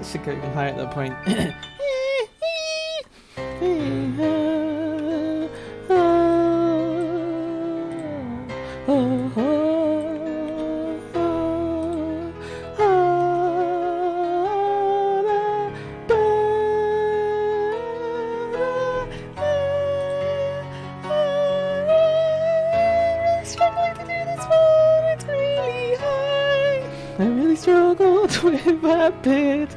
Should go even higher at that point. Struggling to do this one, it's really high. I really struggled with that bit.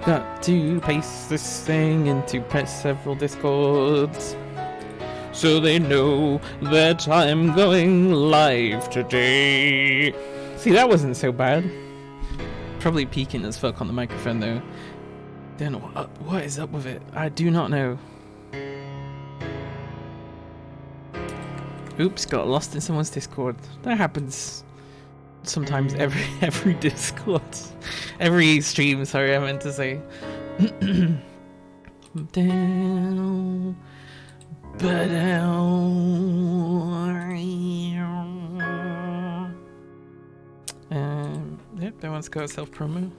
Got to paste this thing into press several discords so they know that I'm going live today. See, that wasn't so bad. Probably peaking as fuck on the microphone though. Don't know what is up with it. I do not know. Oops, got lost in someone's Discord. That happens sometimes every Discord. Every stream, sorry, I meant to say. Down. Yep, that one's got self-promo.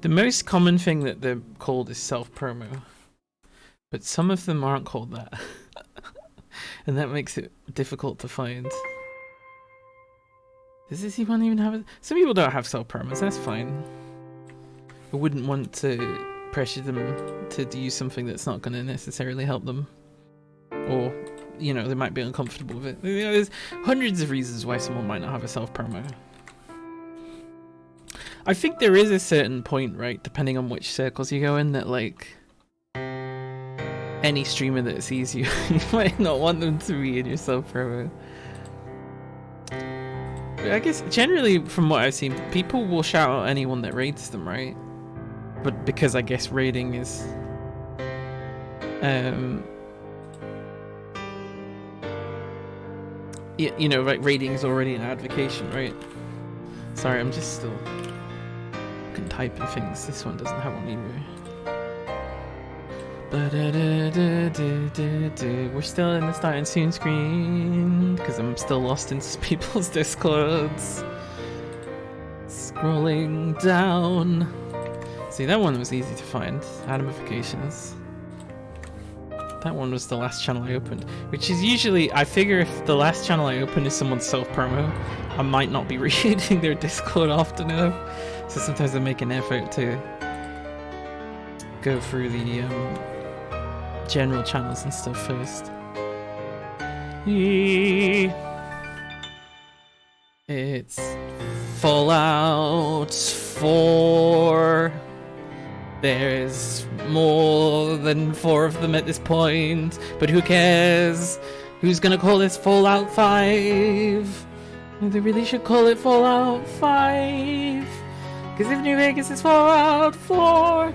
The most common thing that they're called is self-promo. But some of them aren't called that. And that makes it difficult to find. Does this one even have it? Some people don't have self-promos, that's fine. I wouldn't want to pressure them to do something that's not going to necessarily help them. Or, you know, they might be uncomfortable with it. You know, there's hundreds of reasons why someone might not have a self-promo. I think there is a certain point, right, depending on which circles you go in, that, like, any streamer that sees you, you might not want them to be in your self-promo. I guess, generally, from what I've seen, people will shout out anyone that raids them, right? But because I guess raiding is... you know, like, raiding is already an advocation, right? Sorry, I'm just still... typing things. This one doesn't have one either. We're still in the starting soon screen because I'm still lost in people's Discords. Scrolling down. See, that one was easy to find. Animifications. That one was the last channel I opened, which is usually, I figure if the last channel I open is someone's self-promo, I might not be reading their Discord often enough. So sometimes I make an effort to go through the general channels and stuff first. It's Fallout 4. There's more than 4 of them at this point, but who cares? Who's gonna call this Fallout 5? They really should call it Fallout 5. Because if New Vegas is Fallout 4,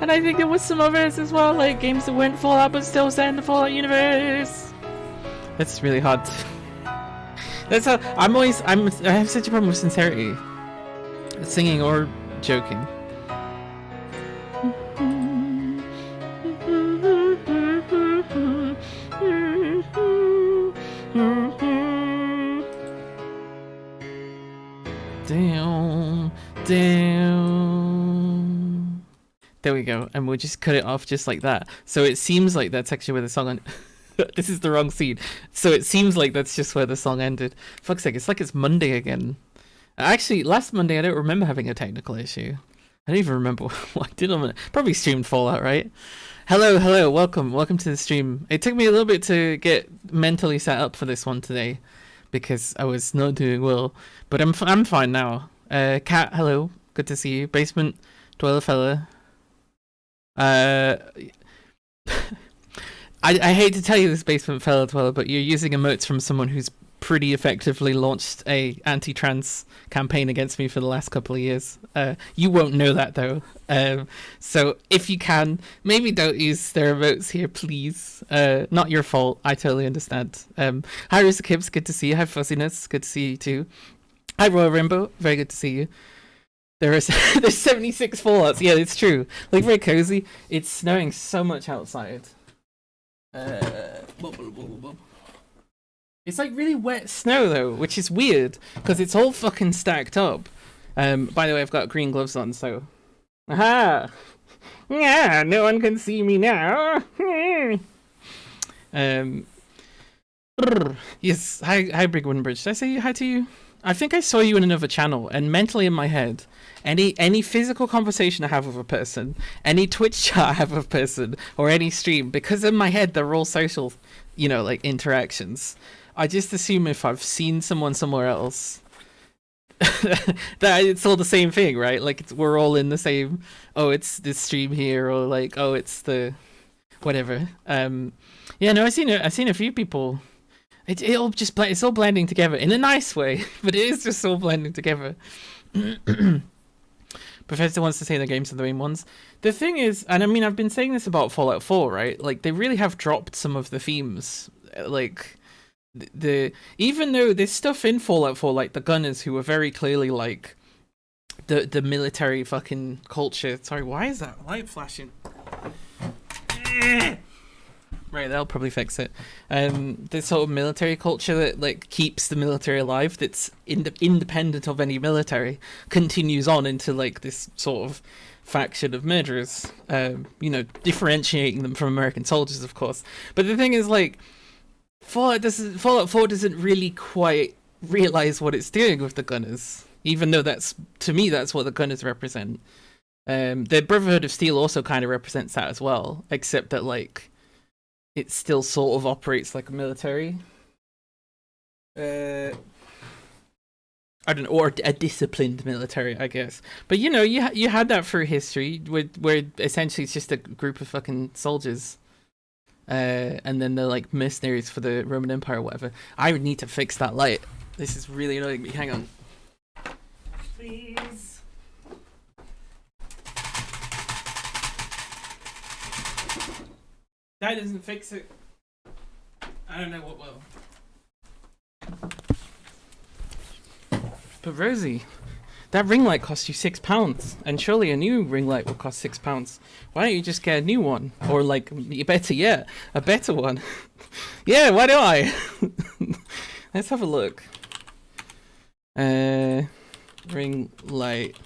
and I think there was some others as well, like games that weren't Fallout but still set in the Fallout universe. That's really hard. That's how I have such a problem with sincerity, singing or joking. Damn. There we go, and we'll just cut it off just like that. So it seems like that's actually where the song this is the wrong scene. So it seems like that's just where the song ended. Fuck's sake, it's like it's Monday again. Actually, last Monday I don't remember having a technical issue. I don't even remember what I did on it. Probably streamed Fallout, right? Hello, welcome to the stream. It took me a little bit to get mentally set up for this one today, because I was not doing well. But I'm fine now. Cat, hello, good to see you. Basement Dweller fella. I I hate to tell you this, Basement Fellow Dweller, but you're using emotes from someone who's pretty effectively launched a anti-trans campaign against me for the last couple of years. You won't know that though. So if you can, maybe don't use their emotes here, please. Not your fault. I totally understand. Hi, Risa Kibbs. Good to see you. Hi, Fuzziness. Good to see you too. Hi, Royal Rainbow. Very good to see you. There's 76 fallouts. Yeah, it's true. Like, very cozy. It's snowing so much outside. It's like really wet snow though, which is weird because it's all fucking stacked up. By the way, I've got green gloves on, so. Aha! Yeah, no one can see me now. Yes, hi, Brig Winbridge. Did I say hi to you? I think I saw you in another channel, and mentally in my head, any physical conversation I have with a person, any Twitch chat I have with a person, or any stream, because in my head they're all social, like interactions. I just assume if I've seen someone somewhere else, that it's all the same thing, right? Like we're all in the same. Oh, it's this stream here, or like, oh, it's the whatever. Yeah, no, I've seen a few people. It's all blending together in a nice way, but it is just all blending together. Professor wants to say the games are the main ones. The thing is, and I mean, I've been saying this about Fallout 4, right? Like, they really have dropped some of the themes. Like, even though there's stuff in Fallout 4, like the Gunners, who are very clearly like the military fucking culture. Sorry, why is that light flashing? Right, that'll probably fix it. This sort of military culture that like keeps the military alive, that's independent of any military, continues on into like this sort of faction of murderers. Differentiating them from American soldiers, of course. But the thing is, like, Fallout 4 doesn't really quite realize what it's doing with the Gunners, even though to me that's what the Gunners represent. The Brotherhood of Steel also kind of represents that as well, except that like it still sort of operates like a military. I don't know, or a disciplined military, I guess. But you had that through history, where essentially it's just a group of fucking soldiers, and then they're like mercenaries for the Roman Empire or whatever. I would need to fix that light. This is really annoying me. Hang on, please. That doesn't fix it. I don't know what will. But Rosie, that ring light cost you £6, and surely a new ring light will cost £6. Why don't you just get a new one, or like better yet, a better one? Yeah, why don't I? Let's have a look. Ring light.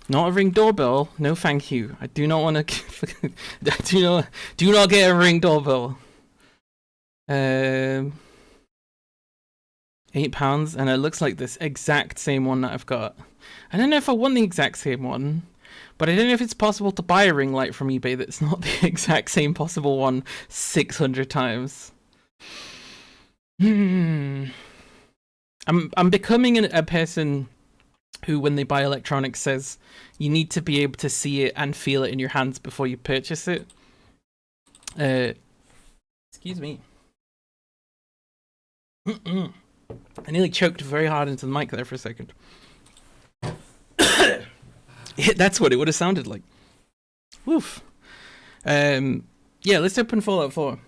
Not a Ring doorbell. No, thank you. I do not want to. Do not get a Ring doorbell. £8, and it looks like this exact same one that I've got. I don't know if I want the exact same one, but I don't know if it's possible to buy a ring light from eBay that's not the exact same possible one 600 times. I'm becoming a person who, when they buy electronics, says you need to be able to see it and feel it in your hands before you purchase it. Excuse me. I nearly choked very hard into the mic there for a second. Yeah, that's what it would have sounded like. Woof. Yeah, let's open Fallout 4.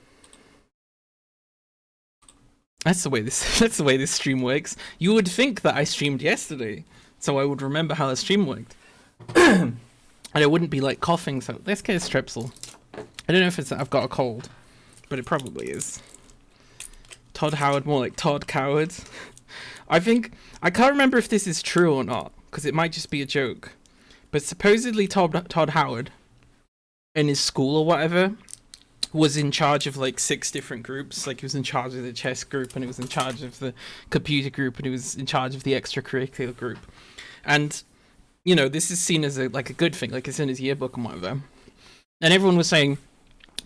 That's the way this stream works. You would think that I streamed yesterday, so I would remember how the stream worked. And it wouldn't be like coughing, so let's get a Strepsil. I don't know if I've got a cold, but it probably is. Todd Howard, more like Todd Coward. I can't remember if this is true or not, because it might just be a joke. But supposedly Todd Howard, in his school or whatever, was in charge of like 6 different groups. Like, he was in charge of the chess group, and he was in charge of the computer group, and he was in charge of the extracurricular group. And, this is seen as a good thing, like it's in his yearbook and whatever. And everyone was saying,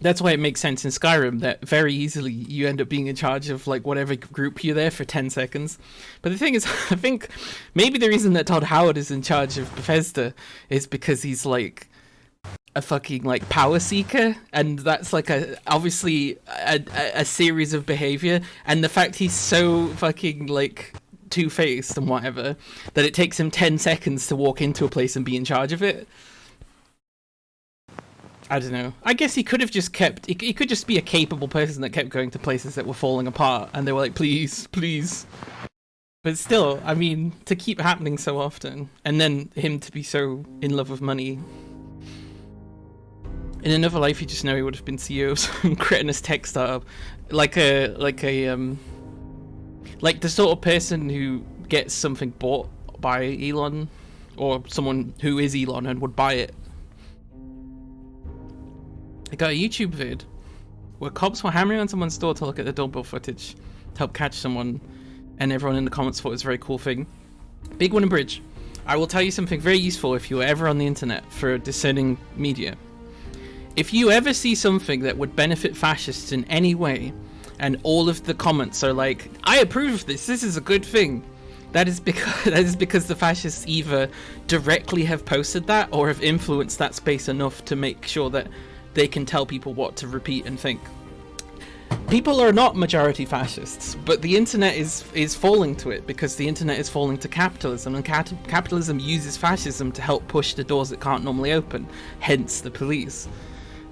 that's why it makes sense in Skyrim that very easily you end up being in charge of like whatever group you're there for 10 seconds. But the thing is, I think maybe the reason that Todd Howard is in charge of Bethesda is because he's like a fucking like power seeker, and that's like obviously a series of behavior, and the fact he's so fucking like two-faced and whatever that it takes him 10 seconds to walk into a place and be in charge of it. I don't know. I guess he could have just kept... He could just be a capable person that kept going to places that were falling apart, and they were like, please, please. But still, I mean, to keep happening so often, and then him to be so in love with money. In another life, you just know he would have been CEO of some cretinous tech startup, like the sort of person who gets something bought by Elon, or someone who is Elon and would buy it. I got a YouTube vid where cops were hammering on someone's door to look at the doorbell footage to help catch someone, and everyone in the comments thought it was a very cool thing. Big one in Bridge. I will tell you something very useful if you were ever on the internet for discerning media. If you ever see something that would benefit fascists in any way, and all of the comments are like, I approve of this is a good thing, that is because the fascists either directly have posted that or have influenced that space enough to make sure that they can tell people what to repeat and think. People are not majority fascists, but the internet is falling to it because the internet is falling to capitalism, and capitalism uses fascism to help push the doors it can't normally open, hence the police.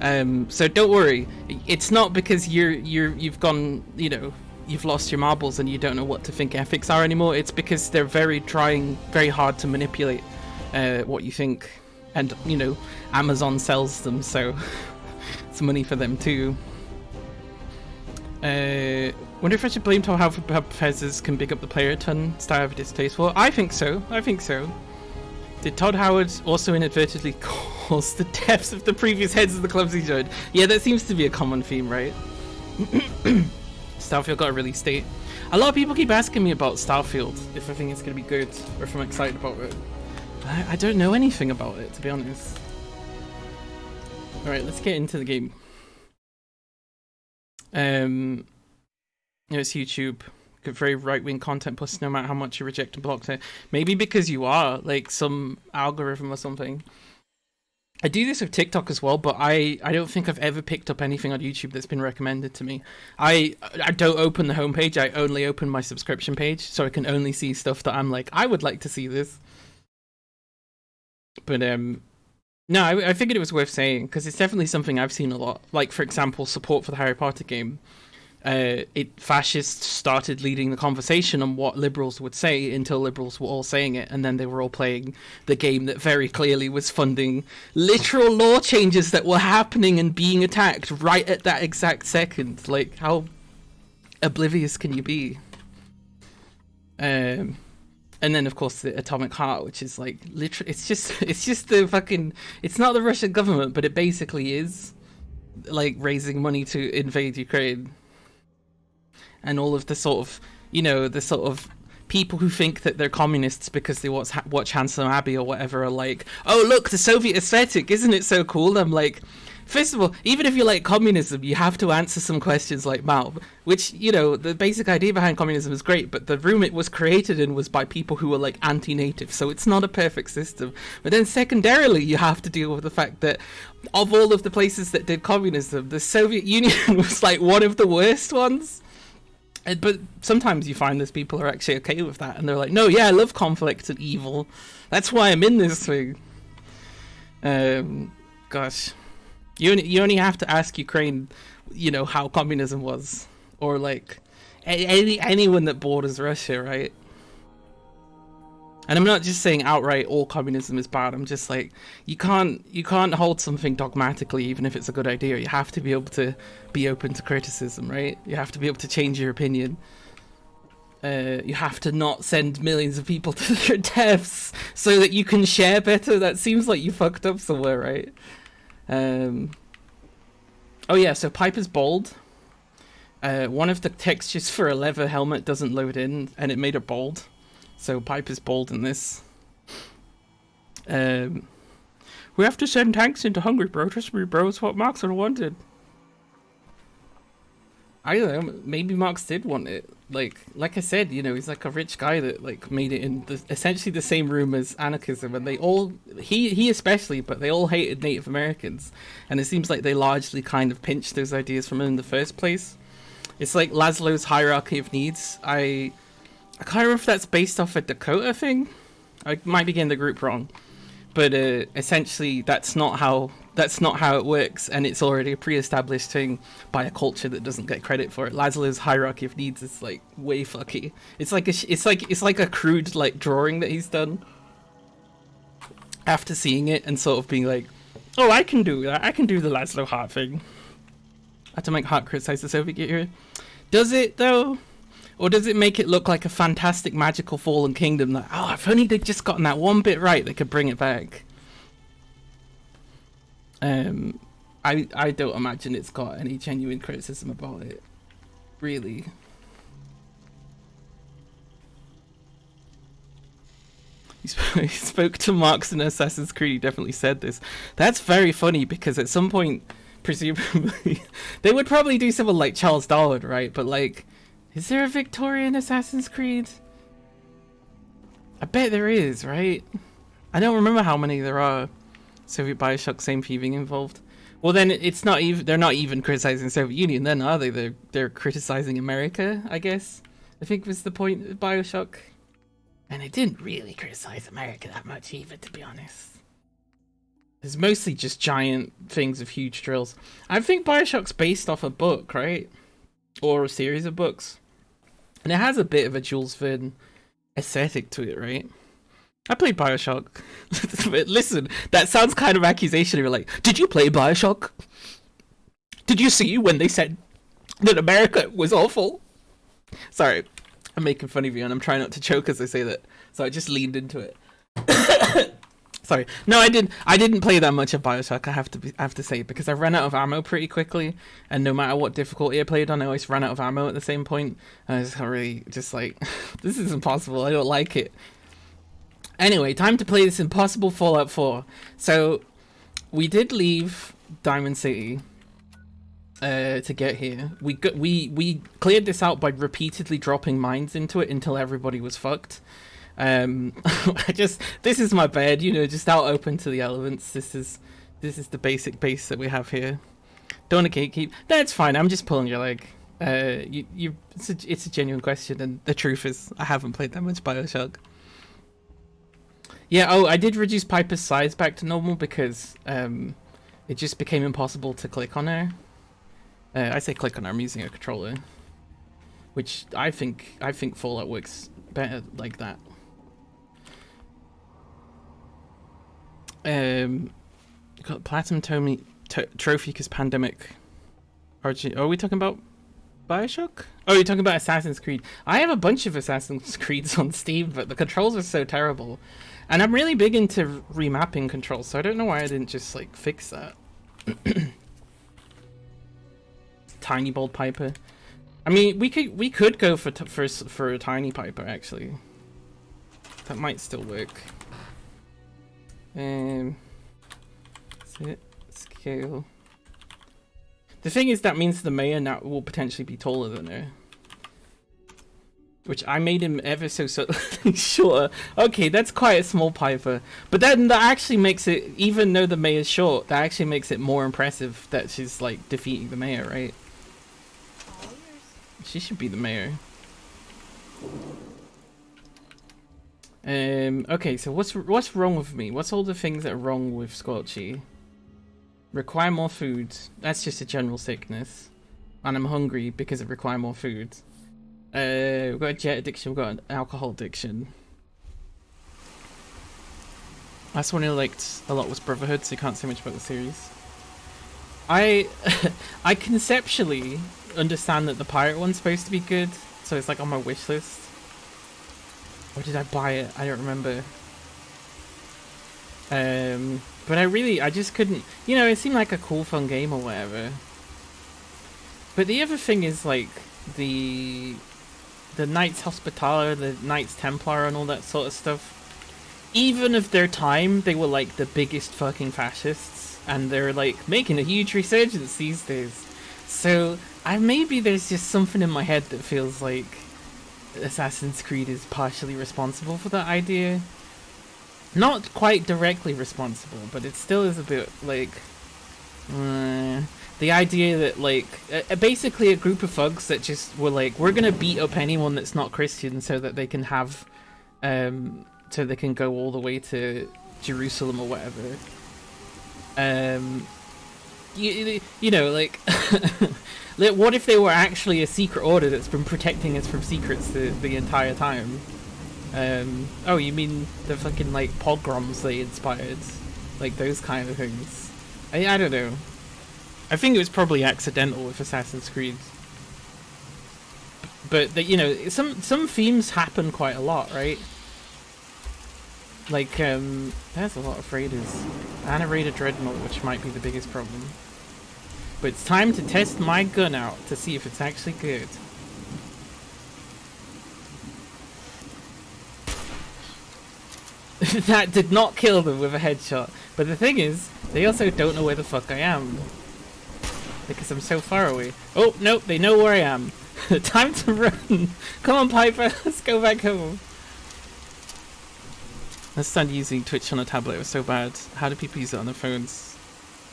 So don't worry, it's not because you've gone, you know, you've lost your marbles and you don't know what to think ethics are anymore. It's because they're trying very hard to manipulate what you think, and you know, Amazon sells them, so it's money for them too. Wonder if I should blame how professors can big up the player a ton, style of distasteful. I think so. Did Todd Howard also inadvertently cause the deaths of the previous heads of the clubs he joined? Yeah, that seems to be a common theme, right? Starfield got a release date. A lot of people keep asking me about Starfield, if I think it's going to be good, or if I'm excited about it. I don't know anything about it, to be honest. Alright, let's get into the game. It's YouTube. Got very right-wing content, plus no matter how much you reject and block it. Maybe because you are, like, some algorithm or something. I do this with TikTok as well, but I don't think I've ever picked up anything on YouTube that's been recommended to me. I don't open the homepage, I only open my subscription page, so I can only see stuff that I'm like, I would like to see this. But, no, I figured it was worth saying, because it's definitely something I've seen a lot. Like, for example, support for the Harry Potter game. Fascists started leading the conversation on what liberals would say until liberals were all saying it, and then they were all playing the game that very clearly was funding literal law changes that were happening and being attacked right at that exact second. Like, how oblivious can you be? And then of course the Atomic Heart, which is like literally, it's just the fucking, it's not the Russian government, but it basically is, like, raising money to invade Ukraine. And all of the sort of, you know, the sort of people who think that they're communists because they watch Handsome Abbey or whatever are like, oh look, the Soviet aesthetic, isn't it so cool? I'm like, first of all, even if you like communism, you have to answer some questions like Mao, which, you know, the basic idea behind communism is great, but the room it was created in was by people who were like anti-native, so it's not a perfect system. But then secondarily, you have to deal with the fact that of all of the places that did communism, the Soviet Union was like one of the worst ones. But sometimes you find those people are actually okay with that, and they're like, no, yeah, I love conflict and evil. That's why I'm in this thing. Gosh. You only have to ask Ukraine, you know, how communism was. Or, like, anyone that borders Russia, right? And I'm not just saying outright all communism is bad. I'm just like, you can't hold something dogmatically even if it's a good idea. You have to be able to be open to criticism, right? You have to be able to change your opinion. You have to not send millions of people to their deaths so that you can share better. That seems like you fucked up somewhere, right? Oh yeah, so Piper's bald. One of the textures for a leather helmet doesn't load in, and it made it bald. So Piper's bald in this. We have to send tanks into Hungary, bro. Trust me, bro. It's what Marx would have wanted. I don't know. Maybe Marx did want it. Like I said, you know, he's like a rich guy that like made it in essentially the same room as anarchism, and they all he especially, but they all hated Native Americans, and it seems like they largely kind of pinched those ideas from him in the first place. It's like Laszlo's hierarchy of needs. I can't remember if that's based off a Dakota thing. I might be getting the group wrong, but essentially that's not how it works, and it's already a pre-established thing by a culture that doesn't get credit for it. Laszlo's hierarchy of needs is like way fucky. It's like a crude like drawing that he's done after seeing it and sort of being like, oh, I can do that. I can do the Laszlo Hart thing. I have to make Hart criticize the Soviet era. Does it though? Or does it make it look like a fantastic magical fallen kingdom that, oh, if only they'd just gotten that one bit right, they could bring it back? I don't imagine it's got any genuine criticism about it, really. He spoke to Marx in Assassin's Creed. He definitely said this. That's very funny because at some point, presumably, they would probably do someone like Charles Darwin, right? But like, is there a Victorian Assassin's Creed? I bet there is, right? I don't remember how many there are. Soviet Bioshock, same thieving involved. Well, then it's not even. They're not even criticizing the Soviet Union, then, are they? They're criticizing America, I guess. I think was the point of Bioshock. And it didn't really criticize America that much either, to be honest. It's mostly just giant things of huge drills. I think Bioshock's based off a book, right? Or a series of books. And it has a bit of a Jules Verne aesthetic to it, right? I played Bioshock. Listen, that sounds kind of accusation. You're like, did you play Bioshock? Did you see when they said that America was awful? Sorry, I'm making fun of you and I'm trying not to choke as I say that. So I just leaned into it. Sorry. No, I didn't play that much of Bioshock, I have to say, because I ran out of ammo pretty quickly, and no matter what difficulty I played on, I always ran out of ammo at the same point. And I was really just like, this is impossible, I don't like it. Anyway, time to play this impossible Fallout 4. So, we did leave Diamond City to get here. We cleared this out by repeatedly dropping mines into it until everybody was fucked. This is my bed, you know, just out open to the elements. This is the basic base that we have here. Don't want to gatekeep. That's fine. I'm just pulling your leg. It's a genuine question, and the truth is, I haven't played that much Bioshock. Yeah. Oh, I did reduce Piper's size back to normal because it just became impossible to click on her. I say click on her. I'm using a controller, which I think Fallout works better like that. Got Platinum Trophy because Pandemic. Are we talking about Bioshock? Oh, you're talking about Assassin's Creed. I have a bunch of Assassin's Creeds on Steam, but the controls are so terrible. And I'm really big into remapping controls, so I don't know why I didn't just like fix that. Tiny Bold Piper. I mean, we could go for a Tiny Piper actually. That might still work. Scale. The thing is, that means the mayor now will potentially be taller than her. Which I made him ever so shorter. Okay, that's quite a small Piper. But then that actually makes it, even though the mayor's short, that actually makes it more impressive that she's like defeating the mayor, right? She should be the mayor. Okay, so what's wrong with me? What's all the things that are wrong with Scorchy? Require more food. That's just a general sickness. And I'm hungry because I require more food. We've got a jet addiction, we've got an alcohol addiction. Last one I liked a lot was Brotherhood, so you can't say much about the series. I conceptually understand that the pirate one's supposed to be good, so it's like on my wish list. Or did I buy it? I don't remember. But I just couldn't, you know, it seemed like a cool fun game or whatever. But the other thing is like the Knights Hospitaller, the Knights Templar and all that sort of stuff. Even of their time, they were like the biggest fucking fascists, and they're like making a huge resurgence these days. So maybe there's just something in my head that feels like Assassin's Creed is partially responsible for that idea. Not quite directly responsible, but it still is a bit like the idea that like basically a group of thugs that just were like, we're gonna beat up anyone that's not Christian so that they can have so they can go all the way to Jerusalem or whatever. You know, like what if they were actually a secret order that's been protecting us from secrets the entire time? Oh, you mean the fucking like pogroms they inspired, like those kind of things? I don't know. I think it was probably accidental with Assassin's Creed, but you know, some themes happen quite a lot, right? Like there's a lot of raiders and a raider dreadnought, which might be the biggest problem. But it's time to test my gun out to see if it's actually good. That did not kill them with a headshot. But the thing is, they also don't know where the fuck I am. Because I'm so far away. Oh, nope, they know where I am. Time to run. Come on, Piper, let's go back home. Let's start using Twitch on a tablet. It was so bad. How do people use it on their phones?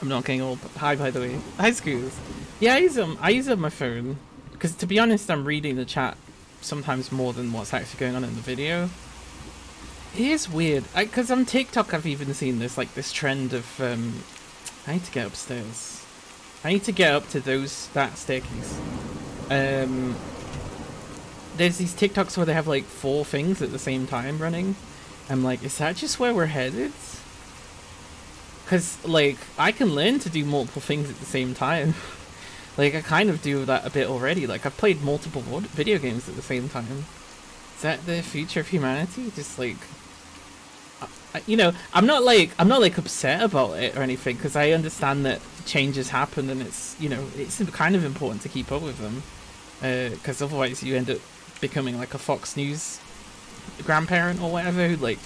I'm not getting old. Hi, by the way. Hi, Scoos. Yeah, I use it on my phone. Because to be honest, I'm reading the chat sometimes more than what's actually going on in the video. It is weird. Because on TikTok, I've even seen this, like, this trend of, I need to get upstairs. I need to get up to that staircase. There's these TikToks where they have, like, 4 things at the same time running. I'm like, is that just where we're headed? Because, like, I can learn to do multiple things at the same time. Like, I kind of do that a bit already. Like, I've played multiple video games at the same time. Is that the future of humanity? Just, like... you know, I'm not upset about it or anything, because I understand that changes happen and it's, you know, it's kind of important to keep up with them. Because otherwise you end up becoming, like, a Fox News grandparent or whatever who, like,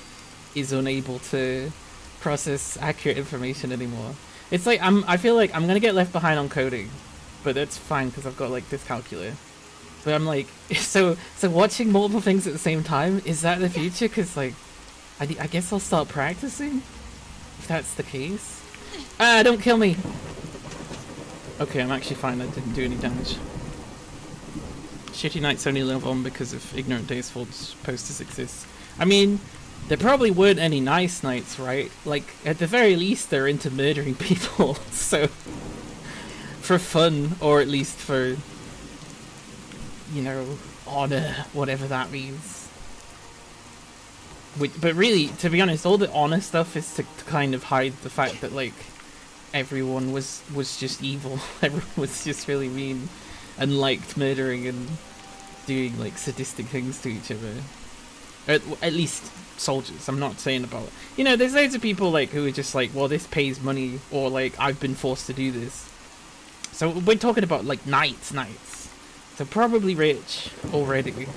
is unable to process accurate information anymore. It's like I feel like I'm gonna get left behind on coding, but that's fine because I've got like dyscalculia. But I'm like, so watching multiple things at the same time, is that the future? Because like I guess I'll start practicing if that's the case. Don't kill me. Okay, I'm actually fine. I didn't do any damage. Shitty nights only live on because of Ignorant Days Falls posters exist. I mean, there probably weren't any nice nights, right? Like, at the very least, they're into murdering people, so... for fun, or at least for... you know, honor, whatever that means. But really, to be honest, all the honor stuff is to kind of hide the fact that, like, everyone was just evil. Everyone was just really mean and liked murdering and doing, like, sadistic things to each other. At least soldiers. I'm not saying about... you know, there's loads of people, like, who are just like, well, this pays money, or, like, I've been forced to do this. So we're talking about, like, knights. So probably rich already.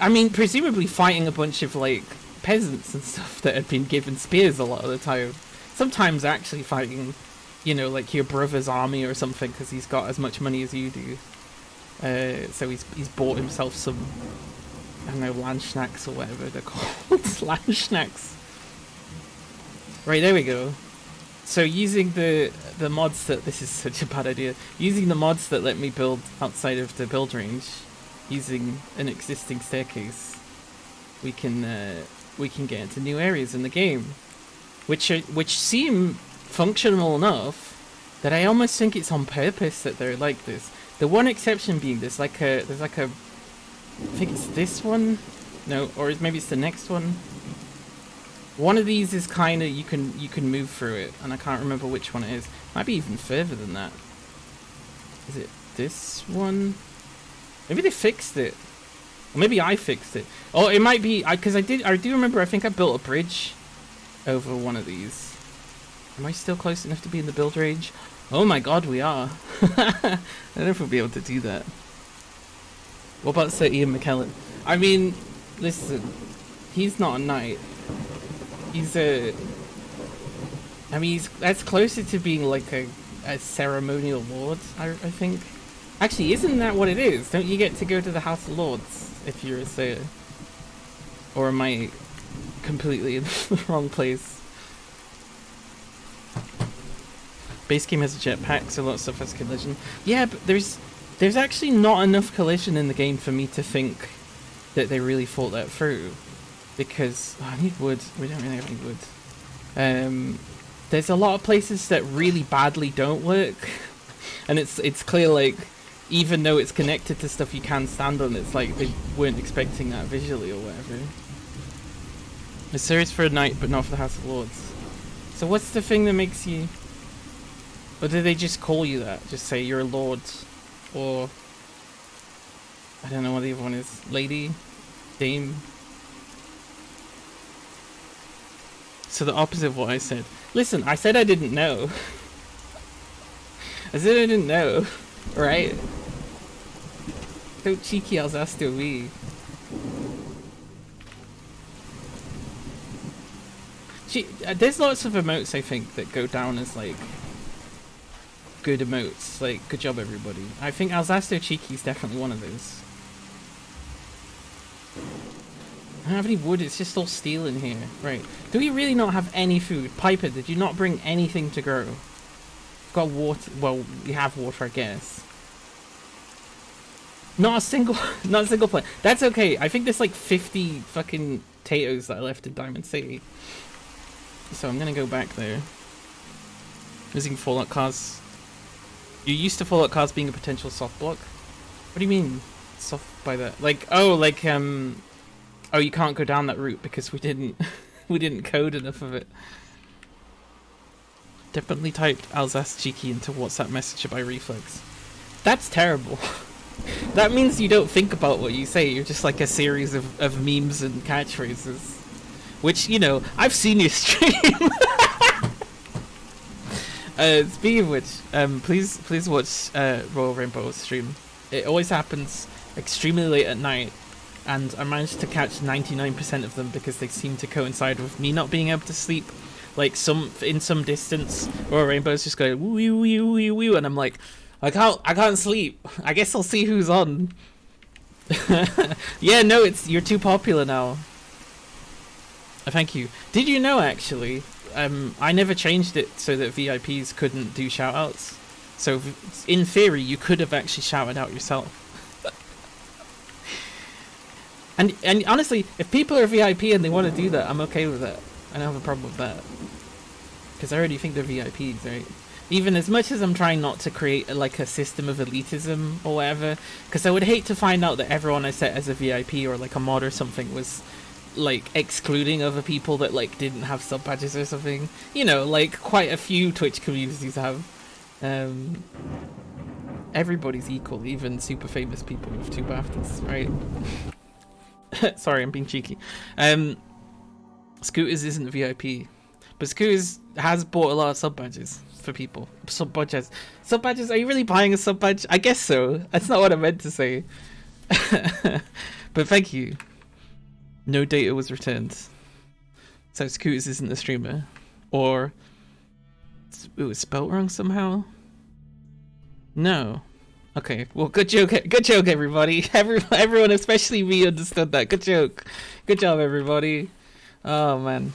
I mean, presumably fighting a bunch of, like, peasants and stuff that had been given spears a lot of the time. Sometimes actually fighting, you know, like, your brother's army or something, because he's got as much money as you do. So he's bought himself some... I don't know, Landschnacks or whatever they're called. Landschnacks. Right, there we go. So using the mods that... this is such a bad idea. Using the mods that let me build outside of the build range, using an existing staircase, we can get into new areas in the game, which seem functional enough that I almost think it's on purpose that they're like this. The one exception being there's like a I think it's this one, no, or maybe it's the next one. One of these is kind of you can move through it, and I can't remember which one it is. Might be even further than that. Is it this one? Maybe they fixed it, or maybe I fixed it. Oh, it might be because I do remember. I think I built a bridge over one of these. Am I still close enough to be in the build range? Oh my god, we are. I don't know if we'll be able to do that. What about Sir Ian McKellen? I mean, listen, he's not a knight. He's a... I mean, that's closer to being like a a ceremonial lord, I think. Actually, isn't that what it is? Don't you get to go to the House of Lords if you're a Sayer? Or am I completely in the wrong place? Base game has a jetpack, so a lot of stuff has collision. Yeah, but there's actually not enough collision in the game for me to think that they really thought that through. Because I need wood. We don't really have any wood. There's a lot of places that really badly don't work, and it's clear, like, even though it's connected to stuff you can stand on, it's like they weren't expecting that visually or whatever. It's serious for a night, but not for the House of Lords. So what's the thing that makes you... Or do they just call you that? Just say you're a lord, or... I don't know what the other one is. Lady? Dame? So the opposite of what I said. Listen, I said I didn't know. I said I didn't know, right? So cheeky Alzasto we. There's lots of emotes, I think, that go down as, like, good emotes. Like, good job, everybody. I think Alzasto Cheeky is definitely one of those. I don't have any wood, it's just all steel in here. Right. Do we really not have any food? Piper, did you not bring anything to grow? We've got water. Well, we have water, I guess. Not a single plant. That's okay. I think there's like 50 fucking potatoes that I left in Diamond City. So I'm gonna go back there. Using Fallout cars. You're used to Fallout cars being a potential soft block? What do you mean soft by that? Like, oh, like, oh, you can't go down that route because we didn't we didn't code enough of it. Definitely typed Alsace Cheeky into WhatsApp Messenger by reflex. That's terrible. That means you don't think about what you say. You're just like a series of memes and catchphrases. Which, you know, I've seen you stream. Speaking of which, please watch Royal Rainbow stream. It always happens extremely late at night, and I managed to catch 99% of them because they seem to coincide with me not being able to sleep. Like, in some distance, Royal Rainbow's just going woo woo woo woo, and I'm like, I can't sleep. I guess I'll see who's on. Yeah, no, you're too popular now. Thank you. Did you know, actually, I never changed it so that VIPs couldn't do shoutouts. So in theory, you could have actually shouted out yourself. And honestly, if people are VIP and they want to do that, I'm okay with that. I don't have a problem with that. Because I already think they're VIPs, right? Even as much as I'm trying not to create like a system of elitism or whatever, because I would hate to find out that everyone I set as a VIP or like a mod or something was like excluding other people that like didn't have sub badges or something. You know, like quite a few Twitch communities have. Everybody's equal, even super famous people with 2 BAFTAs, right? Sorry, I'm being cheeky. Scooters isn't VIP, but Scooters has bought a lot of sub badges for people. Sub badges. Sub badges? Are you really buying a sub badge? I guess so. That's not what I meant to say. But thank you. No data was returned. So Scooters isn't a streamer. Or it was spelt wrong somehow? No. Okay, well, good joke, everybody. Everyone, especially me, understood that. Good joke. Good job, everybody. Oh, man.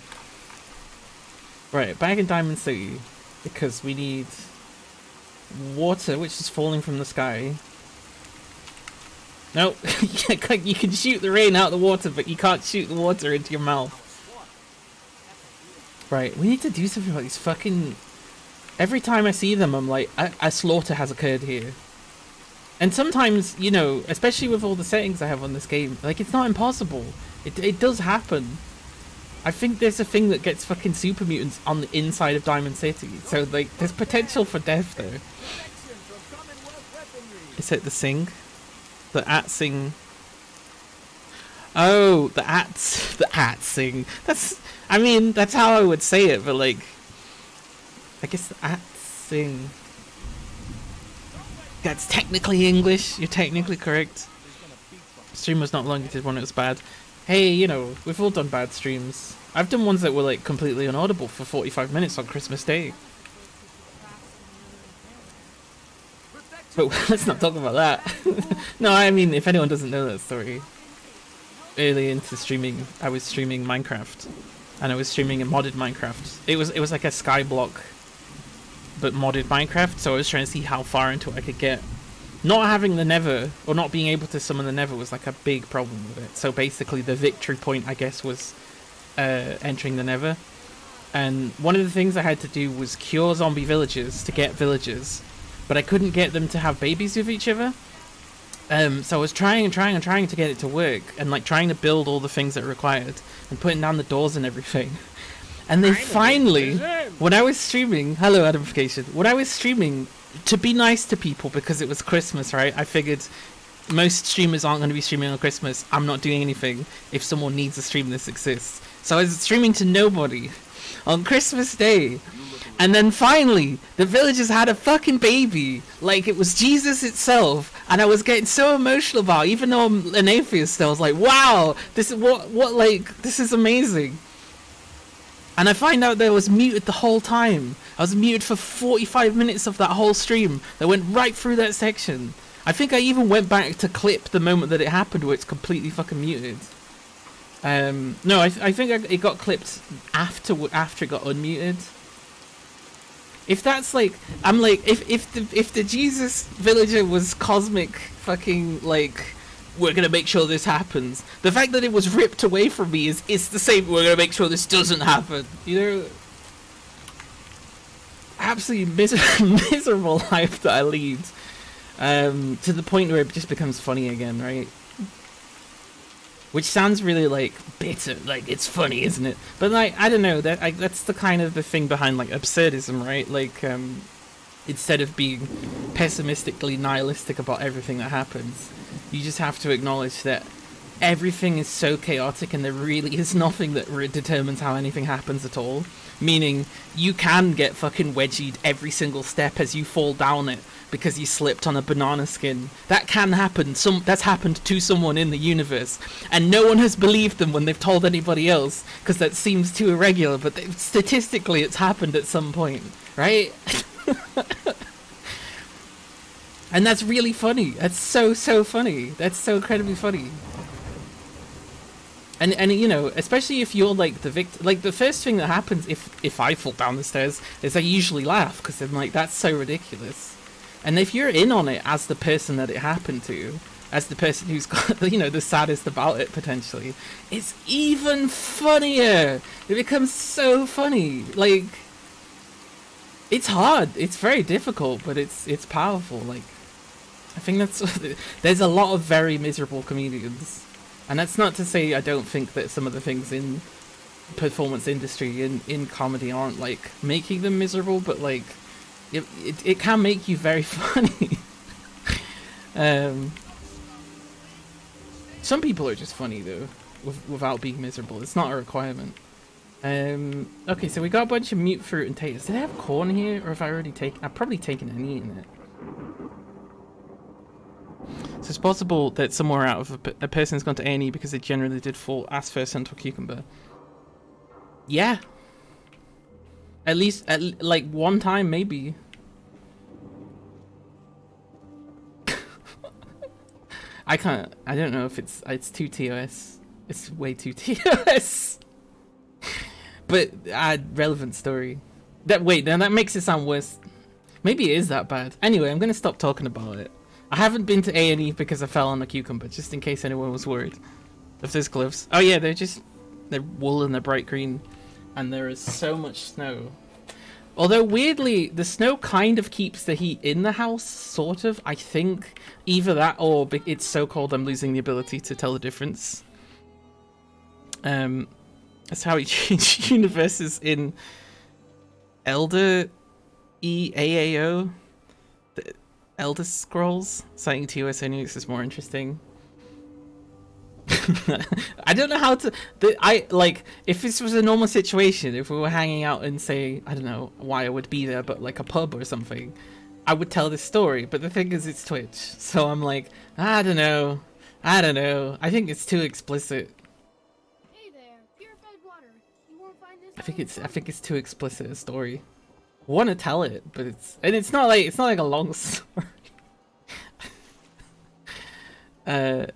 Right, back in Diamond City, because we need water, which is falling from the sky. No, you can shoot the rain out of the water, but you can't shoot the water into your mouth. Right, we need to do something about these fucking... Every time I see them, I'm like, a slaughter has occurred here. And sometimes, you know, especially with all the settings I have on this game, like, it's not impossible. It does happen. I think there's a thing that gets fucking super mutants on the inside of Diamond City. So, like, there's potential for death there. Is it the Sing? The At-Sing. Oh, the At-Sing. I mean, that's how I would say it, but, like, I guess the At-Sing. That's technically English. You're technically correct. Stream was not long. You did one that was bad. Hey, you know, we've all done bad streams. I've done ones that were like completely inaudible for 45 minutes on Christmas Day. But let's not talk about that. No, I mean, if anyone doesn't know that story, early into streaming, I was streaming Minecraft, and I was streaming a modded Minecraft. It was like a skyblock, but modded Minecraft. So I was trying to see how far into it I could get. Not having the Nether, or not being able to summon the Nether, was like a big problem with it. So basically, the victory point, I guess, was entering the Nether. And one of the things I had to do was cure zombie villagers to get villagers, but I couldn't get them to have babies with each other. So I was trying and trying to get it to work, and like trying to build all the things that are required, and putting down the doors and everything. And then finally, when I was streaming, hello Adamification, when I was streaming, to be nice to people because it was Christmas, right? I figured most streamers aren't going to be streaming on Christmas. I'm not doing anything. If someone needs a stream, this exists. So I was streaming to nobody on Christmas Day. And then finally, the villagers had a fucking baby, like it was Jesus itself, and I was getting so emotional about it, even though I'm an atheist. I was like, "Wow, this is this is amazing." And I find out that I was muted the whole time. I was muted for 45 minutes of that whole stream. That went right through that section. I think I even went back to clip the moment that it happened, where it's completely fucking muted. No, I think it got clipped after it got unmuted. If that's like, I'm like, if the Jesus villager was cosmic fucking like, we're gonna make sure this happens. The fact that it was ripped away from me is the same. We're gonna make sure this doesn't happen. You know, absolutely miserable life that I lead. To the point where it just becomes funny again, right? Which sounds really like bitter, like it's funny, isn't it? But like, I don't know, that's the kind of the thing behind like absurdism, right? Like, instead of being pessimistically nihilistic about everything that happens, you just have to acknowledge that everything is so chaotic and there really is nothing that determines how anything happens at all. Meaning, you can get fucking wedgied every single step as you fall down it because you slipped on a banana skin. That can happen. That's happened to someone in the universe, and no one has believed them when they've told anybody else because that seems too irregular. But statistically, it's happened at some point, right? And that's really funny. That's so funny. That's so incredibly funny. And you know, especially if you're like the victim, like the first thing that happens if I fall down the stairs is I usually laugh because I'm like, that's so ridiculous. And if you're in on it as the person that it happened to, as the person who's got, you know, the saddest about it potentially, it's even funnier. It becomes so funny. Like, it's hard. It's very difficult, but it's powerful. Like, I think that's there's a lot of very miserable comedians. And that's not to say I don't think that some of the things in performance industry, in comedy, aren't like making them miserable, but like it can make you very funny. Some people are just funny though, without being miserable. It's not a requirement. Okay, so we got a bunch of mute fruit and taters. Did I have corn here, or have I already taken? I've probably taken it and eaten it. So it's possible that somewhere out of a person's gone to A&E because they generally did fall ass first onto a cucumber. Yeah. At least, like one time maybe. I don't know if it's too TOS. It's way too TOS. But relevant story. Wait, then that makes it sound worse. Maybe it is that bad. Anyway, I'm gonna stop talking about it. I haven't been to A&E because I fell on a cucumber, just in case anyone was worried. If there's gloves. Oh yeah, they're wool and they're bright green. And there is so much snow. Although weirdly, the snow kind of keeps the heat in the house, sort of, I think. Either that or it's so cold I'm losing the ability to tell the difference. That's how it changed universes in Elder EAAO. The Elder Scrolls. Citing TOS Linux is more interesting. I don't know how to. If this was a normal situation, if we were hanging out and say, I don't know why I would be there, but like a pub or something, I would tell this story. But the thing is, it's Twitch, so I'm like, I don't know. I think it's too explicit. Hey there, purified water. You won't find this. I think it's too explicit a story. I want to tell it, but it's not like a long story. I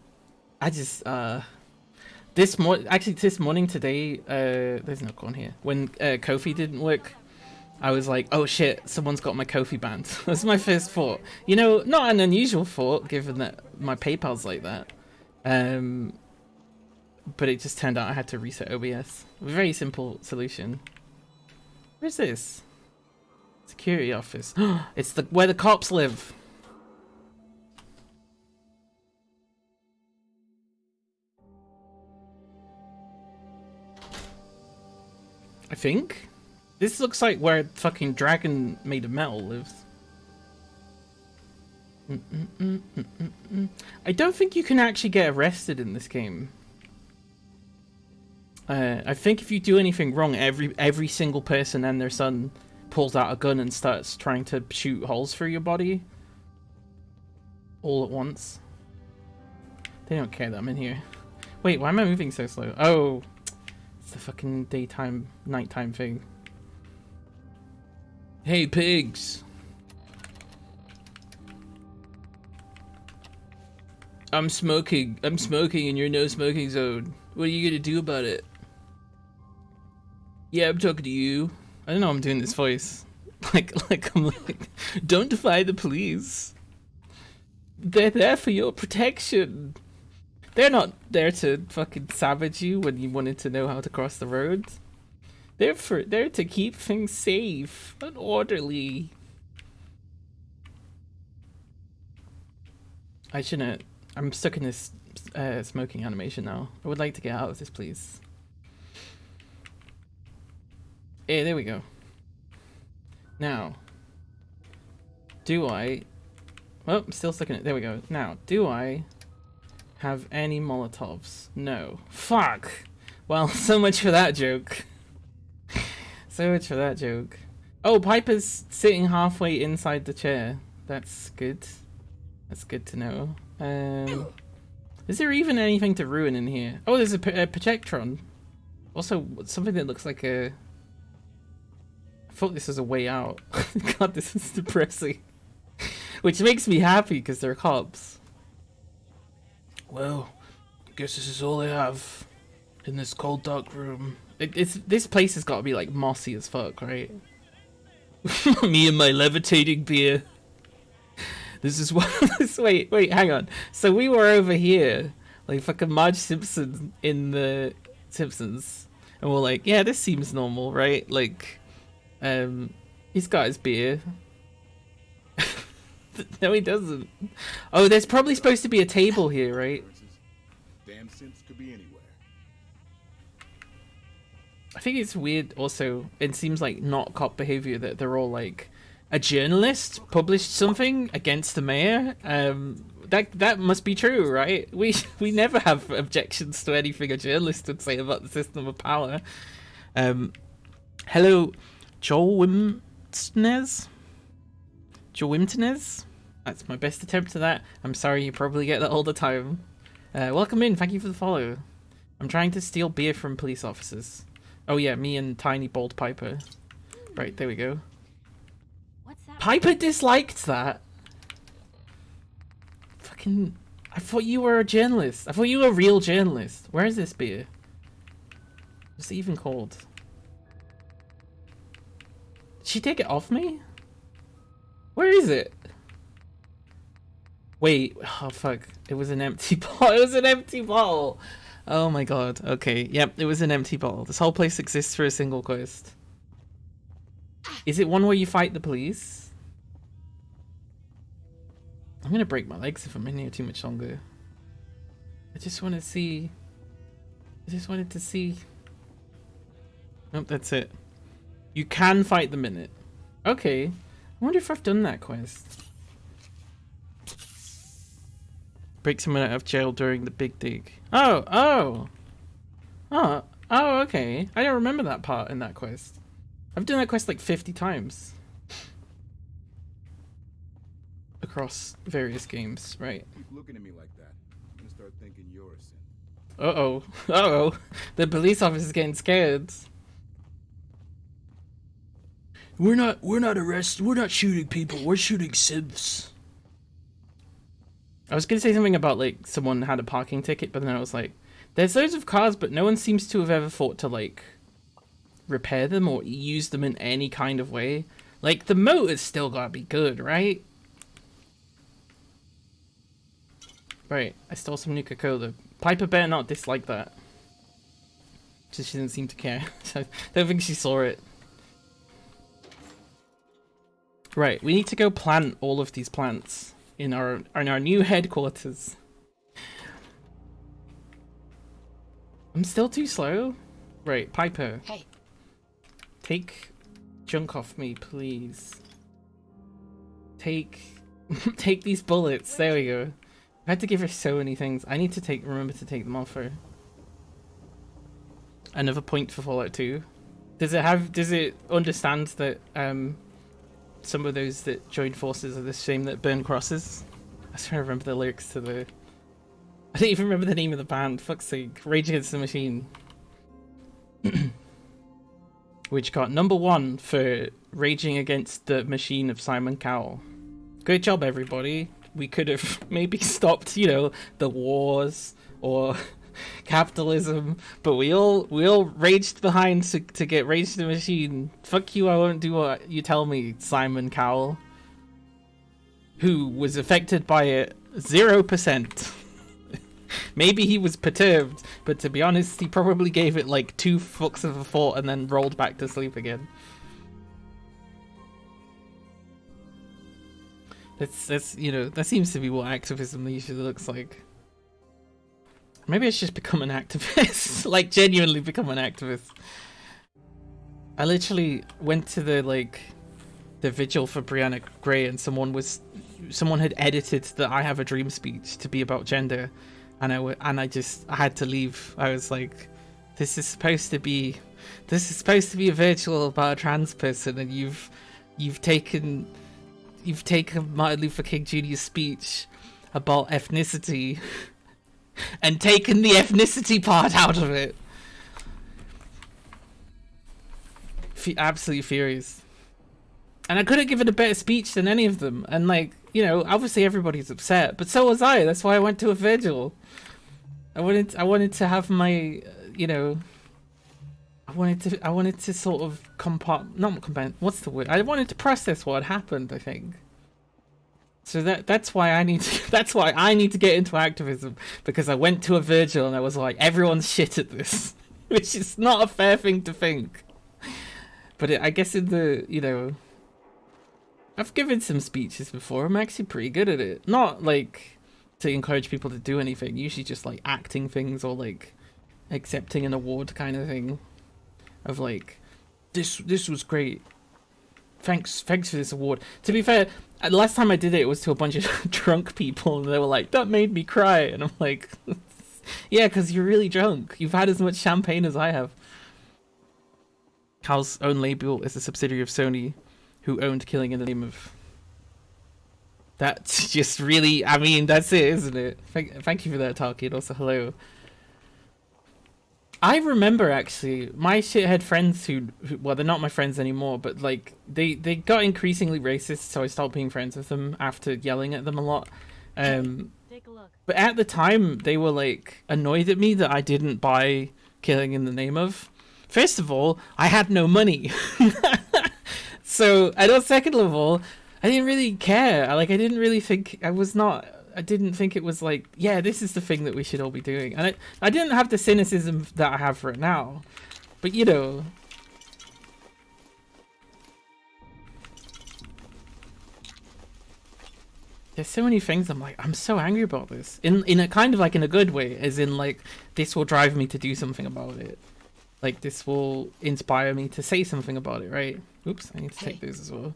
just this morning today, there's no corn here. When Kofi didn't work, I was like, oh shit, someone's got my Kofi banned. That's my first thought. You know, not an unusual thought given that my PayPal's like that. But it just turned out I had to reset OBS. A very simple solution. Where's this? Security office. It's where the cops live. I think. This looks like where fucking Dragon Made of Metal lives. I don't think you can actually get arrested in this game. I think if you do anything wrong, every single person and their son pulls out a gun and starts trying to shoot holes through your body. All at once. They don't care that I'm in here. Wait, why am I moving so slow? Oh, it's the fucking daytime, nighttime thing. Hey, pigs. I'm smoking in your no smoking zone. What are you gonna do about it? Yeah, I'm talking to you. I don't know I'm doing this voice. Like I'm like, don't defy the police. They're there for your protection. They're not there to fucking savage you when you wanted to know how to cross the road. They're to keep things safe and orderly. I shouldn't. I'm stuck in this smoking animation now. I would like to get out of this, please. Hey, there we go. Now, do I... Oh, I'm still stuck in it. There we go. Now, do I have any Molotovs? No. Fuck! Well, so much for that joke. So much for that joke. Oh, Piper's sitting halfway inside the chair. That's good. That's good to know. Is there even anything to ruin in here? Oh, there's a Projectron. Also, something that looks like a... I thought this was a way out. God, this is depressing. Which makes me happy because they're cops. Well, I guess this is all I have in this cold, dark room. This place has got to be like mossy as fuck, right? Me and my levitating beer. This is what. Wait, hang on. So we were over here, like fucking Marge Simpson in the Simpsons, and we're like, yeah, this seems normal, right? Like, he's got his beer. No, he doesn't. Oh, there's probably supposed to be a table here, right? Damn Simps could be anywhere. I think it's weird also, it seems like not cop behavior that they're all like, a journalist published something against the mayor. That must be true, right? We never have objections to anything a journalist would say about the system of power. Hello, Joel Wimtnez? Joel Wimtnez? That's my best attempt at that. I'm sorry, you probably get that all the time. Welcome in, thank you for the follow. I'm trying to steal beer from police officers. Oh yeah, me and Tiny Bald Piper. Right, there we go. What's that? Piper disliked that. Fucking... I thought you were a journalist. I thought you were a real journalist. Where is this beer? What's it even called? Did she take it off me? Where is it? Wait, oh fuck. It was an empty bottle. It was an empty bottle. Oh my god. Okay, yep, it was an empty bottle. This whole place exists for a single quest. Is it one where you fight the police? I'm gonna break my legs if I'm in here too much longer. I just want to see. I just wanted to see. Nope, that's it. You can fight them in it. Okay. I wonder if I've done that quest. Break someone out of jail during the big dig. Oh, okay. I don't remember that part in that quest. I've done that quest like 50 times. Across various games, right? Keep looking at me like that. I'm gonna start thinking you're a Simp. Uh-oh. The police officer's getting scared. We're not shooting people, we're shooting Sims. I was gonna say something about like someone had a parking ticket, but then I was like, there's loads of cars, but no one seems to have ever thought to like repair them or use them in any kind of way. Like the motor's still gotta be good, right? Right, I stole some Nuka-Cola. Piper better not dislike that. Just she didn't seem to care. I don't think she saw it. Right, we need to go plant all of these plants in our new headquarters. I'm still too slow. Right, Piper. Hey. Take junk off me, please. Take take these bullets. There we go. I had to give her so many things. I need to remember to take them off her. Another point for Fallout 2. Does it understand that some of those that join forces are the same that burn crosses? I was trying to remember the lyrics to the... I don't even remember the name of the band. Fuck's sake. Rage Against the Machine. Which got #1 for Raging Against the Machine of Simon Cowell. Good job, everybody. We could have maybe stopped, you know, the wars or capitalism, but we all raged behind to get Rage the Machine. Fuck you, I won't do what you tell me, Simon Cowell. Who was affected by it 0%. Maybe he was perturbed, but to be honest, he probably gave it like 2 fucks of a thought and then rolled back to sleep again. That's you know, that seems to be what activism usually looks like. Maybe I should just become an activist. Like, genuinely become an activist. I literally went to the vigil for Brianna Gray, and someone had edited the I Have a Dream speech to be about gender, and I had to leave. I was like, this is supposed to be a virtual about a trans person, and you've taken Martin Luther King Jr.'s speech about ethnicity and taken the ethnicity part out of it. Absolutely furious. And I could have given a better speech than any of them. And like, you know, obviously everybody's upset, but so was I. That's why I went to a vigil. I wanted to have my, you know, I wanted to sort of what's the word? I wanted to process what happened, I think. So that's why I need to get into activism, because I went to a vigil and I was like, everyone's shit at this, which is not a fair thing to think. But I guess in the, you know, I've given some speeches before. I'm actually pretty good at it. Not like to encourage people to do anything. Usually just like acting things or like accepting an award kind of thing. Of like, this was great. Thanks for this award. To be fair, the last time I did it, it was to a bunch of drunk people, and they were like, that made me cry. And I'm like, yeah, because you're really drunk. You've had as much champagne as I have. Cal's own label is a subsidiary of Sony, who owned Killing in the Name of. That's just really, I mean, that's it, isn't it? Thank you for that, Taki, and also hello. I remember actually my shithead friends who well, they're not my friends anymore, but like they got increasingly racist, so I stopped being friends with them after yelling at them a lot. Take a look. But at the time they were like annoyed at me that I didn't buy Killing in the Name of. First of all, I had no money. So, and on second level, I didn't really care. I didn't really think I didn't think it was like, yeah, this is the thing that we should all be doing. And I didn't have the cynicism that I have for it now. But, you know. There's so many things I'm like, I'm so angry about this. In a kind of like in a good way, as in like, this will drive me to do something about it. Like, this will inspire me to say something about it, right? Oops, I need to take those as well.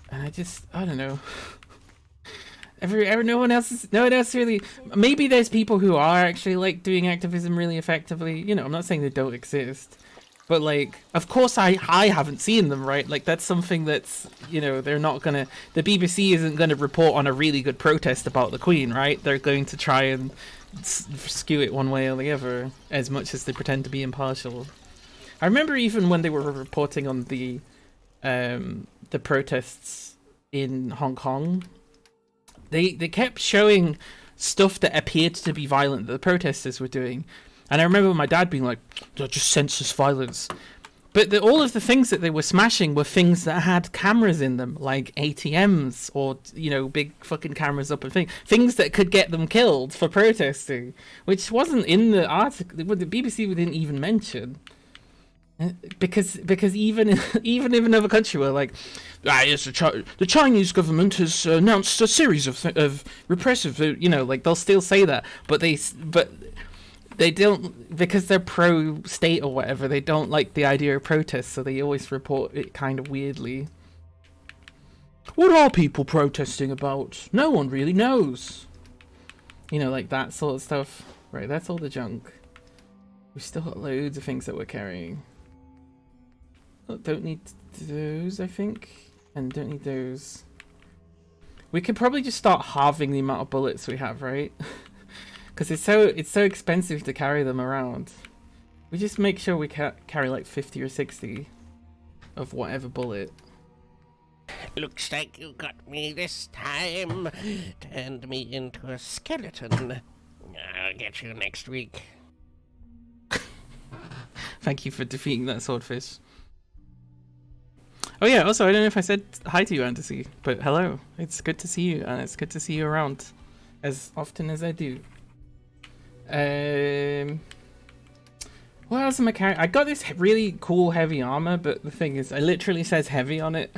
And I don't know. No one else really. Maybe there's people who are actually like doing activism really effectively. You know, I'm not saying they don't exist, but like, of course I haven't seen them, right? Like, that's something that's, you know, they're not gonna. The BBC isn't gonna report on a really good protest about the Queen, right? They're going to try and skew it one way or the other, as much as they pretend to be impartial. I remember even when they were reporting on the protests in Hong Kong, They kept showing stuff that appeared to be violent that the protesters were doing. And I remember my dad being like, "That just senseless violence." But all of the things that they were smashing were things that had cameras in them, like ATMs or, you know, big fucking cameras up and things that could get them killed for protesting, which wasn't in the article. The BBC didn't even mention. Because even even in another country where like, yes, the Chinese government has announced a series of repressive, you know, like they'll still say that, but they don't, because they're pro-state or whatever, they don't like the idea of protests, so they always report it kind of weirdly. What are people protesting about? No one really knows. You know, like that sort of stuff. Right, that's all the junk. We've still got loads of things that we're carrying. Oh, don't need those, I think. And don't need those. We could probably just start halving the amount of bullets we have, right? Because it's so expensive to carry them around. We just make sure we carry like 50 or 60 of whatever bullet. Looks like you got me this time. Turned me into a skeleton. I'll get you next week. Thank you for defeating that swordfish. Oh yeah, also I don't know if I said hi to you, Antasy, but hello. It's good to see you, and it's good to see you around as often as I do. What else am I carrying? I got this really cool heavy armor, but the thing is, it literally says heavy on it.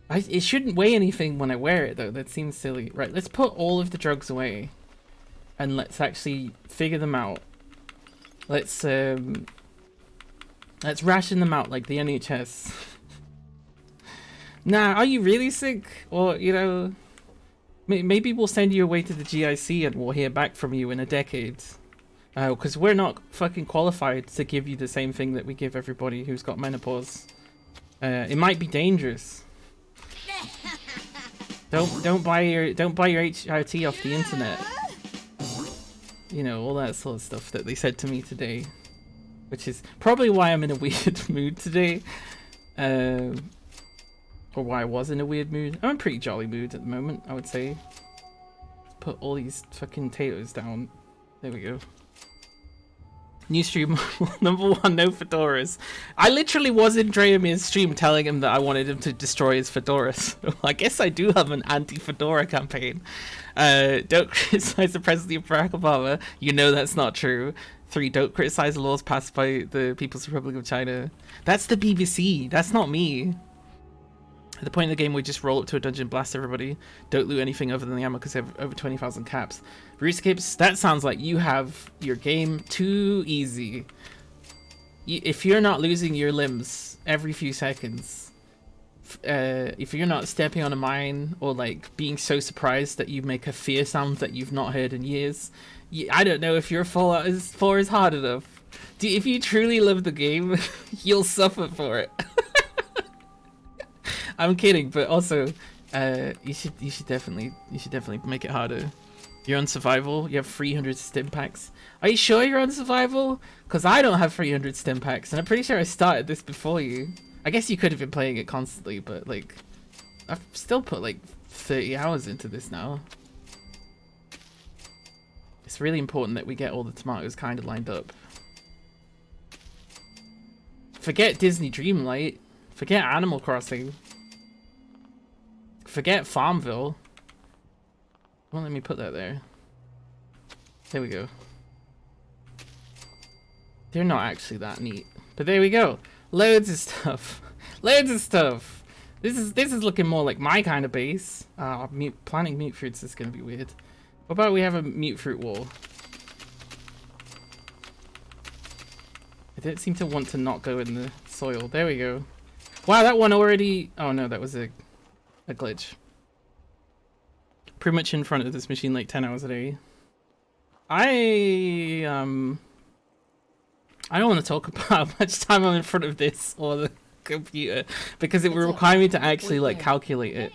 It shouldn't weigh anything when I wear it, though. That seems silly. Right, let's put all of the drugs away, and let's actually figure them out. Let's ration them out like the NHS. Nah, are you really sick? Or, you know, maybe we'll send you away to the GIC and we'll hear back from you in a decade. Because we're not fucking qualified to give you the same thing that we give everybody who's got menopause. It might be dangerous. Don't buy your HRT off the internet. You know, all that sort of stuff that they said to me today. Which is probably why I'm in a weird mood today. Or why I was in a weird mood. I'm in a pretty jolly mood at the moment, I would say. Let's put all these fucking potatoes down. There we go. New stream number 1, no fedoras. I literally was in Dreamir's stream telling him that I wanted him to destroy his fedoras. So I guess I do have an anti-fedora campaign. Don't criticize the president of Barack Obama. You know that's not true. 3, don't criticize the laws passed by the People's Republic of China. That's the BBC. That's not me. At the point in the game, we just roll up to a dungeon, blast everybody. Don't loot anything other than the ammo because they have over 20,000 caps. RuneScapes, that sounds like you have your game too easy. If you're not losing your limbs every few seconds, if you're not stepping on a mine or like being so surprised that you make a fear sound that you've not heard in years, I don't know if your Fallout 4 is hard enough. If you truly love the game, you'll suffer for it. I'm kidding, but also, you should definitely make it harder. You're on survival. You have 300 stim packs. Are you sure you're on survival? Because I don't have 300 stim packs, and I'm pretty sure I started this before you. I guess you could have been playing it constantly, but like, I've still put like 30 hours into this now. It's really important that we get all the tomatoes kind of lined up. Forget Disney Dreamlight. Forget Animal Crossing. Forget Farmville. Well, let me put that there. There we go. They're not actually that neat, but there we go. Loads of stuff. Loads of stuff. This is looking more like my kind of base. Planting mute fruits is gonna be weird. What about we have a mute fruit wall? I didn't seem to want to not go in the soil. There we go. Wow, that one already... Oh no, that was a glitch. Pretty much in front of this machine like 10 hours a day. I don't want to talk about how much time I'm in front of this or the computer because it would require me to actually like calculate it.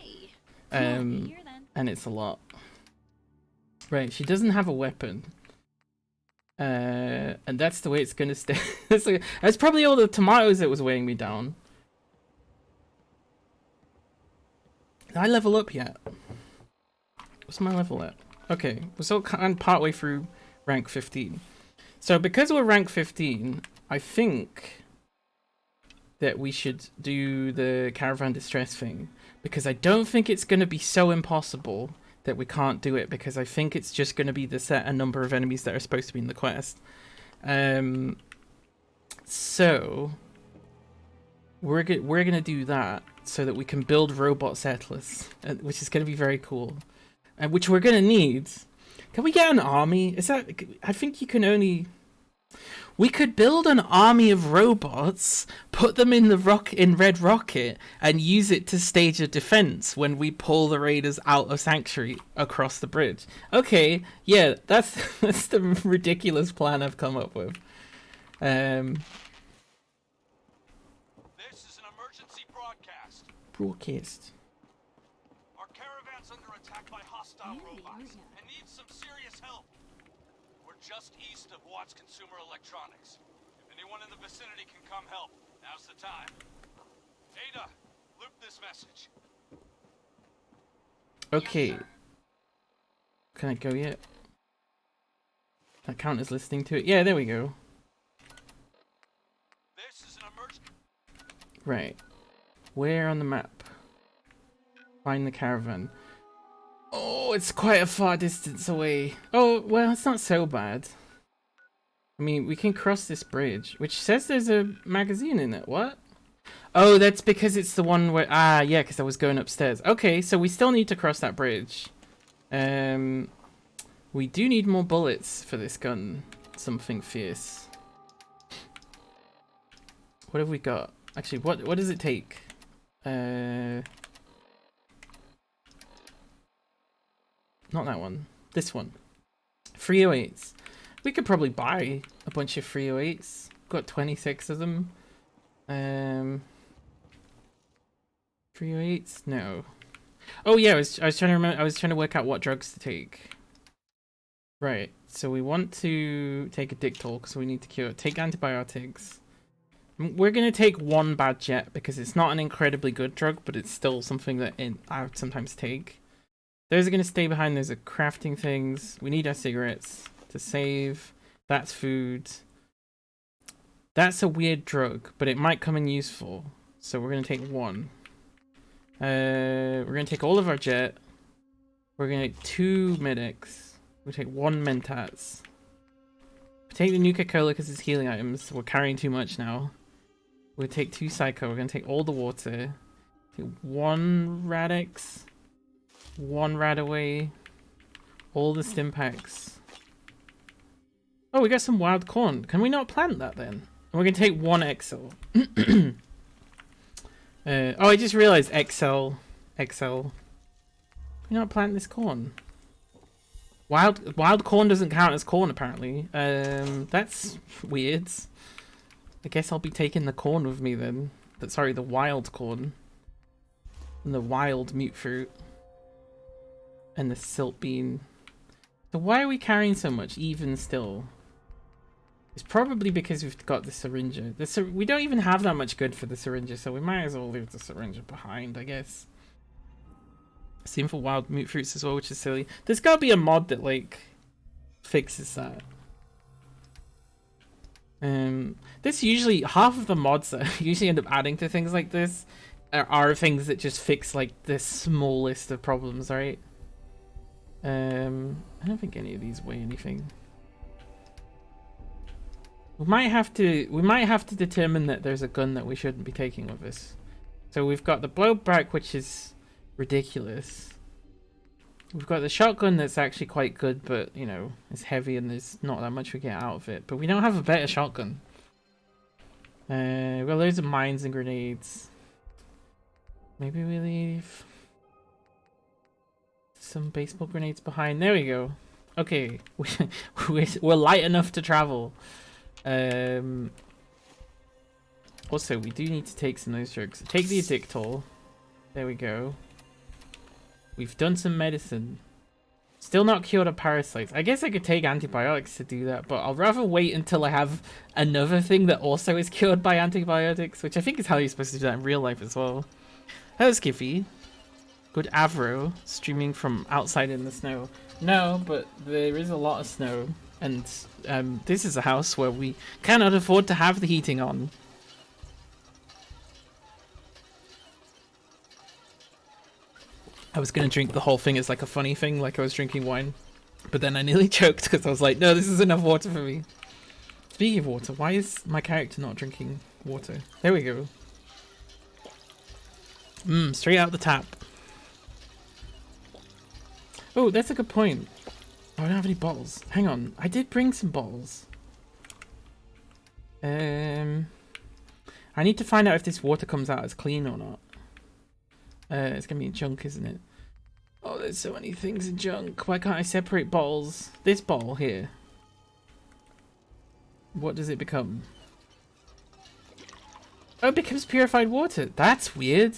And it's a lot. Right, she doesn't have a weapon. And that's the way it's gonna stay. That's probably all the tomatoes that was weighing me down. Did I level up yet? What's my level at? Okay, we're still kind of partway through rank 15. So because we're rank 15, I think that we should do the caravan distress thing, because I don't think it's going to be so impossible that we can't do it, because I think it's just going to be the set a number of enemies that are supposed to be in the quest. So we're gonna do that so that we can build robot settlers, which is gonna be very cool, and which we're gonna need. Can we get an army? Is that? I think you can only. We could build an army of robots, put them in Red Rocket, and use it to stage a defense when we pull the raiders out of Sanctuary across the bridge. Okay, yeah, that's the ridiculous plan I've come up with. This is an emergency broadcast. Broadcast. Our caravan's under attack by hostile Really, robots aren't ya? and needs some serious help. We're just east of Watts Consumer Electronics. If anyone in the vicinity can come help, now's the time. Ada, loop this message. Okay. Can I go yet? That count as listening to it. Yeah, there we go. This is an emergency. Right. Where on the map? Find the caravan. Oh, it's quite a far distance away. Oh, well, it's not so bad. I mean, we can cross this bridge, which says there's a magazine in it. What? Oh, that's because it's the one where... Ah, yeah, because I was going upstairs. Okay, so we still need to cross that bridge. We do need more bullets for this gun. Something fierce. What have we got? Actually, what does it take? Not that one. This one. 308s. We could probably buy a bunch of 308s. Got 26 of them. 308s? No. Oh yeah, I was trying to remember. I was trying to work out what drugs to take. Right. So we want to take a Dictol because we need to cure. Take antibiotics. We're gonna take one bad jet because it's not an incredibly good drug, but it's still something that I would sometimes take. Those are gonna stay behind. Those are crafting things. We need our cigarettes to save. That's food. That's a weird drug, but it might come in useful. So we're gonna take one. We're gonna take all of our jet. We're gonna take 2 medics. We'll take 1 mentats. Take the Nuka-Cola because it's healing items. We're carrying too much now. We'll take 2 Psycho. We're gonna take all the water. Take 1 Radix. 1 Radaway. All the stim packs. Oh, we got some wild corn. Can we not plant that then? And we're gonna take 1 XL. Oh, I just realized XL. Can we not plant this corn? Wild corn doesn't count as corn apparently. That's weird. I guess I'll be taking the corn with me then. Sorry, the wild corn. And the wild mute fruit. And the silt bean. So why are we carrying so much even still? It's probably because we've got the syringe. We don't even have that much good for the syringe, so we might as well leave the syringe behind, I guess. Same for wild mute fruits as well, which is silly. There's gotta be a mod that like fixes that. This usually half of the mods that I usually end up adding to things like this are things that just fix like the smallest of problems, right? I don't think any of these weigh anything. We might have to determine that there's a gun that we shouldn't be taking with us. So we've got the blowback, which is ridiculous. We've got the shotgun that's actually quite good, but you know, it's heavy and there's not that much we get out of it. But we don't have a better shotgun. We've got loads of mines and grenades. Maybe we leave some baseball grenades behind. There we go. Okay, we're light enough to travel. Also, we do need to take some of those drugs. Take the Addictol. There we go. We've done some medicine. Still not cured of parasites. I guess I could take antibiotics to do that, but I'll rather wait until I have another thing that also is cured by antibiotics, which I think is how you're supposed to do that in real life as well. Hello, Skiffy. Good Avro streaming from outside in the snow. No, but there is a lot of snow, and this is a house where we cannot afford to have the heating on. I was gonna drink the whole thing as like a funny thing, like I was drinking wine, but then I nearly choked because I was like, no, this is enough water for me. Speaking of water, why is my character not drinking water? There we go. Straight out the tap. Oh, that's a good point. I don't have any bottles. Hang on, I did bring some bottles. I need to find out if this water comes out as clean or not. It's gonna be in junk, isn't it? Oh, there's so many things in junk. Why can't I separate bottles? This bottle here. What does it become? Oh, it becomes purified water. That's weird.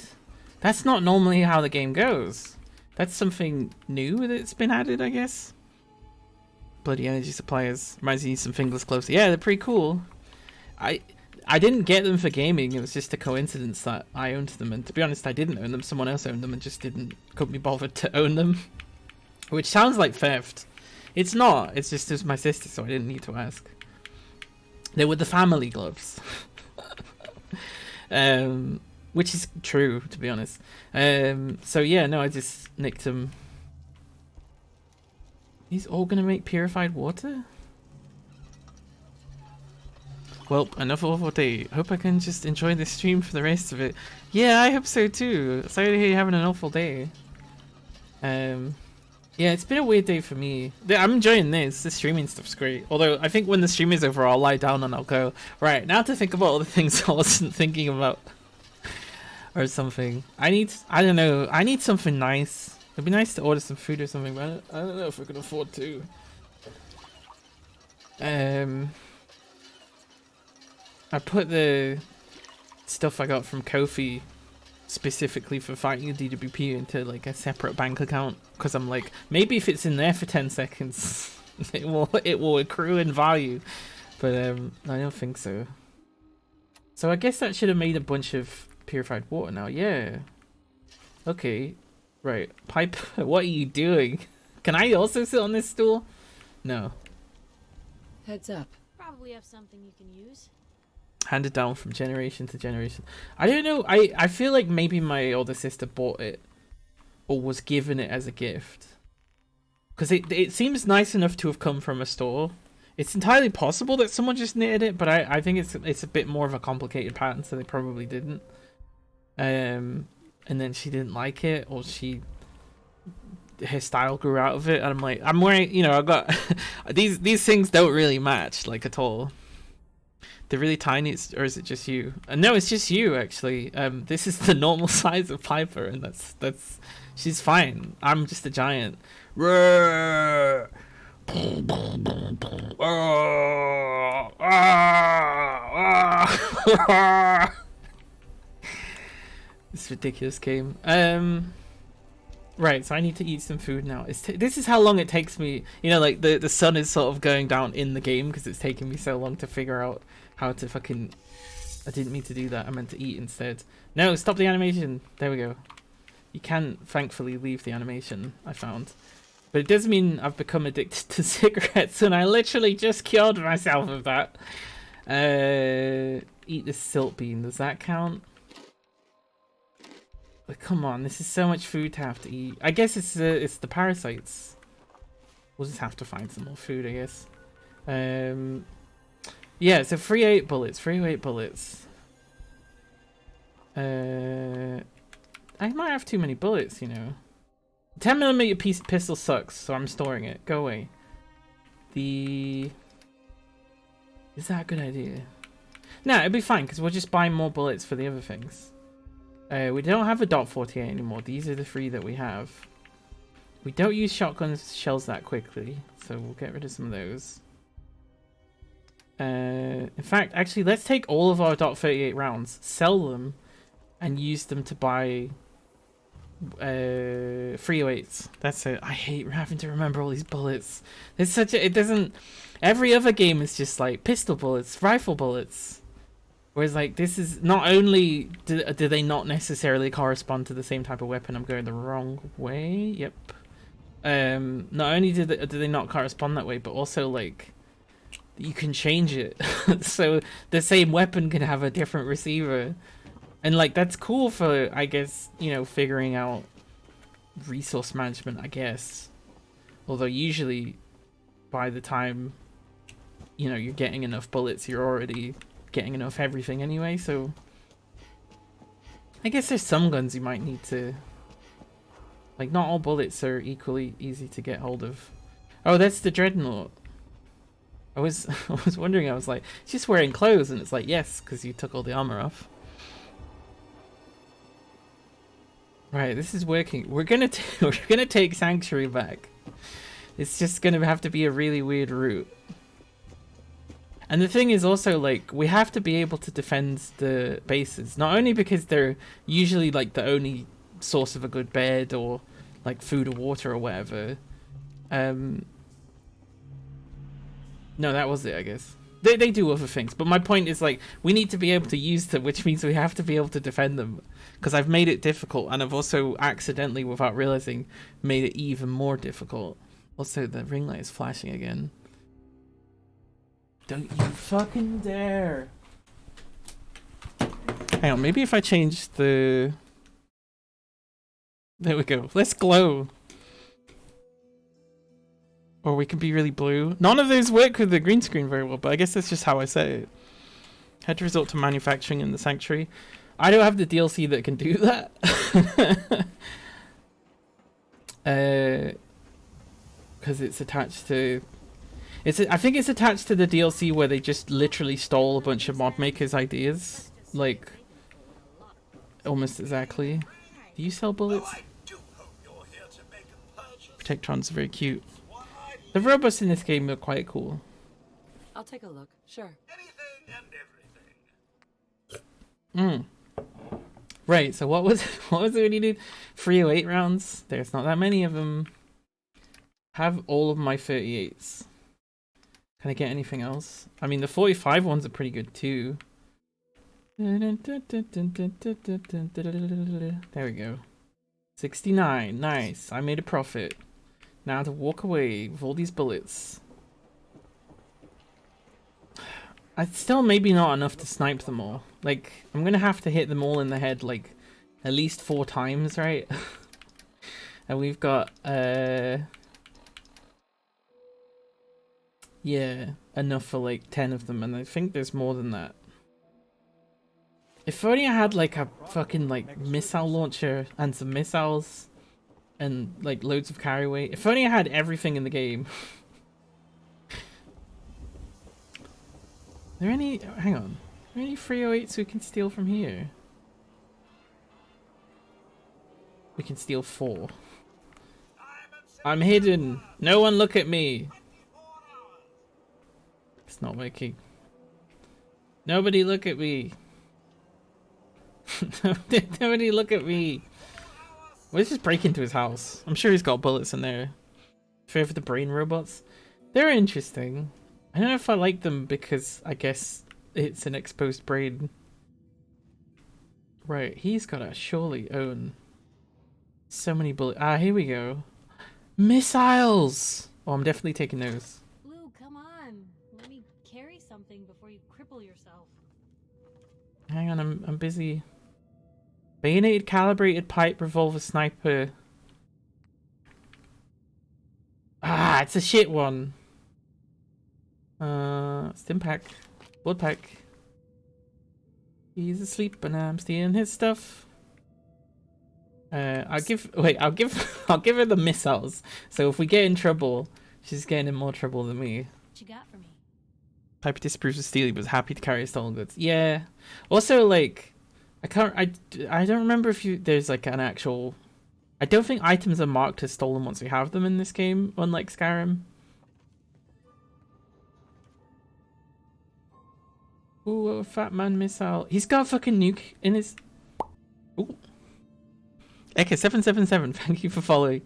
That's not normally how the game goes. That's something new that's been added, I guess. Bloody energy suppliers. Reminds me of some fingerless gloves. Yeah, they're pretty cool. I didn't get them for gaming. It was just a coincidence that I owned them, and to be honest, I didn't own them. Someone else owned them and just couldn't be bothered to own them, which sounds like theft. It's not. It's just it was my sister, so I didn't need to ask. They were the family gloves, which is true, to be honest. So yeah, no, I just nicked them. These all gonna make purified water? Well, another awful day. Hope I can just enjoy this stream for the rest of it. Yeah, I hope so too. Sorry to hear you're having an awful day. Yeah, it's been a weird day for me. I'm enjoying this. The streaming stuff's great. Although, I think when the stream is over, I'll lie down and I'll go, right, now to think about all the things I wasn't thinking about. Or something. I don't know, I need something nice. It'd be nice to order some food or something, but I don't know if we can afford to. I put the stuff I got from Kofi specifically for fighting the DWP into like a separate bank account, because I'm like, maybe if it's in there for 10 seconds it will accrue in value, but I don't think so. So I guess that should have made a bunch of purified water now. Yeah, okay, right. Pipe, what are you doing? Can I also sit on this stool? No. Heads up. Probably have something you can use. Handed down from generation to generation. I don't know. I feel like maybe my older sister bought it or was given it as a gift, because it seems nice enough to have come from a store. It's entirely possible that someone just knitted it, but I think it's a bit more of a complicated pattern, so they probably didn't. And then she didn't like it, or her style grew out of it, and I'm like, I'm wearing, you know, I've got these things don't really match like at all. They're really tiny, or is it just you? No, it's just you actually. This is the normal size of Piper, and that's she's fine. I'm just a giant. This ridiculous game. Right, so I need to eat some food now. This is how long it takes me. You know, like the sun is sort of going down in the game because it's taking me so long to figure out how to fucking... I didn't mean to do that. I meant to eat instead. No, stop the animation. There we go. You can thankfully leave the animation, I found. But it does mean I've become addicted to cigarettes, and I literally just cured myself of that. Eat this silt bean. Does that count? But come on, this is so much food to have to eat. I guess it's the parasites. We'll just have to find some more food, I guess. Yeah, so 308 bullets. 308 bullets. I might have too many bullets, you know. 10mm pistol sucks, so I'm storing it. Go away. Is that a good idea? No, it'll be fine, because we'll just buy more bullets for the other things. We don't have a .48 anymore. These are the 3 that we have. We don't use shotgun shells that quickly, so we'll get rid of some of those. In fact, actually, let's take all of our .38 rounds, sell them, and use them to buy 308s. That's it. I hate having to remember all these bullets. It's such a... It doesn't... Every other game is just like pistol bullets, rifle bullets. Whereas like this is not only do they not necessarily correspond to the same type of weapon. I'm going the wrong way. Yep. Not only do they not correspond that way, but also like you can change it. So the same weapon can have a different receiver. And like that's cool for, I guess, you know, figuring out resource management, I guess. Although usually by the time, you know, you're getting enough bullets, you're already getting enough everything anyway, so I guess there's some guns you might need to, like, not all bullets are equally easy to get hold of. Oh, that's the Dreadnought. I was wondering, I was like, it's just wearing clothes, and it's like, yes, because you took all the armor off. Right, this is working. We're gonna take Sanctuary back. It's just gonna have to be a really weird route. And the thing is also, like, we have to be able to defend the bases, not only because they're usually like the only source of a good bed or like food or water or whatever. No, that was it, I guess. They do other things, but my point is, like, we need to be able to use them, which means we have to be able to defend them. Because I've made it difficult, and I've also accidentally, without realizing, made it even more difficult. Also, the ring light is flashing again. Don't you fucking dare! Hang on, maybe if I change the... There we go. Let's glow. Or we can be really blue. None of those work with the green screen very well, but I guess that's just how I say it. Had to resort to manufacturing in the Sanctuary. I don't have the DLC that can do that. Because it's attached to... I think it's attached to the DLC where they just literally stole a bunch of mod makers' ideas. Like, almost exactly. Do you sell bullets? Protectrons are very cute. The robots in this game are quite cool. I'll take a look. Sure. Right, so what was it we needed? 308 rounds. There's not that many of them. Have all of my 38s. Can I get anything else? I mean, the 45 ones are pretty good too. There we go. 69. Nice. I made a profit. Now to walk away with all these bullets. It's still maybe not enough to snipe them all. Like, I'm gonna have to hit them all in the head like at least 4 times, right? And we've got yeah, enough for like 10 of them, and I think there's more than that. If only I had like a fucking like missile launcher and some missiles and like loads of carry weight. If only I had everything in the game. Are there any, hang on, are there any 308s we can steal from here? We can steal 4. I'm hidden. No one look at me. It's not working. Nobody look at me. Nobody look at me. Let's just break into his house. I'm sure he's got bullets in there. Fear for the brain robots. They're interesting. I don't know if I like them because I guess it's an exposed brain. Right, he's gotta surely own so many bullets. Ah, here we go. Missiles! Oh, I'm definitely taking those. Blue, come on. Let me carry something before you cripple yourself. Hang on, I'm busy. Bayoneted, calibrated pipe, revolver, sniper. Ah, it's a shit one. Stim pack, blood pack. He's asleep, and I'm stealing his stuff. I'll give her the missiles. So if we get in trouble, she's getting in more trouble than me. What you got for me? Piper disapproves of stealing, but is happy to carry stolen goods. Yeah. Also, like, I don't remember if there's like an actual. I don't think items are marked as stolen once we have them in this game, unlike Skyrim. Ooh, a fat man missile. He's got a fucking nuke in his. Ooh. Eka777, thank you for following.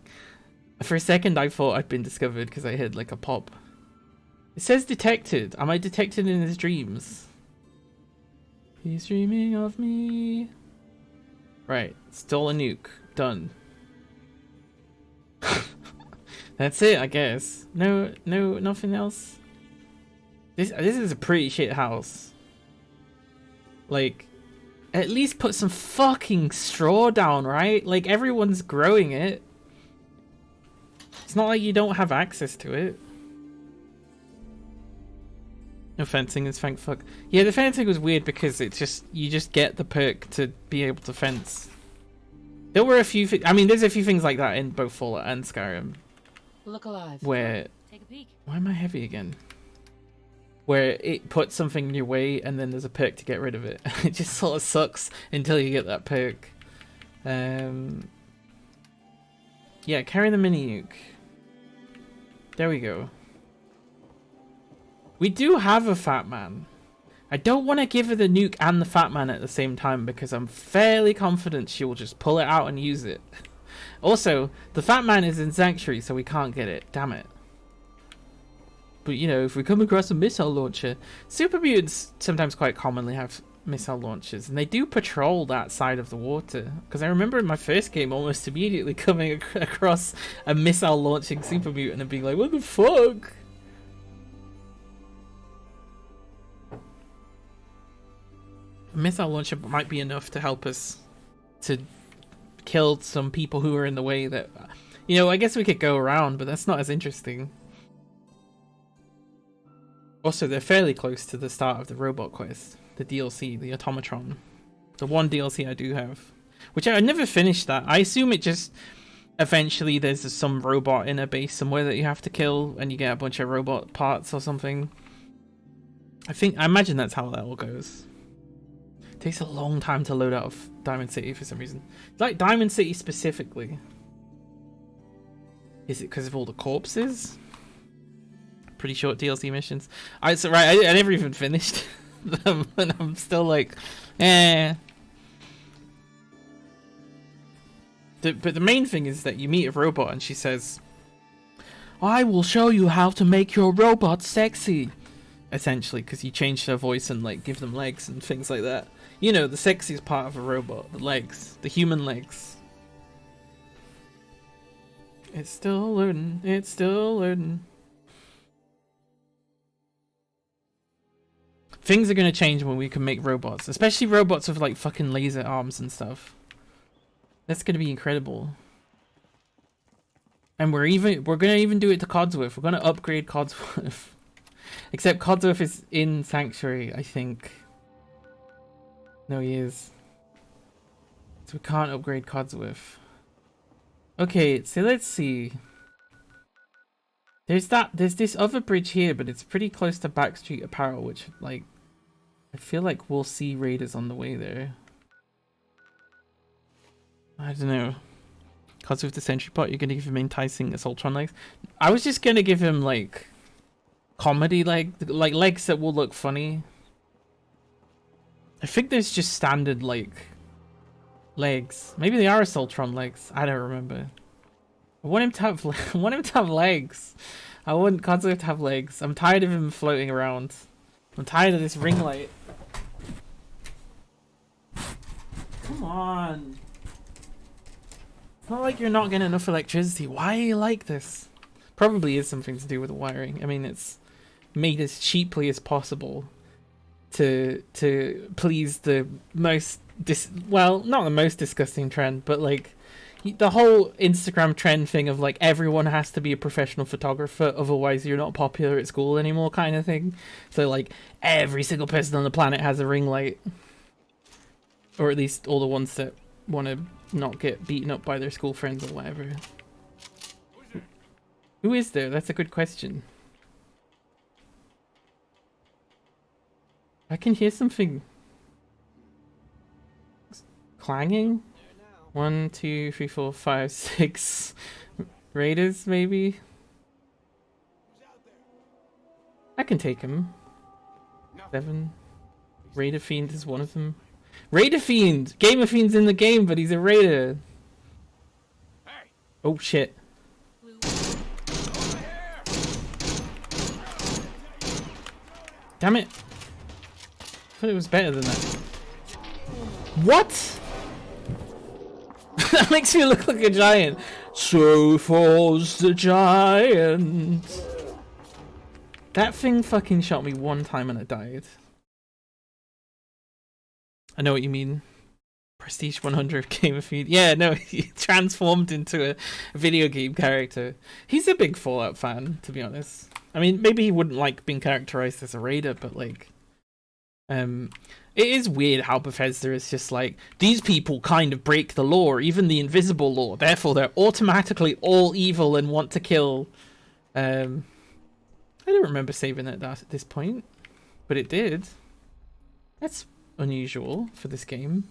For a second, I thought I'd been discovered because I heard like a pop. It says detected. Am I detected in his dreams? He's dreaming of me. Right, stole a nuke. Done. That's it, I guess. No, nothing else. This is a pretty shit house. Like, at least put some fucking straw down, right? Like, everyone's growing it. It's not like you don't have access to it. No fencing is thank fuck. Yeah, the fencing was weird because it's just, you just get the perk to be able to fence. There were a few I mean, there's a few things like that in both Fallout and Skyrim. Look alive. Where... Take a peek. Why am I heavy again? Where it puts something in your way and then there's a perk to get rid of it. It just sort of sucks until you get that perk. Yeah, carry the mini nuke. There we go. We do have a Fat Man. I don't want to give her the nuke and the Fat Man at the same time because I'm fairly confident she will just pull it out and use it. Also, the Fat Man is in Sanctuary, so we can't get it. Damn it. But, you know, if we come across a missile launcher... Super mutants sometimes quite commonly have missile launchers, and they do patrol that side of the water. Because I remember in my first game almost immediately coming across a missile launching super mutant and being like, what the fuck? A missile launcher might be enough to help us to kill some people who are in the way that... You know, I guess we could go around, but that's not as interesting. Also, they're fairly close to the start of the robot quest. The DLC, the Automatron. The one DLC I do have. Which I never finished that. I assume it just... Eventually there's some robot in a base somewhere that you have to kill and you get a bunch of robot parts or something. I imagine that's how that all goes. It takes a long time to load out of Diamond City for some reason. Like Diamond City specifically. Is it because of all the corpses? Pretty short DLC missions. I never even finished them, and I'm still like, eh. But the main thing is that you meet a robot, and she says, "I will show you how to make your robot sexy." Essentially, because you change their voice and like give them legs and things like that. You know, the sexiest part of a robot, the legs, the human legs. It's still loading. It's still loading. Things are gonna change when we can make robots, especially robots with like fucking laser arms and stuff. That's gonna be incredible. And we're gonna even do it to Codsworth. We're gonna upgrade Codsworth. Except Codsworth is in Sanctuary, I think. No, he is. So we can't upgrade Codsworth. Okay, so let's see. There's this other bridge here, but it's pretty close to Backstreet Apparel, which, like, I feel like we'll see raiders on the way there. I don't know. Because with the Sentry Pot, you're gonna give him enticing Assaultron legs. I was just gonna give him, like, comedy legs that will look funny. I think there's just standard, like, legs. Maybe they are Assaultron legs. I don't remember. I want him to have legs. I want Codsworth to have legs. I'm tired of him floating around. I'm tired of this ring light. Come on. It's not like you're not getting enough electricity. Why are you like this? Probably is something to do with the wiring. I mean, it's made as cheaply as possible to please the most well, not the most disgusting trend, but like the whole Instagram trend thing of like everyone has to be a professional photographer, otherwise you're not popular at school anymore kind of thing. So like every single person on the planet has a ring light, or at least all the ones that want to not get beaten up by their school friends or whatever. Who is there? That's a good question. I can hear something clanging. 1, 2, 3, 4, 5, 6 raiders, maybe. I can take him. 7. Raider Fiend is one of them. Raider Fiend! Gamer Fiend's in the game, but he's a raider. Oh shit. Damn it. I thought it was better than that. What? That makes me look like a giant. So falls the giant. That thing fucking shot me one time and I died. I know what you mean. Prestige 100 Game of Feed. Yeah, no, he transformed into a video game character. He's a big Fallout fan, to be honest. I mean, maybe he wouldn't like being characterized as a raider, but like, it is weird how Bethesda is just like, these people kind of break the law, even the invisible law, therefore they're automatically all evil and want to kill. I don't remember saving that at this point, but it did. That's unusual for this game.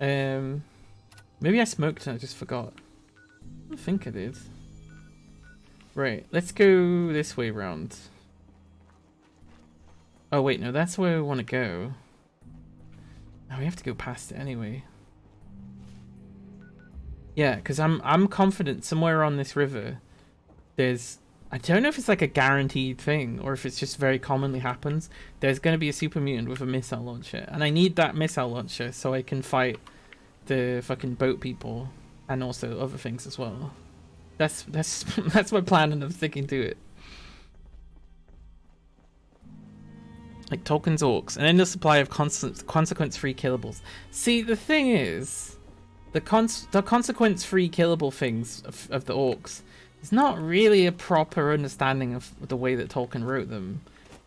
Maybe I smoked and I just forgot. I don't think I did. Right, let's go this way round. Oh wait, no, that's where we want to go. Oh, we have to go past it anyway. Yeah, because I'm confident somewhere on this river there's, I don't know if it's like a guaranteed thing or if it's just very commonly happens. There's going to be a super mutant with a missile launcher, and I need that missile launcher so I can fight the fucking boat people and also other things as well. That's my plan, and I'm sticking to it. Like Tolkien's orcs, an endless supply of consequence-free killables. See, the thing is, the consequence-free killable things of the orcs is not really a proper understanding of the way that Tolkien wrote them,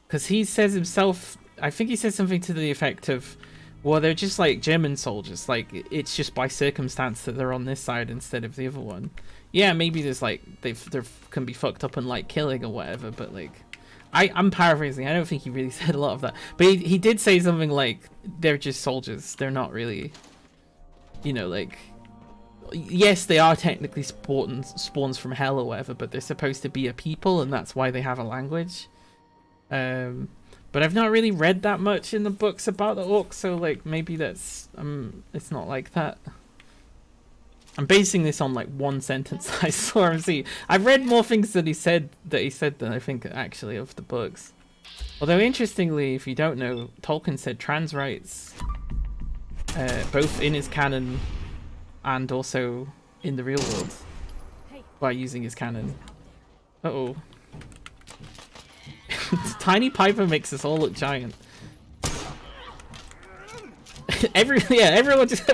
because he says himself, I think he says something to the effect of, well, they're just like German soldiers, like it's just by circumstance that they're on this side instead of the other one. Yeah, maybe there's like they can be fucked up and like killing or whatever, but like I'm paraphrasing. I don't think he really said a lot of that, but he did say something like they're just soldiers. They're not really, you know, like, yes, they are technically spawns from hell or whatever, but they're supposed to be a people, and that's why they have a language. But I've not really read that much in the books about the orcs, so like maybe that's it's not like that. I'm basing this on like one sentence I saw him see. I've read more things that he said than I think actually of the books. Although interestingly, if you don't know, Tolkien said trans rights, both in his canon and also in the real world, by using his canon. Uh-oh. Tiny Piper makes us all look giant. Everyone just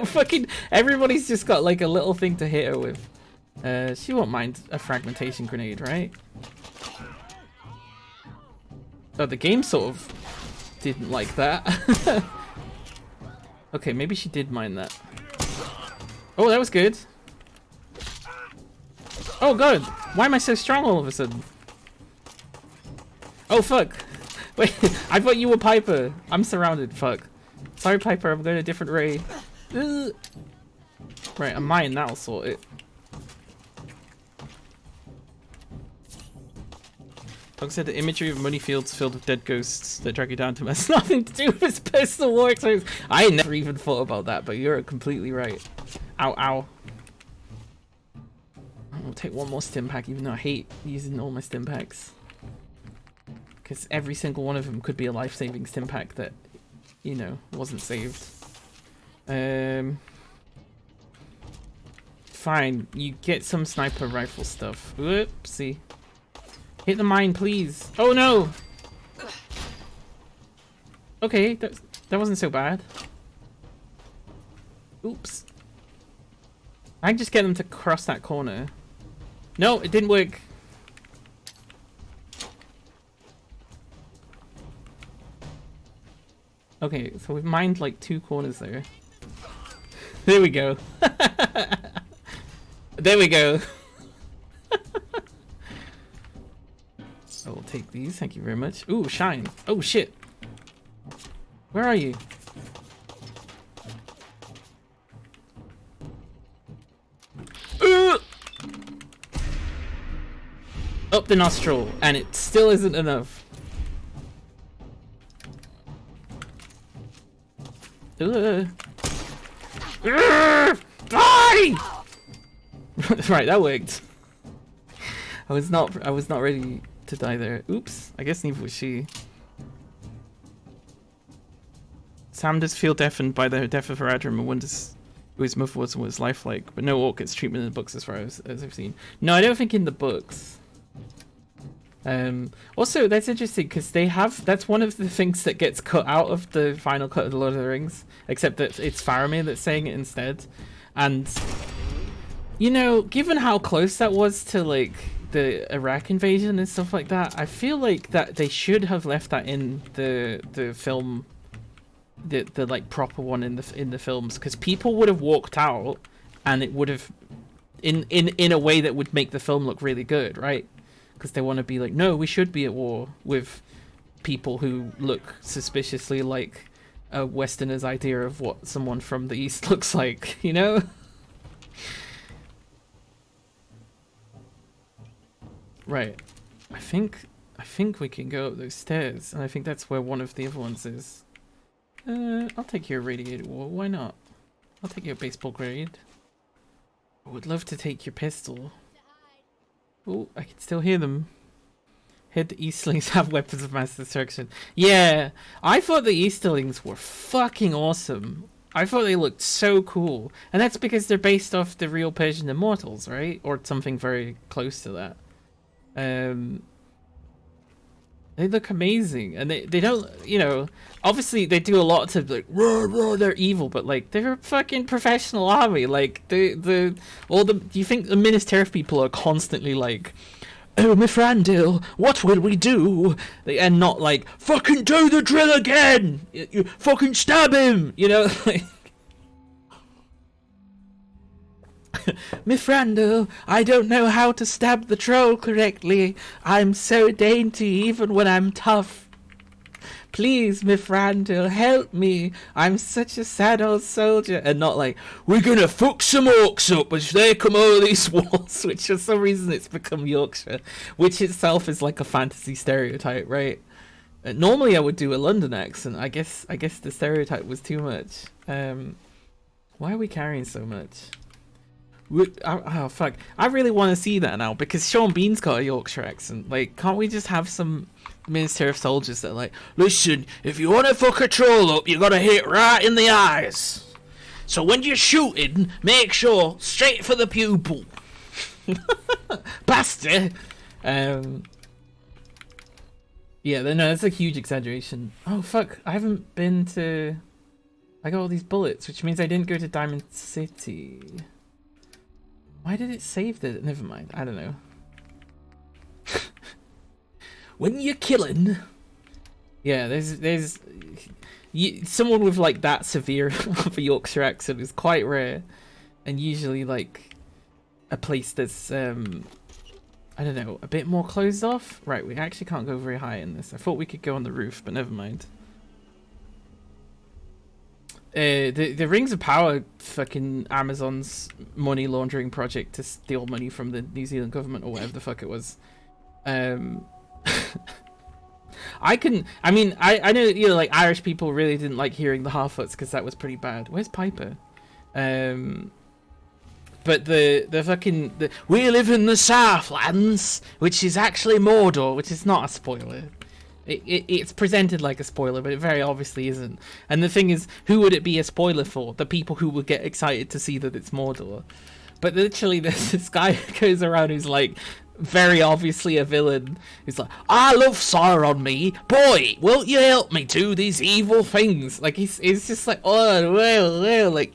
everybody's just got like a little thing to hit her with. She won't mind a fragmentation grenade, right? Oh, the game sort of didn't like that. Okay, maybe she did mind that. Oh, that was good. Oh god, why am I so strong all of a sudden? Oh fuck! Wait, I thought you were Piper. I'm surrounded, fuck. Sorry Piper, I'm going a different way. Ugh. Right, I'm mine, that'll sort it. Pug said the imagery of money fields filled with dead ghosts that drag you down to him has nothing to do with his personal war experience. I never even thought about that, but you're completely right. Ow, ow. I'll take one more stim pack, even though I hate using all my stim packs. Because every single one of them could be a life-saving stim pack that, you know, wasn't saved. Fine, you get some sniper rifle stuff. Whoopsie. Hit the mine, please. Oh no! Okay, that wasn't so bad. Oops. I can just get them to cross that corner. No, it didn't work. Okay, so we've mined like 2 corners there. There we go. There we go. I will take these, thank you very much. Ooh, shine. Oh shit. Where are you? Up the nostril, and it still isn't enough. Die! Right, that worked. I was not ready to die there. Oops, I guess neither was she. Sam does feel deafened by the death of Haradrim and wonders who his mother was and what his life like, but no orc gets treatment in the books as far as I've seen. No, I don't think in the books. Also, that's interesting because that's one of the things that gets cut out of the final cut of the Lord of the Rings, except that it's Faramir that's saying it instead. And you know, given how close that was to like the Iraq invasion and stuff like that, I feel like that they should have left that in the film, the like proper one in the films, because people would have walked out and it would have in a way that would make the film look really good, right? Because they want to be like, no, we should be at war with people who look suspiciously like a Westerner's idea of what someone from the East looks like, you know? Right. I think we can go up those stairs, and I think that's where one of the other ones is. I'll take your radiated war. Why not? I'll take your baseball grade. I would love to take your pistol. Oh, I can still hear them. Heard the Easterlings have weapons of mass destruction. Yeah, I thought the Easterlings were fucking awesome. I thought they looked so cool. And that's because they're based off the real Persian immortals, right? Or something very close to that. They look amazing. And they don't, you know, obviously they do a lot to like, roar, roar, they're evil, but like, they're a fucking professional army. Like, do you think the Minas Tirith people are constantly like, oh, Mithrandir, what will we do? And not like, fucking do the drill again! You fucking stab him! You know, like... Mithrandir, I don't know how to stab the troll correctly. I'm so dainty even when I'm tough. Please, Mithrandir, help me. I'm such a sad old soldier. And not like, we're gonna fuck some orcs up as they come over these walls, which for some reason it's become Yorkshire, which itself is like a fantasy stereotype, right? Normally I would do a London accent. I guess the stereotype was too much. Why are we carrying so much? Oh fuck, I really want to see that now because Sean Bean's got a Yorkshire accent. Like, can't we just have some Minas Tirith soldiers that are like, listen, if you want to fuck a troll up, you gotta hit right in the eyes. So when you're shooting, make sure straight for the pupil. Bastard. Yeah, no, that's a huge exaggeration. Oh fuck, I haven't been to... I got all these bullets, which means I didn't go to Diamond City. Why did it save the... Never mind, I don't know. When you're killing... Yeah, there's... someone with like that severe of a Yorkshire accent is quite rare. And usually like a place that's... I don't know, a bit more closed off? Right, we actually can't go very high in this. I thought we could go on the roof, but never mind. The Rings of Power, fucking Amazon's money laundering project to steal money from the New Zealand government or whatever the fuck it was. I know, you know, like Irish people really didn't like hearing the Harfoots because that was pretty bad. Where's Piper? But the fucking we live in the Southlands, which is actually Mordor, which is not a spoiler. It's presented like a spoiler, but it very obviously isn't. And the thing is, who would it be a spoiler for? The people who would get excited to see that it's Mordor. But literally, this guy goes around who's like very obviously a villain. He's like, I love Sauron, me boy. Won't you help me do these evil things? Like he's just like, oh well, like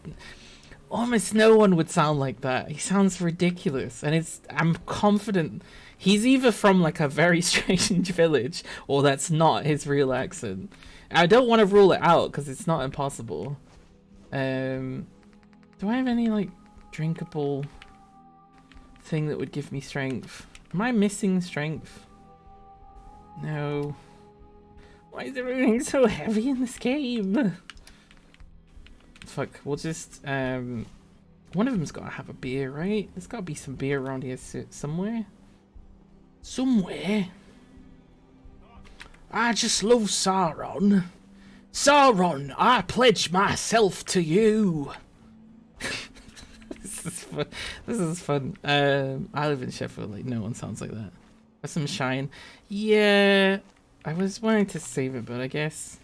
almost no one would sound like that. He sounds ridiculous, and I'm confident. He's either from like a very strange village or that's not his real accent. I don't want to rule it out because it's not impossible. Do I have any like drinkable thing that would give me strength? Am I missing strength? No. Why is everything so heavy in this game? Fuck, we'll just one of them's got to have a beer, right? There's got to be some beer around here somewhere. Somewhere. I just love Sauron. Sauron, I pledge myself to you. This is fun. I live in Sheffield. Like no one sounds like that. Got some shine. Yeah, I was wanting to save it, but I guess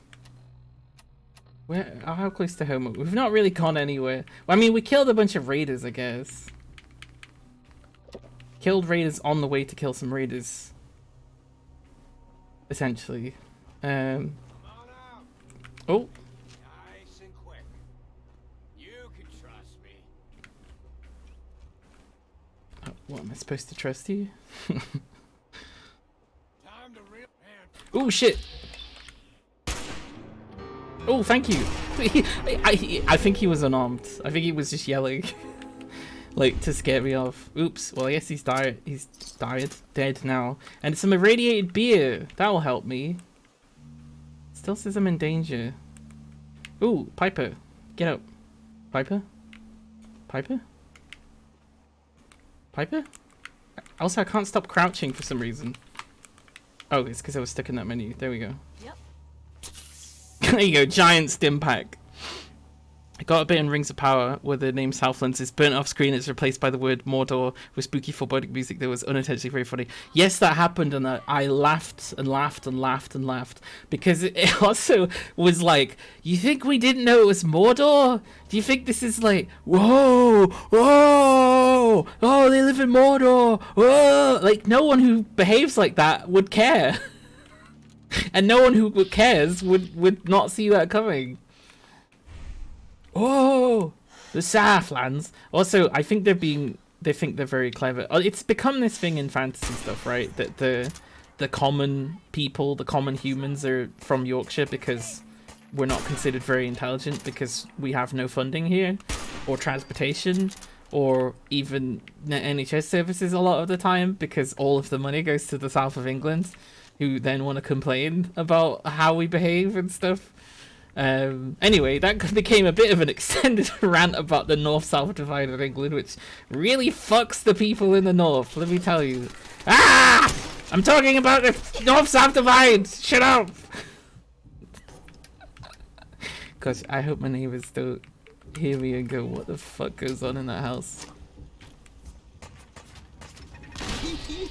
Where? How close to home? We've not really gone anywhere. I mean, we killed a bunch of raiders, I guess. Killed raiders on the way to kill some raiders. Essentially. Oh. Nice and quick. You can trust me. What, am I supposed to trust you? Time to reel man. Oh shit! Oh, thank you. I think he was unarmed. I think he was just yelling, like to scare me off. Oops. Well, I guess he's died. He's dead now. And some irradiated beer. That'll help me. Still says I'm in danger. Ooh, Piper, get up. Piper. Piper. Piper. Also, I can't stop crouching for some reason. Oh, it's because I was stuck in that menu. There we go. Yep. There you go, giant stim pack. I got a bit in Rings of Power where the name Southlands is burnt off screen. It's replaced by the word Mordor with spooky foreboding music that was unintentionally very funny. Yes, that happened, and I laughed and laughed and laughed and laughed because it also was like, you think we didn't know it was Mordor? Do you think this is like, whoa, whoa, oh, they live in Mordor, whoa? Like, no one who behaves like that would care. And no one who cares would not see that coming. Oh, the Southlands. Also, I think they think they're very clever. It's become this thing in fantasy stuff, right? That the common people, the common humans are from Yorkshire because we're not considered very intelligent because we have no funding here, or transportation, or even NHS services a lot of the time because all of the money goes to the south of England, who then want to complain about how we behave and stuff. Anyway, that became a bit of an extended rant about the north-south divide of England, which really fucks the people in the north, let me tell you. Ah! I'm talking about the north-south divide! Shut up! Gosh, I hope my neighbors don't hear me and go, what the fuck goes on in that house?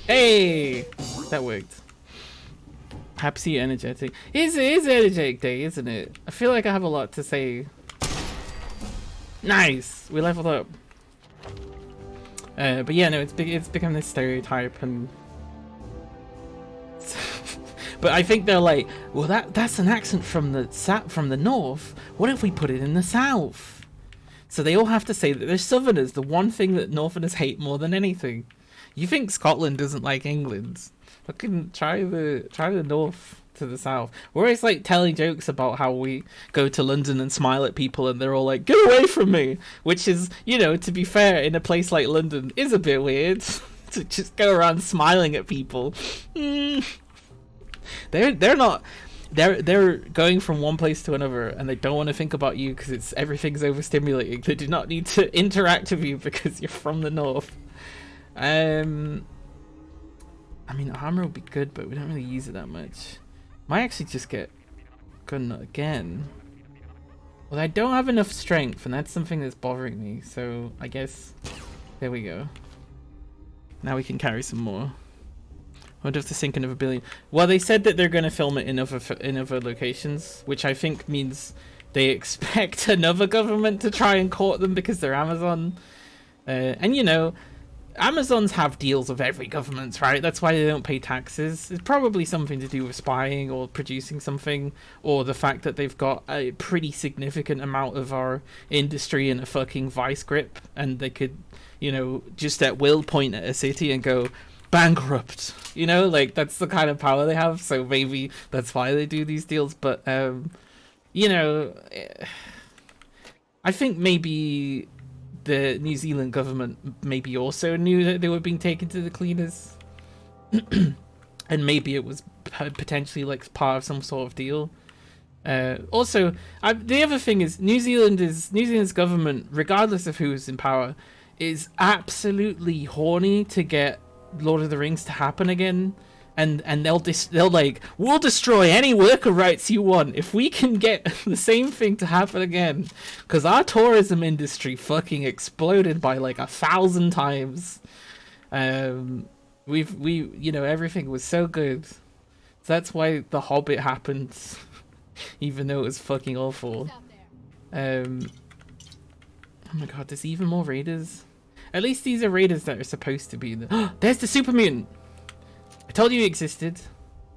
Hey! That worked. Happy energetic. It is energetic day, isn't it? I feel like I have a lot to say. Nice! We leveled up. But yeah, no, it's become this stereotype, and but I think they're like, well, that's an accent from the north. What if we put it in the south? So they all have to say that they're southerners, the one thing that northerners hate more than anything. You think Scotland doesn't like England? Fucking try the north to the south. We're always like telling jokes about how we go to London and smile at people and they're all like, get away from me, which is, you know, to be fair, in a place like London is a bit weird to just go around smiling at people. They're going from one place to another and they don't want to think about you because everything's overstimulating. They do not need to interact with you because you're from the north. I mean, armor would be good, but we don't really use it that much. Might actually just get good again. Well, I don't have enough strength, and that's something that's bothering me. So I guess there we go. Now we can carry some more. I wonder if the sink another billion. Well, they said that they're going to film it in other locations, which I think means they expect another government to try and court them because they're Amazon. And you know, Amazons have deals with every government, right? That's why they don't pay taxes. It's probably something to do with spying or producing something, or the fact that they've got a pretty significant amount of our industry in a fucking vice grip, and they could, you know, just at will point at a city and go bankrupt. You know, like that's the kind of power they have. So maybe that's why they do these deals. But you know, I think maybe the New Zealand government maybe also knew that they were being taken to the cleaners. And maybe it was potentially like part of some sort of deal. Also, the other thing is New Zealand's government, regardless of who's in power, is absolutely horny to get Lord of the Rings to happen again. And they'll like, we'll destroy any worker rights you want if we can get the same thing to happen again, because our tourism industry fucking exploded by like 1,000 times. We you know, everything was so good, so that's why The Hobbit happened. Even though it was fucking awful. Oh my god, there's even more raiders. At least these are raiders that are supposed to be the. There's the super mutant. I told you he existed.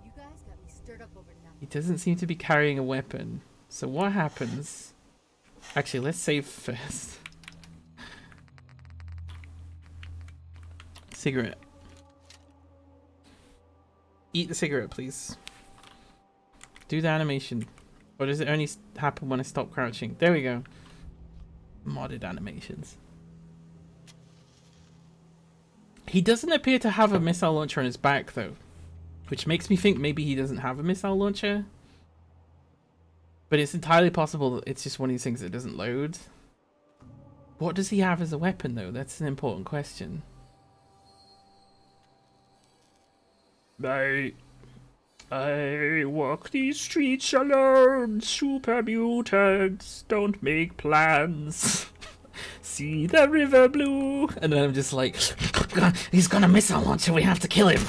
You guys got me stirred up over nothing. He doesn't seem to be carrying a weapon. So what happens? Actually, let's save first. Cigarette. Eat the cigarette, please. Do the animation. Or does it only happen when I stop crouching? There we go. Modded animations. He doesn't appear to have a missile launcher on his back, though. Which makes me think maybe he doesn't have a missile launcher. But it's entirely possible that it's just one of these things that doesn't load. What does he have as a weapon, though? That's an important question. I walk these streets alone. Super mutants don't make plans. See the river blue. And then I'm just like, he's got a missile launcher. We have to kill him.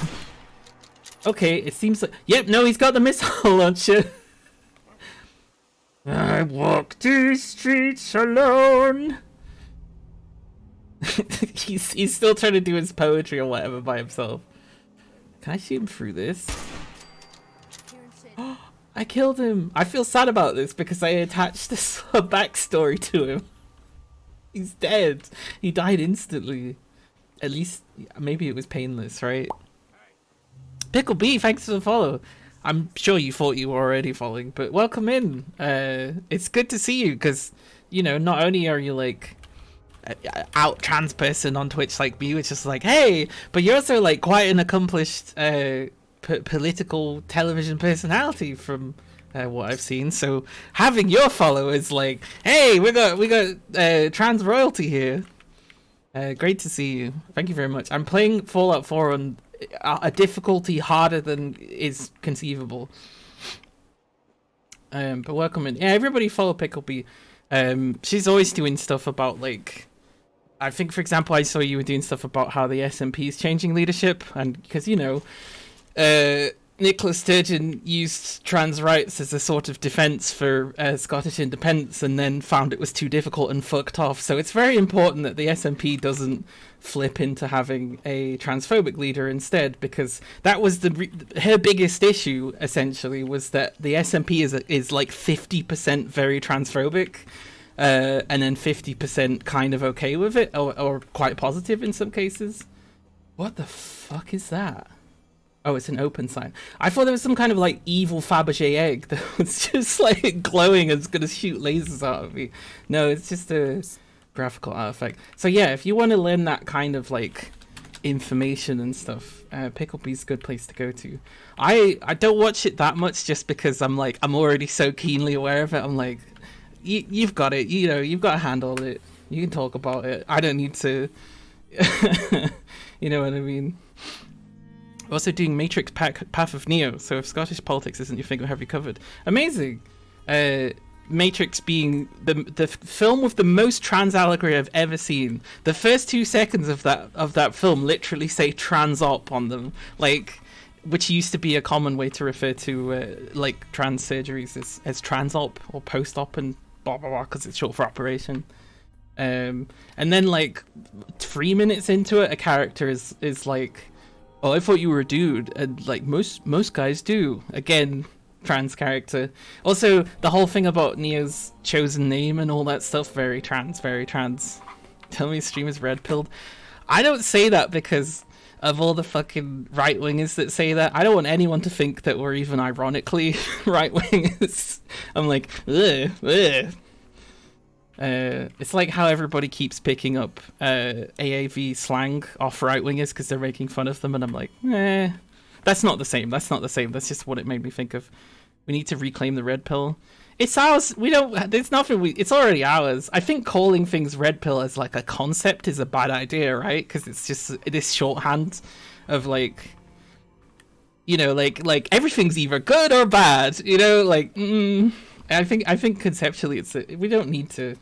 Okay, it seems like... Yep, no, he's got the missile launcher. I walk these streets alone. he's still trying to do his poetry or whatever by himself. Can I shoot him through this? I killed him. I feel sad about this because I attached this backstory to him. He's dead. He died instantly. At least, maybe it was painless, right? Pickle B, thanks for the follow. I'm sure you thought you were already following, but welcome in. It's good to see you because, you know, not only are you like out trans person on Twitch like me, which is like, hey, but you're also like quite an accomplished political television personality from what I've seen. So having your follow is like, hey, we got trans royalty here. Great to see you. Thank you very much. I'm playing Fallout 4 on a difficulty harder than is conceivable. But welcome in. Yeah, everybody follow Picklebee. She's always doing stuff about, like, I think, for example, I saw you were doing stuff about how the SMP is changing leadership, and because, you know, Nicola Sturgeon used trans rights as a sort of defence for Scottish independence and then found it was too difficult and fucked off. So it's very important that the SNP doesn't flip into having a transphobic leader instead, because that was her biggest issue, essentially, was that the SNP is like 50% very transphobic and then 50% kind of okay with it, or quite positive in some cases. What the fuck is that? Oh, it's an open sign. I thought there was some kind of like evil Fabergé egg that was just like glowing and was going to shoot lasers out of me. No, it's just a graphical artifact. So yeah, if you want to learn that kind of like information and stuff, Picklebee's a good place to go to. I don't watch it that much just because I'm already so keenly aware of it. I'm like, you've got it, you know, you've got to handle it. You can talk about it. I don't need to, you know what I mean? We're also doing Matrix Path of Neo, so if Scottish politics isn't your thing, we'll have you covered. Amazing! Matrix being the film with the most trans allegory I've ever seen. The first 2 seconds of that film literally say trans op on them, like, which used to be a common way to refer to like trans surgeries as trans op or post op and blah blah blah, because it's short for operation. And then like 3 minutes into it, a character is like, oh, I thought you were a dude, and like most guys do. Again, trans character. Also, the whole thing about Neo's chosen name and all that stuff, very trans, very trans. Tell me stream is red pilled. I don't say that because of all the fucking right wingers that say that. I don't want anyone to think that we're even ironically right wingers. I'm like, ugh, ugh. It's like how everybody keeps picking up AAV slang off right wingers because they're making fun of them, and I'm like, that's not the same. That's not the same. That's just what it made me think of. We need to reclaim the red pill. It's ours. We don't. There's nothing. It's already ours. I think calling things red pill as like a concept is a bad idea, right? Because it's just this shorthand of like, you know, like everything's either good or bad. You know, like I think conceptually we don't need to.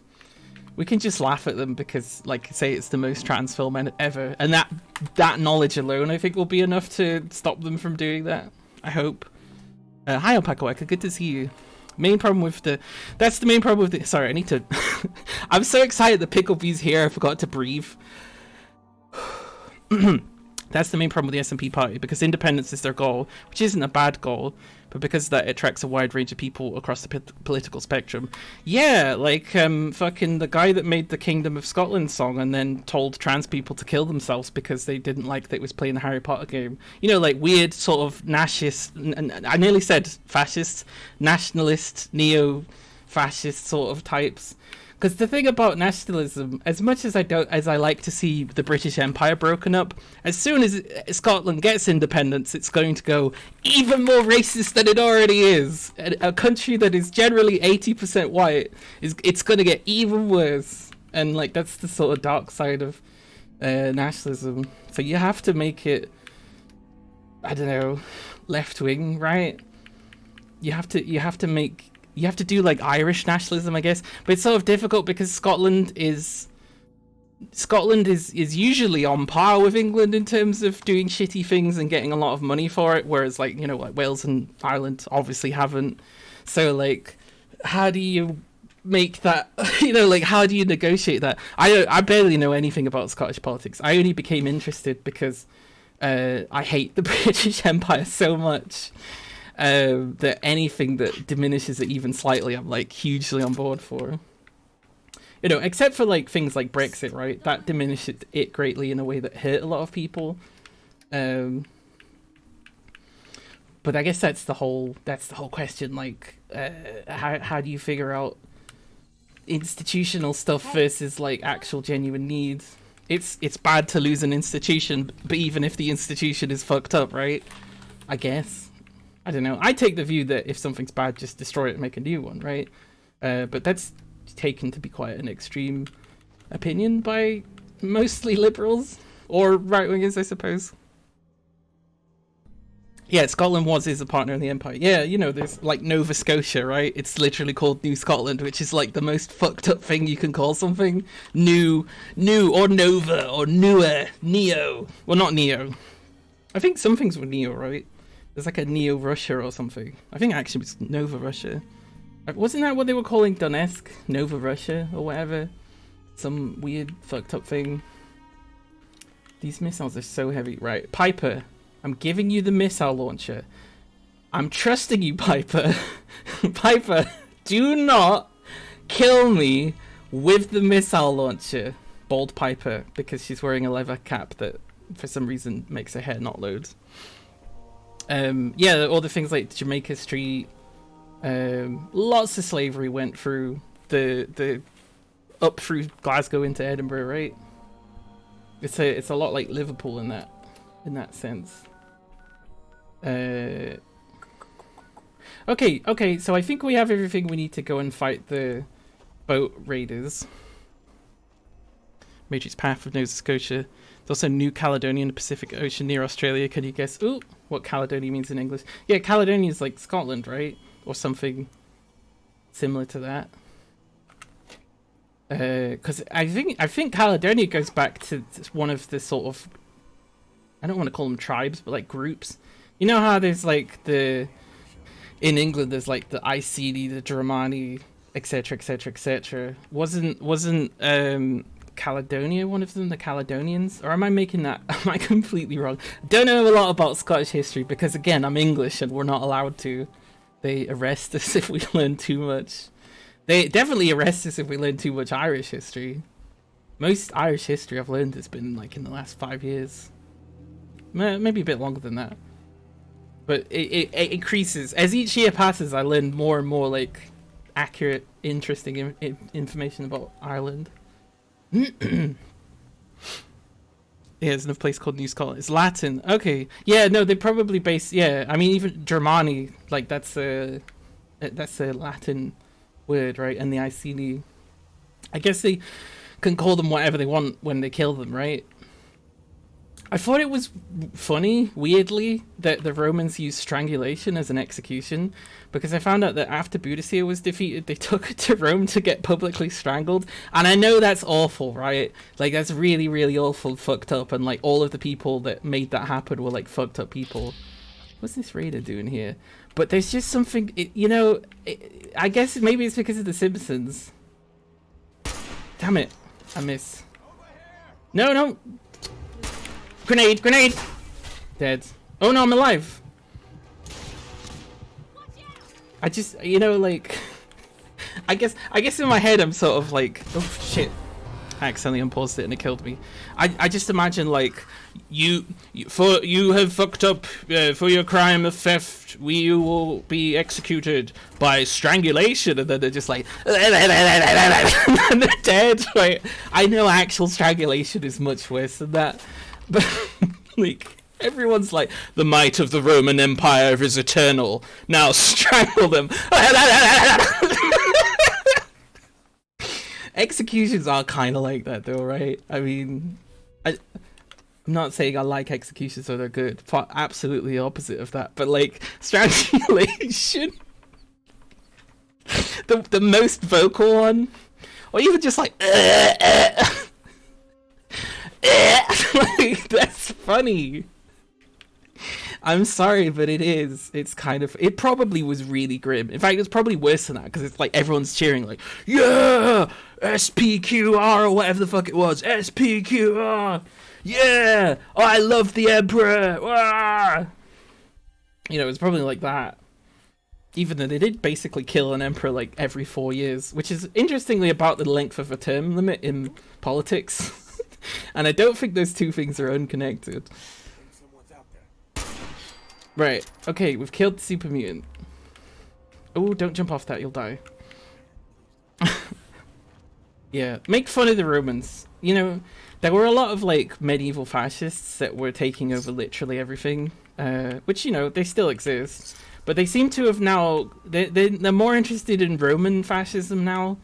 We can just laugh at them because, like, say it's the most trans film ever, and that knowledge alone, I think, will be enough to stop them from doing that. I hope. Hi, Alpaca, good to see you. Main problem with the... That's the main problem with the... Sorry, I need to... I'm so excited that Pickleby's here, I forgot to breathe. That's the main problem with the SNP party, because independence is their goal, which isn't a bad goal, but because that attracts a wide range of people across the political spectrum. Yeah, like fucking the guy that made the Kingdom of Scotland song and then told trans people to kill themselves because they didn't like that it was playing the Harry Potter game. You know, like weird sort of I nearly said fascist, nationalist, neo-fascist sort of types. Because the thing about nationalism, as much as I like to see the British Empire broken up, as soon as Scotland gets independence, it's going to go even more racist than it already is. A country that is generally 80% white, it's going to get even worse. And like that's the sort of dark side of nationalism. So you have to make it, I don't know, left wing, right? You have to do like Irish nationalism, I guess, but it's sort of difficult because Scotland is usually on par with England in terms of doing shitty things and getting a lot of money for it, whereas like, you know, like Wales and Ireland obviously haven't. So like, how do you make that, you know, like how do you negotiate that? I barely know anything about Scottish politics. I only became interested because I hate the British Empire so much. That anything that diminishes it even slightly, I'm like hugely on board for. You know, except for like things like Brexit, right? That diminished it greatly in a way that hurt a lot of people. But I guess that's the whole question. Like, how do you figure out institutional stuff versus like actual genuine needs? It's bad to lose an institution, but even if the institution is fucked up, right? I guess. I don't know. I take the view that if something's bad, just destroy it and make a new one, right? But that's taken to be quite an extreme opinion by mostly liberals or right-wingers, I suppose. Yeah, Scotland is a partner in the Empire. Yeah, you know, there's like Nova Scotia, right? It's literally called New Scotland, which is like the most fucked up thing you can call something. New, or Nova, or newer, Neo. Well, not Neo. I think some things were Neo, right? There's like a Neo-Russia or something. I think actually it was Nova Russia. Wasn't that what they were calling Donetsk? Nova Russia or whatever? Some weird fucked up thing. These missiles are so heavy. Right, Piper, I'm giving you the missile launcher. I'm trusting you, Piper. Piper, do not kill me with the missile launcher. Bold Piper, because she's wearing a leather cap that for some reason makes her hair not load. Yeah, all the things like Jamaica Street, lots of slavery went through the up through Glasgow into Edinburgh, right? It's a lot like Liverpool in that sense. Okay, so I think we have everything we need to go and fight the boat raiders. Matrix Path of Nova Scotia. There's also New Caledonia in the Pacific Ocean near Australia. Can you guess what Caledonia means in English? Yeah, Caledonia is like Scotland, right? Or something similar to that. Because I think Caledonia goes back to one of the sort of, I don't want to call them tribes, but like groups. You know how there's like in England there's like the Iceni, the Dramani, etc., etc., etc. Wasn't Caledonia one of them, the Caledonians? Or am I making that, am I completely wrong? Don't know a lot about Scottish history because again, I'm English and we're not allowed to. They arrest us if we learn too much. They definitely arrest us if we learn too much Irish history. Most Irish history I've learned has been like in the last 5 years. Maybe a bit longer than that. But it increases. As each year passes, I learn more and more like accurate, interesting information about Ireland. Yeah, there's another place called New Scotland. It's Latin. Okay. Yeah, no, they probably base. Yeah, I mean even Germani, like that's a Latin word, right? And the Iceni, I guess they can call them whatever they want when they kill them, right? I thought it was funny, weirdly, that the Romans used strangulation as an execution, because I found out that after Boudicca was defeated, they took it to Rome to get publicly strangled. And I know that's awful, right? Like, that's really, really awful, fucked up, and like all of the people that made that happen were like fucked up people. What's this raider doing here? But there's just something, I guess maybe it's because of The Simpsons. Damn it. I miss. No. Grenade. Dead. Oh no, I'm alive. I just, like, I guess in my head I'm sort of like, oh shit. I accidentally unpaused it and it killed me. I just imagine like you have fucked up for your crime of theft. You will be executed by strangulation, and then they're just like and they're dead. Right? I know actual strangulation is much worse than that, but like everyone's like, the might of the Roman Empire is eternal. Now strangle them. Executions are kind of like that though, right? I mean, I'm not saying I like executions or they're good. Absolutely the opposite of that. But like, strangulation, the most vocal one, or even just like, like, that's funny. I'm sorry, but it is. It's kind of. It probably was really grim. In fact, it's probably worse than that because it's like everyone's cheering, like, yeah, SPQR or whatever the fuck it was. SPQR, yeah. Oh, I love the Emperor. Ah! It's probably like that. Even though they did basically kill an emperor like every 4 years, which is interestingly about the length of a term limit in politics. And I don't think those two things are unconnected. Right, okay, we've killed the super mutant. Oh, don't jump off that, you'll die. Yeah, make fun of the Romans. There were a lot of, like, medieval fascists that were taking over literally everything. Which, they still exist. But they seem to have now... They're more interested in Roman fascism now.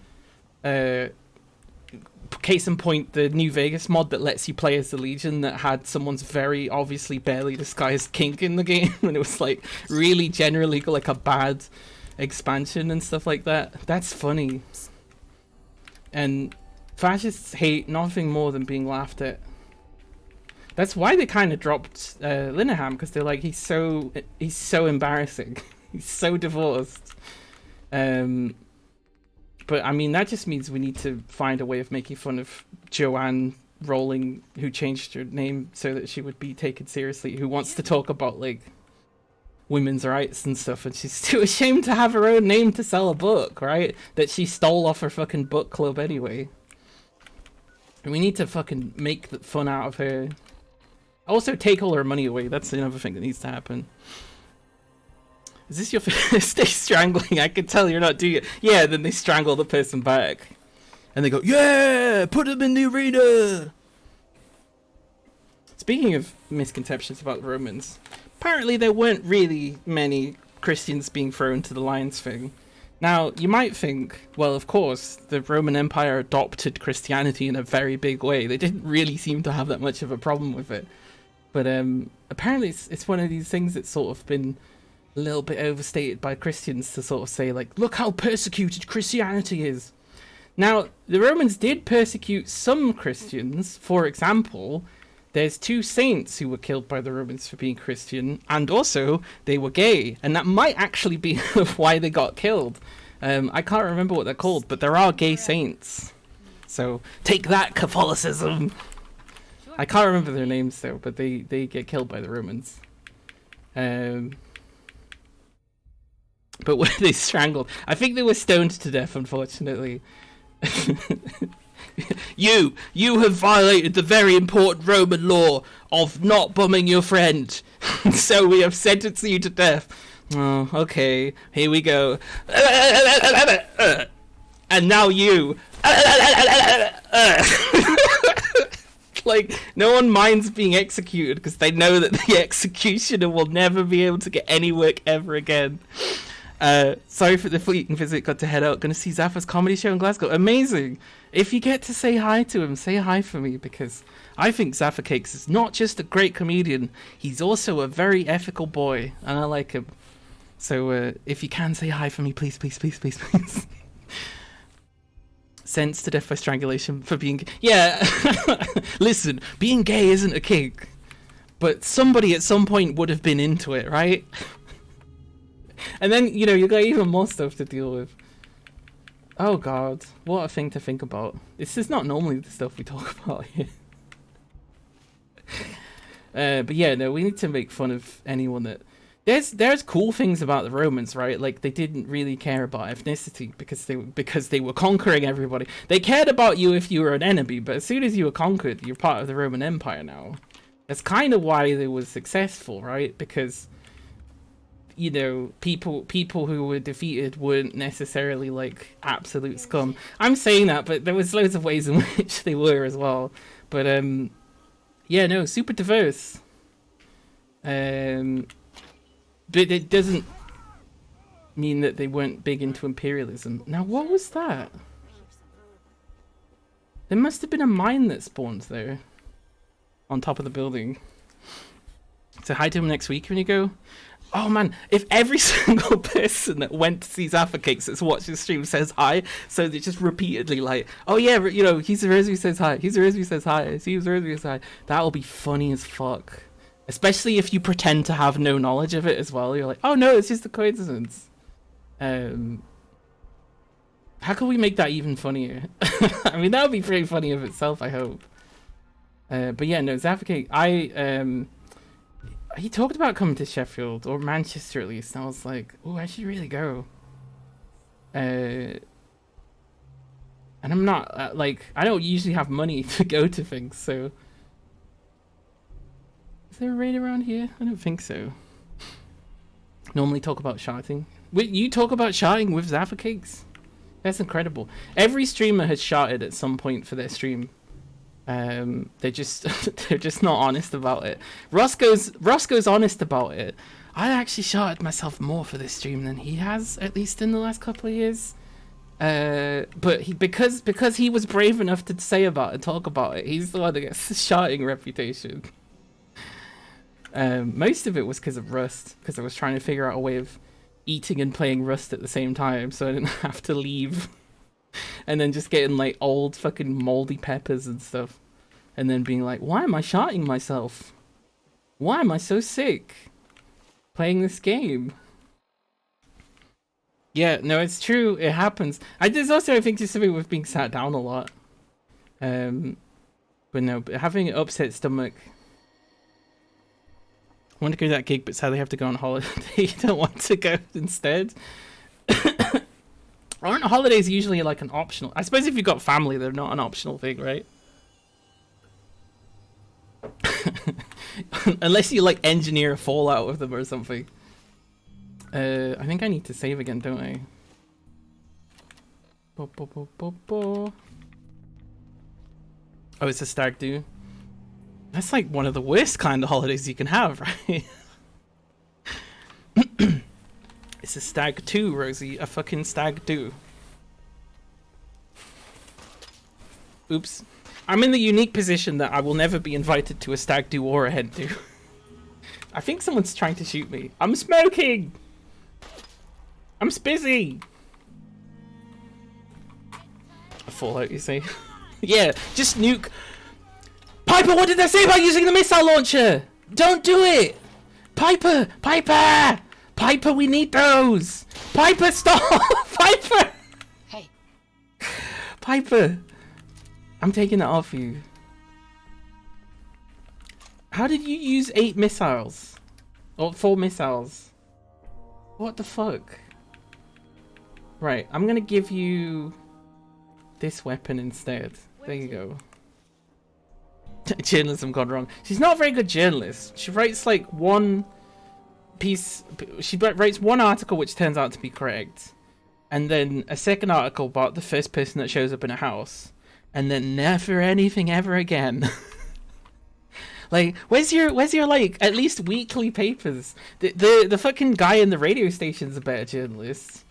Case in point, the New Vegas mod that lets you play as the Legion that had someone's very obviously barely disguised kink in the game, and it was like really generally like a bad expansion and stuff like that. That's funny. And fascists hate nothing more than being laughed at. That's why they kind of dropped Linehan, because they're like, he's so embarrassing. He's so divorced. But I mean, that just means we need to find a way of making fun of Joanne Rowling, who changed her name so that she would be taken seriously, who wants to talk about like women's rights and stuff, and she's too ashamed to have her own name to sell a book, right? That she stole off her fucking book club anyway. And we need to fucking make the fun out of her. Also take all her money away. That's another thing that needs to happen. Is this your first day strangling? I can tell you're not doing it. Yeah, then they strangle the person back. And they go, yeah, put him in the arena. Speaking of misconceptions about the Romans, apparently there weren't really many Christians being thrown to the lions thing. Now, you might think, well, of course, the Roman Empire adopted Christianity in a very big way. They didn't really seem to have that much of a problem with it. But apparently it's one of these things that's sort of been a little bit overstated by Christians to sort of say, like, look how persecuted Christianity is. Now, the Romans did persecute some Christians. For example, there's 2 saints who were killed by the Romans for being Christian, and also they were gay, and that might actually be why they got killed. I can't remember what they're called, but there are gay saints. So, take that, Catholicism! I can't remember their names though, but they get killed by the Romans. But were they strangled? I think they were stoned to death, unfortunately. You have violated the very important Roman law of not bombing your friend. So we have sentenced you to death. Oh, okay. Here we go. And now you. Like, no one minds being executed because they know that the executioner will never be able to get any work ever again. Sorry for the fleeting visit, got to head out. Gonna see Zaffa's comedy show in Glasgow. Amazing! If you get to say hi to him, say hi for me, because I think Zaffa Cakes is not just a great comedian, he's also a very ethical boy, and I like him. So if you can, say hi for me, please, please, please, please, please. Sentenced to death by strangulation for being... Yeah, listen, being gay isn't a kink. but somebody at some point would have been into it, right? And then, you know, you got even more stuff to deal with. Oh god, what a thing to think about. This is not normally the stuff we talk about here. But yeah, no, we need to make fun of anyone that... There's cool things about the Romans, right? Like, they didn't really care about ethnicity because they were conquering everybody. They cared about you if you were an enemy, but as soon as you were conquered, you're part of the Roman Empire now. That's kind of why they were successful, right? Because, you know, people who were defeated weren't necessarily like absolute scum. I'm saying that, but there was loads of ways in which they were as well. But yeah, no, super diverse. But it doesn't mean that they weren't big into imperialism. Now, what was that? There must have been a mine that spawned there. On top of the building. So hi to him next week when you go. Oh man, if every single person that went to see Zaffa Cakes that's watched the stream says hi, so they're just repeatedly like, oh yeah, you know, he's the Rosary says hi, he's the Rosary says hi, he's the Rosary says hi. That'll be funny as fuck. Especially if you pretend to have no knowledge of it as well. You're like, oh no, it's just a coincidence. How can we make that even funnier? I mean, that would be pretty funny of itself, I hope. But yeah, no, Zaffa Cake, he talked about coming to Sheffield, or Manchester at least, and I was like, oh, I should really go. And I'm not, like, I don't usually have money to go to things, so... Is there a raid around here? I don't think so. Normally talk about sharding. Wait, you talk about sharding with Zaffa Cakes? That's incredible. Every streamer has sharded at some point for their stream. They're just not honest about it. Roscoe's honest about it. I actually sharded myself more for this stream than he has, at least in the last couple of years. But because he was brave enough to say about it, talk about it, he's the one that gets the sharding reputation. Most of it was because of Rust, because I was trying to figure out a way of eating and playing Rust at the same time, so I didn't have to leave. And then just getting like old fucking moldy peppers and stuff. And then being like, why am I sharding myself? Why am I so sick playing this game? Yeah, no, it's true. It happens. There's also, I think, just something with being sat down a lot. But no, having an upset stomach. I want to go to that gig, but sadly I have to go on holiday. You don't want to go instead? Aren't holidays usually like an optional? I suppose if you've got family, they're not an optional thing, right? Unless you like engineer a fallout with them or something. I think I need to save again, don't I? Oh, it's a stag do. That's like one of the worst kind of holidays you can have, right? It's a stag do, Rosie. A fucking stag do. Oops. I'm in the unique position that I will never be invited to a stag do or a hen do. I think someone's trying to shoot me. I'm smoking! I'm spizzy! A fallout, you say? Yeah, just nuke. Piper, what did they say about using the missile launcher? Don't do it! Piper! Piper! Piper, we need those! Piper, stop! Piper! Hey. Piper! I'm taking it off you. How did you use 8 missiles? Or 4 missiles? What the fuck? Right, I'm gonna give you this weapon instead. There you go. Journalism gone wrong. She's not a very good journalist. She writes like one piece. She writes one article which turns out to be correct, and then a second article about the first person that shows up in a house, and then never anything ever again. Like, where's your like at least weekly papers? The fucking guy in the radio station's a better journalist.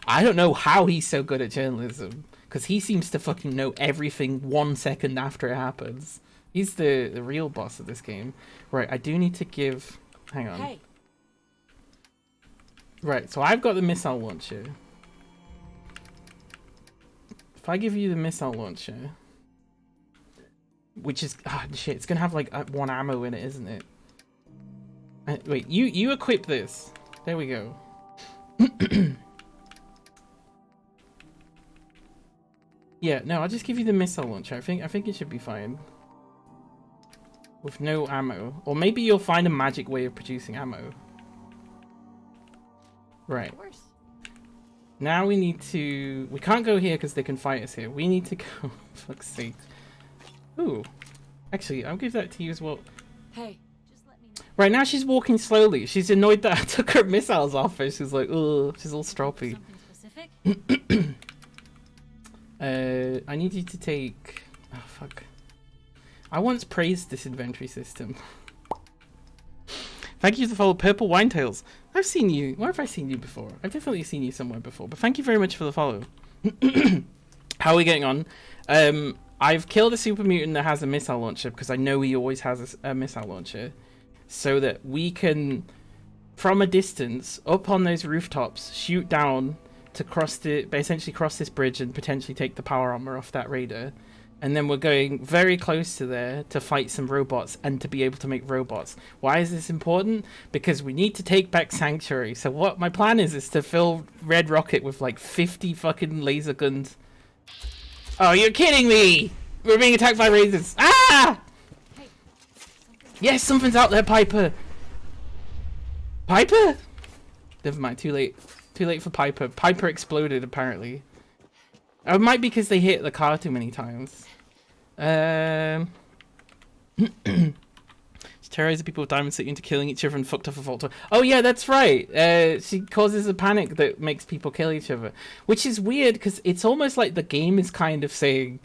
I don't know how he's so good at journalism, because he seems to fucking know everything 1 second after it happens. He's the real boss of this game. Right, I do need to give... Hang on. Hey. Right, so I've got the missile launcher. If I give you the missile launcher... Which is... Ah, shit, it's gonna have like 1 ammo in it, isn't it? Wait, you equip this. There we go. Yeah, no, I'll just give you the missile launcher. I think it should be fine. With no ammo. Or maybe you'll find a magic way of producing ammo. Right. Now we need to... We can't go here because they can fight us here. We need to go... Fuck's sake. Ooh. Actually, I'll give that to you as well. Hey, Just let me know. Right, now she's walking slowly. She's annoyed that I took her missiles off her. She's like, ugh. She's all stroppy. Something specific? I need you to take... Oh, fuck. I once praised this inventory system. Thank you for the follow, Purple Winetails. I've seen you. Where have I seen you before? I've definitely seen you somewhere before. But thank you very much for the follow. How are we getting on? I've killed a super mutant that has a missile launcher because I know he always has a missile launcher. So that we can, from a distance, up on those rooftops, shoot down to essentially cross this bridge and potentially take the power armor off that raider. And then we're going very close to there to fight some robots and to be able to make robots. Why is this important? Because we need to take back Sanctuary. So what my plan is to fill Red Rocket with like 50 fucking laser guns. Oh, you're kidding me! We're being attacked by raiders. Ah! Yes, something's out there, Piper. Piper? Never mind, too late. Too late for Piper. Piper exploded, apparently. It might be because they hit the car too many times. She terrorizes people with Diamond City into killing each other and fucked off a Volta. Oh yeah, that's right. She causes a panic that makes people kill each other, which is weird because it's almost like the game is kind of saying,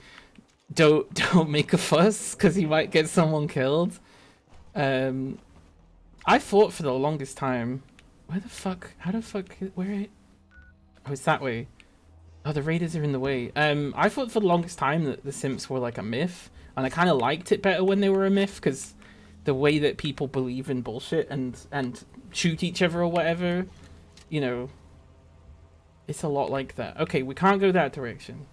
"Don't make a fuss because you might get someone killed." I fought for the longest time. Where the fuck? How the fuck? Where? Oh, it's that way. Oh, the raiders are in the way. I thought for the longest time that the Simps were like a myth, and I kind of liked it better when they were a myth because the way that people believe in bullshit and shoot each other or whatever, you know, it's a lot like that. Okay, we can't go that direction.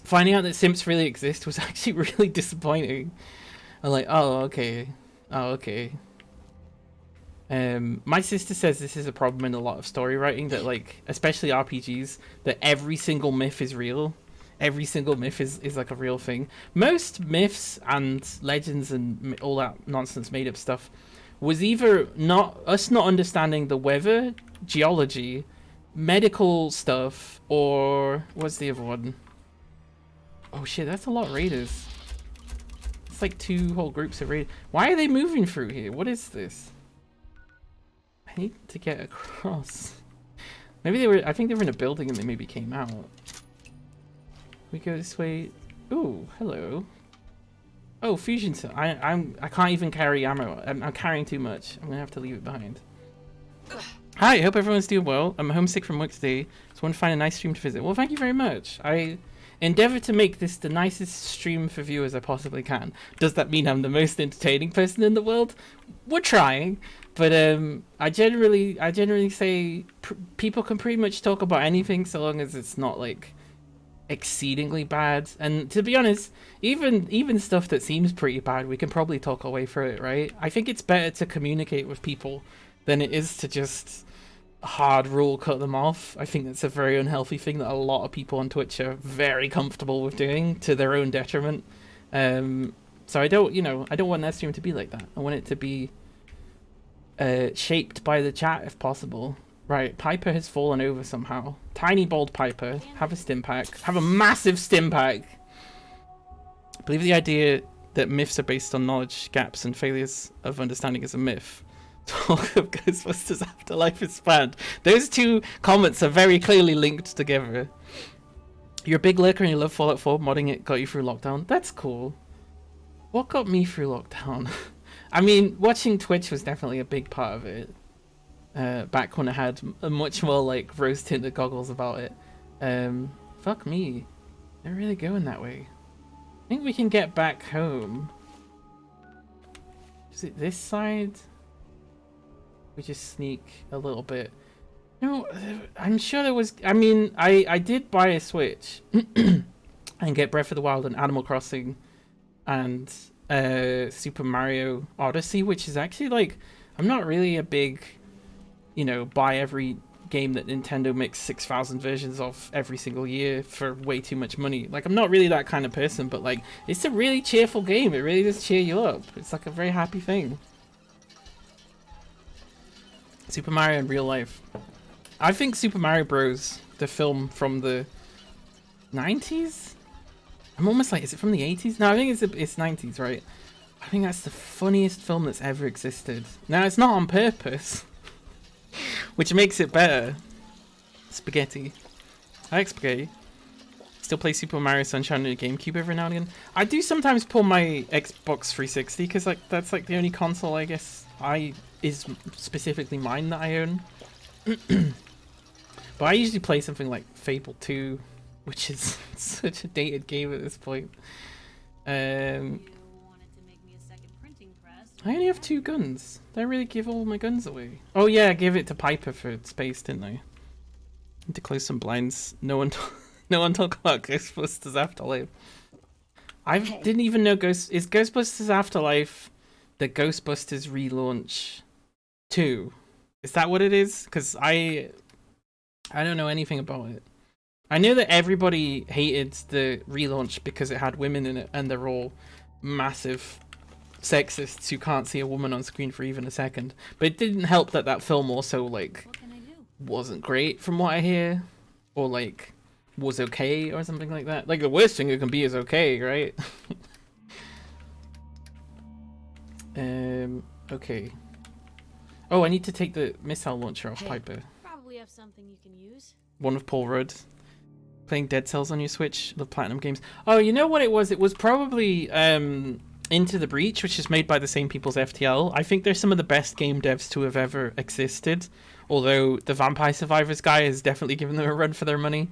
Finding out that Simps really exist was actually really disappointing. I'm like, oh, okay. Oh, okay. My sister says this is a problem in a lot of story writing, that like, especially RPGs, that every single myth is real. Every single myth is like a real thing. Most myths and legends and all that nonsense made up stuff was either us not understanding the weather, geology, medical stuff, or what's the other one? Oh shit, that's a lot of raiders. It's like 2 whole groups of raiders. Why are they moving through here? What is this? I need to get across. Maybe they were, I think they were in a building and they maybe came out. We go this way. Ooh, hello. Oh, fusion cell. I can't even carry ammo. I'm carrying too much. I'm gonna have to leave it behind. Hi, hope everyone's doing well. I'm homesick from work today, so I want to find a nice stream to visit. Well, thank you very much. I endeavor to make this the nicest stream for viewers I possibly can. Does that mean I'm the most entertaining person in the world? We're trying. But I generally say people can pretty much talk about anything so long as it's not like exceedingly bad. And to be honest, even stuff that seems pretty bad, we can probably talk our way through it, right? I think it's better to communicate with people than it is to just hard rule cut them off. I think that's a very unhealthy thing that a lot of people on Twitch are very comfortable with doing to their own detriment. So I don't want that stream to be like that. I want it to be shaped by the chat if possible. Right, Piper has fallen over somehow. Tiny bold Piper, have a stim pack. Have a massive stim pack. I believe the idea that myths are based on knowledge gaps and failures of understanding is a myth. Talk of Ghostbusters Afterlife is banned. Those 2 comments are very clearly linked together. You're a big lurker and you love Fallout 4. Modding it got you through lockdown. That's cool. What got me through lockdown? I mean, watching Twitch was definitely a big part of it. Back when I had a much more like rose-tinted goggles about it. Fuck me. They're really going that way. I think we can get back home. Is it this side? We just sneak a little bit. No, I'm sure there was... I mean, I did buy a Switch and get Breath of the Wild and Animal Crossing and Super Mario Odyssey, which is actually like, I'm not really a big, buy every game that Nintendo makes 6,000 versions of every single year for way too much money. Like, I'm not really that kind of person, but like, it's a really cheerful game. It really does cheer you up. It's like a very happy thing. Super Mario in real life. I think Super Mario Bros., the film from the 90s? I'm almost like, is it from the 80s? No, I think it's 90s, right? I think that's the funniest film that's ever existed. Now, it's not on purpose, which makes it better. Spaghetti. I like spaghetti. Still play Super Mario Sunshine on the GameCube every now and again. I do sometimes pull my Xbox 360 because like that's like the only console I guess is specifically mine that I own. But I usually play something like Fable 2, which is such a dated game at this point. I only have 2 guns. Did I really give all my guns away? Oh yeah, I gave it to Piper for space, didn't I? Need to close some blinds. No one talk about Ghostbusters Afterlife. I didn't even know is Ghostbusters Afterlife the Ghostbusters relaunch 2? Is that what it is? Because I don't know anything about it. I know that everybody hated the relaunch because it had women in it, and they're all massive sexists who can't see a woman on screen for even a second. But it didn't help that that film also like wasn't great from what I hear, or like was okay or something like that. Like the worst thing it can be is okay, right? Okay. Oh, I need to take the missile launcher off Piper. Probably have something you can use. One of Paul Rudd. Playing Dead Cells on your Switch, the Platinum Games. Oh, you know what it was? It was probably Into the Breach, which is made by the same people as FTL. I think they're some of the best game devs to have ever existed. Although the Vampire Survivors guy has definitely given them a run for their money.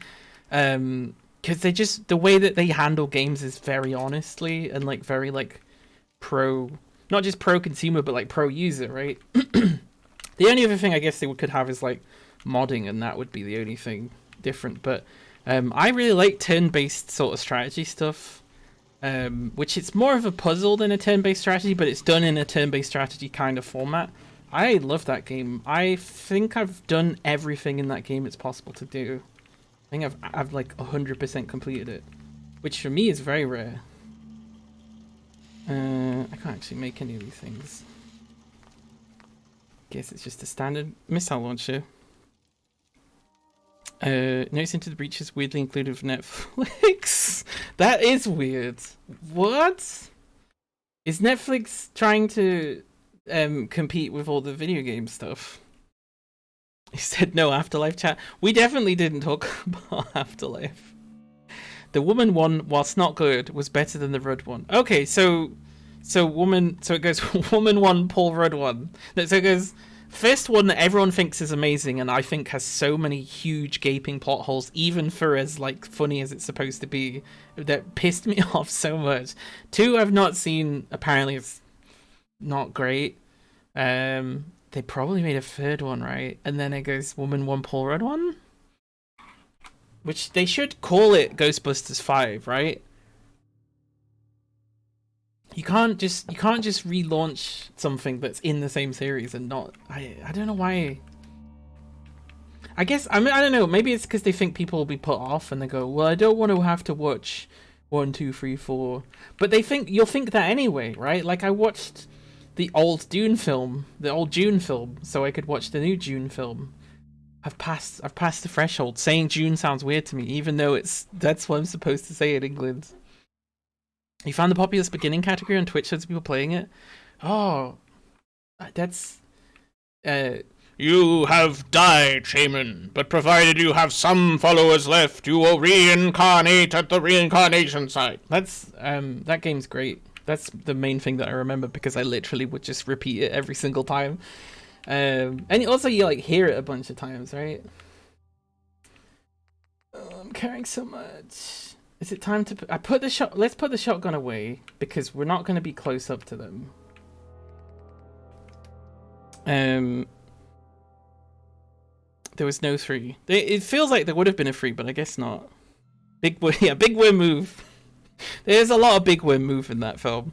Because they just, the way that they handle games is very honestly and like very like pro, not just pro consumer, but like pro user, right? The only other thing I guess they could have is like modding, and that would be the only thing different. But I really like turn-based sort of strategy stuff, which it's more of a puzzle than a turn-based strategy, but it's done in a turn-based strategy kind of format. I love that game. I think I've done everything in that game it's possible to do. I think I've like 100% completed it, which for me is very rare. I can't actually make any of these things. Guess it's just a standard missile launcher. Notice Into the Breach is weirdly included with Netflix. That is weird. What? Is Netflix trying to compete with all the video game stuff? He said no Afterlife chat. We definitely didn't talk about Afterlife. The woman one, whilst not good, was better than the Rudd one. Okay, so it goes woman one, Paul Rudd one. So it goes first one that everyone thinks is amazing, and I think has so many huge gaping plot holes, even for as like funny as it's supposed to be, that pissed me off so much. 2 I've not seen. Apparently it's not great. They probably made a 3rd one, right? And then it goes woman one, Paul Rudd one, which they should call it Ghostbusters 5, right? You can't just relaunch something that's in the same series and not. I don't know why. I guess I don't know. Maybe it's because they think people will be put off and they go, well, I don't want to have to watch 1, 2, 3, 4. But you'll think that anyway, right? Like I watched the old June film, so I could watch the new June film. I've passed the threshold. Saying June sounds weird to me, even though that's what I'm supposed to say in England. You found the populist beginning category on Twitch, loads of people playing it. Oh, that's... You have died, Shaman, but provided you have some followers left, you will reincarnate at the reincarnation site. That's, that game's great. That's the main thing that I remember, because I literally would just repeat it every single time. And also you, like, hear it a bunch of times, right? Oh, I'm carrying so much. Is it time to let's put the shotgun away, because we're not going to be close up to them. There was no 3. It feels like there would have been a 3, but I guess not. Big boy move. There's a lot of big boy move in that film.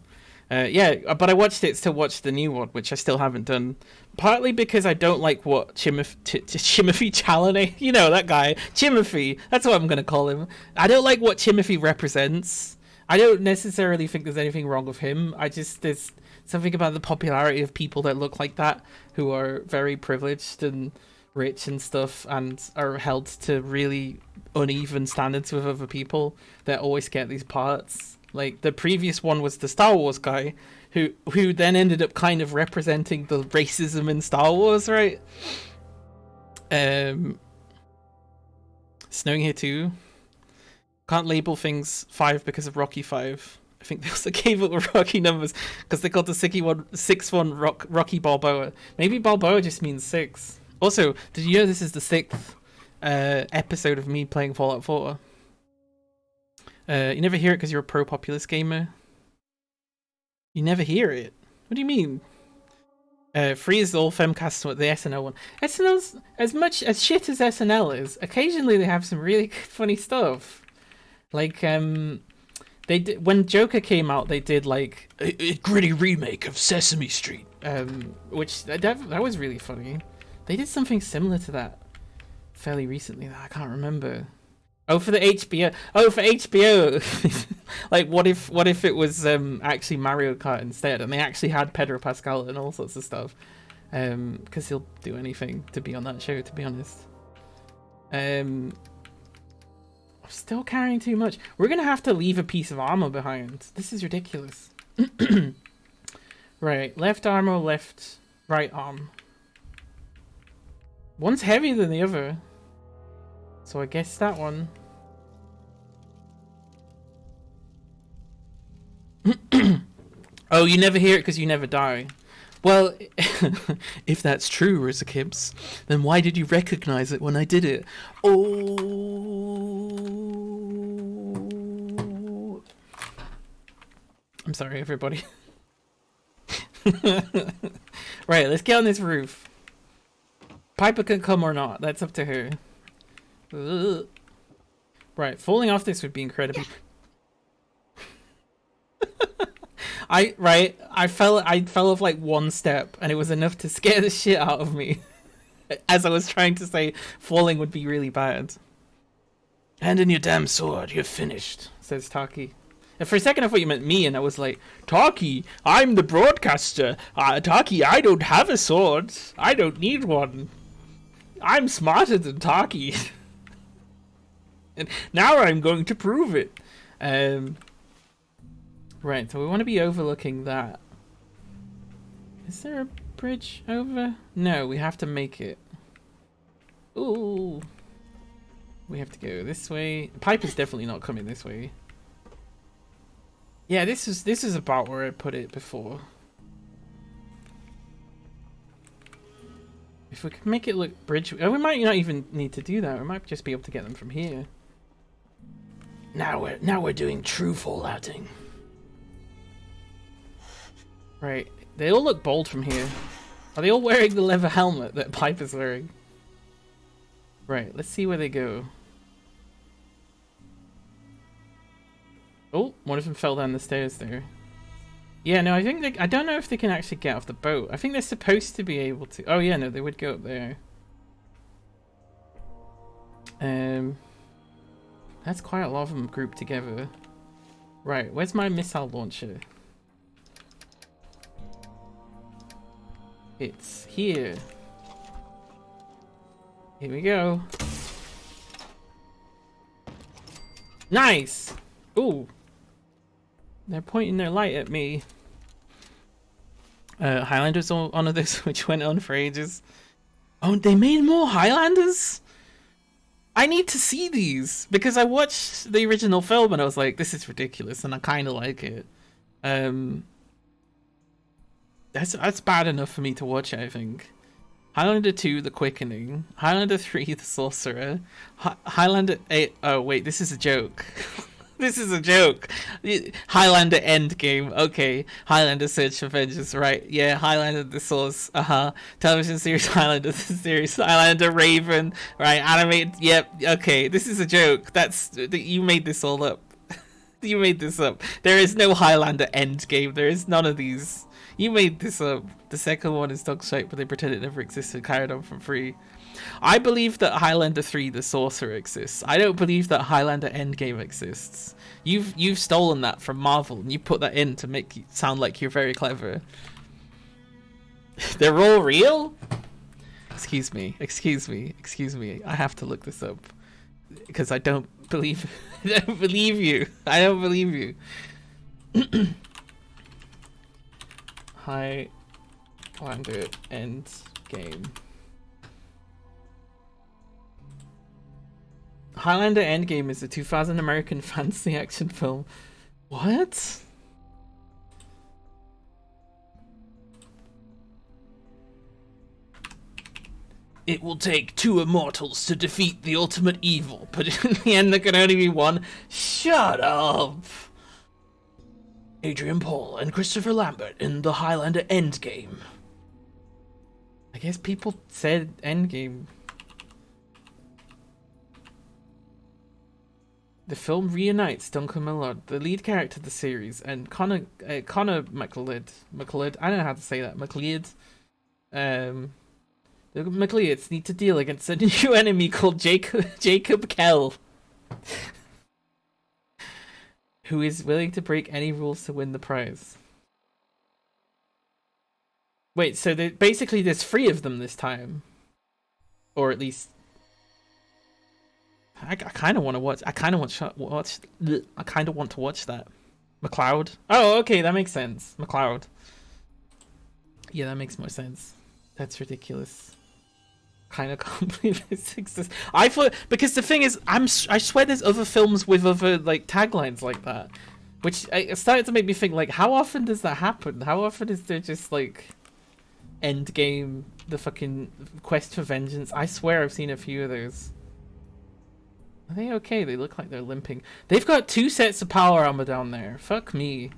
Yeah, but I watched it to watch the new one, which I still haven't done. Partly because I don't like what Timothy Chalamet, you know, that guy, Timothy, that's what I'm going to call him. I don't like what Timothy represents. I don't necessarily think there's anything wrong with him. There's something about the popularity of people that look like that, who are very privileged and rich and stuff, and are held to really uneven standards with other people, that always get these parts. Like, the previous one was the Star Wars guy, who then ended up kind of representing the racism in Star Wars, right? Snowing here too. Can't label things 5 because of Rocky 5. I think they also gave it the Rocky numbers because they called the 6th one Rocky Balboa. Maybe Balboa just means 6. Also, did you know this is the 6th episode of me playing Fallout 4? You never hear it because you're a pro-populist gamer? You never hear it? What do you mean? Free is all femcasts, the SNL one. SNL's, as much as shit as SNL is, occasionally they have some really funny stuff. Like, they did, when Joker came out, they did like a gritty remake of Sesame Street, which that was really funny. They did something similar to that fairly recently that I can't remember. Oh, for the HBO. Oh, for HBO. Like, what if it was actually Mario Kart instead, and they actually had Pedro Pascal and all sorts of stuff? Because he'll do anything to be on that show, to be honest. I'm still carrying too much. We're gonna have to leave a piece of armor behind. This is ridiculous. Right, left armor, right arm. One's heavier than the other. So I guess that one. Oh, you never hear it because you never die. Well, if that's true, Risa Kibbs, then why did you recognize it when I did it? Oh. I'm sorry, everybody. Right, let's get on this roof. Piper can come or not. That's up to her. Ugh. Right, falling off this would be incredible. I fell off like one step, and it was enough to scare the shit out of me. As I was trying to say, falling would be really bad. Hand in your damn sword, you're finished, says Taki. And for a second I thought you meant me, and I was like, Taki, I'm the broadcaster. Taki, I don't have a sword. I don't need one. I'm smarter than Taki. And now I'm going to prove it. Right, so we want to be overlooking that. Is there a bridge over? No, we have to make it. Ooh. We have to go this way. Piper's definitely not coming this way. Yeah, this is about where I put it before. If we can make it look bridge... Oh, we might not even need to do that. We might just be able to get them from here. Now we're doing true fallouting. Right. They all look bold from here. Are they all wearing the leather helmet that Piper's wearing? Right, let's see where they go. Oh, one of them fell down the stairs there. Yeah, no, I think I don't know if they can actually get off the boat. I think they're supposed to be able to. Oh yeah, no, they would go up there. That's quite a lot of them grouped together. Right, where's my missile launcher? It's here. Here we go. Nice! Ooh. They're pointing their light at me. Highlanders on one of this, which went on for ages. Oh, they made more Highlanders? I need to see these, because I watched the original film and I was like, this is ridiculous, and I kind of like it. That's bad enough for me to watch it, I think. Highlander 2, The Quickening. Highlander 3, The Sorcerer. Highlander 8... Oh, wait, this is a joke. This is a joke. Highlander Endgame. Okay. Highlander Search for Vengeance. Right. Yeah. Highlander The Source. Television series Highlander the series. Highlander Raven. Right. Animated. Yep. Okay. This is a joke. You made this all up. You made this up. There is no Highlander Endgame. There is none of these. You made this up. The second one is dog shite, but they pretend it never existed, carried on from free. I believe that Highlander 3, The Sorcerer, exists. I don't believe that Highlander Endgame exists. You've stolen that from Marvel, and you put that in to make you sound like you're very clever. They're all real? Excuse me. I have to look this up. Because I don't believe I don't believe you. Highlander Endgame. Highlander Endgame is a 2000 American fantasy action film. What? It will take two immortals to defeat the ultimate evil, but in the end there can only be one. Shut up! Adrian Paul and Christopher Lambert in the Highlander Endgame. I guess people said Endgame. The film reunites Duncan Millard, the lead character of the series, and Connor McLeod. I don't know how to say that. McLeod. The McLeods need to deal against a new enemy called Jacob Kell, who is willing to break any rules to win the prize. Wait, so basically there's 3 of them this time, or at least I kind of want to watch. I kind of want to watch that. McLeod. Oh, okay, that makes sense. McLeod. Yeah, that makes more sense. That's ridiculous. Kind of can't believe this exists. I thought, because the thing is, I swear there's other films with other like taglines like that, which it started to make me think, like, how often does that happen? How often is there just like Endgame, the fucking Quest for Vengeance? I swear I've seen a few of those. Are they okay? They look like they're limping. They've got 2 sets of power armor down there. Fuck me.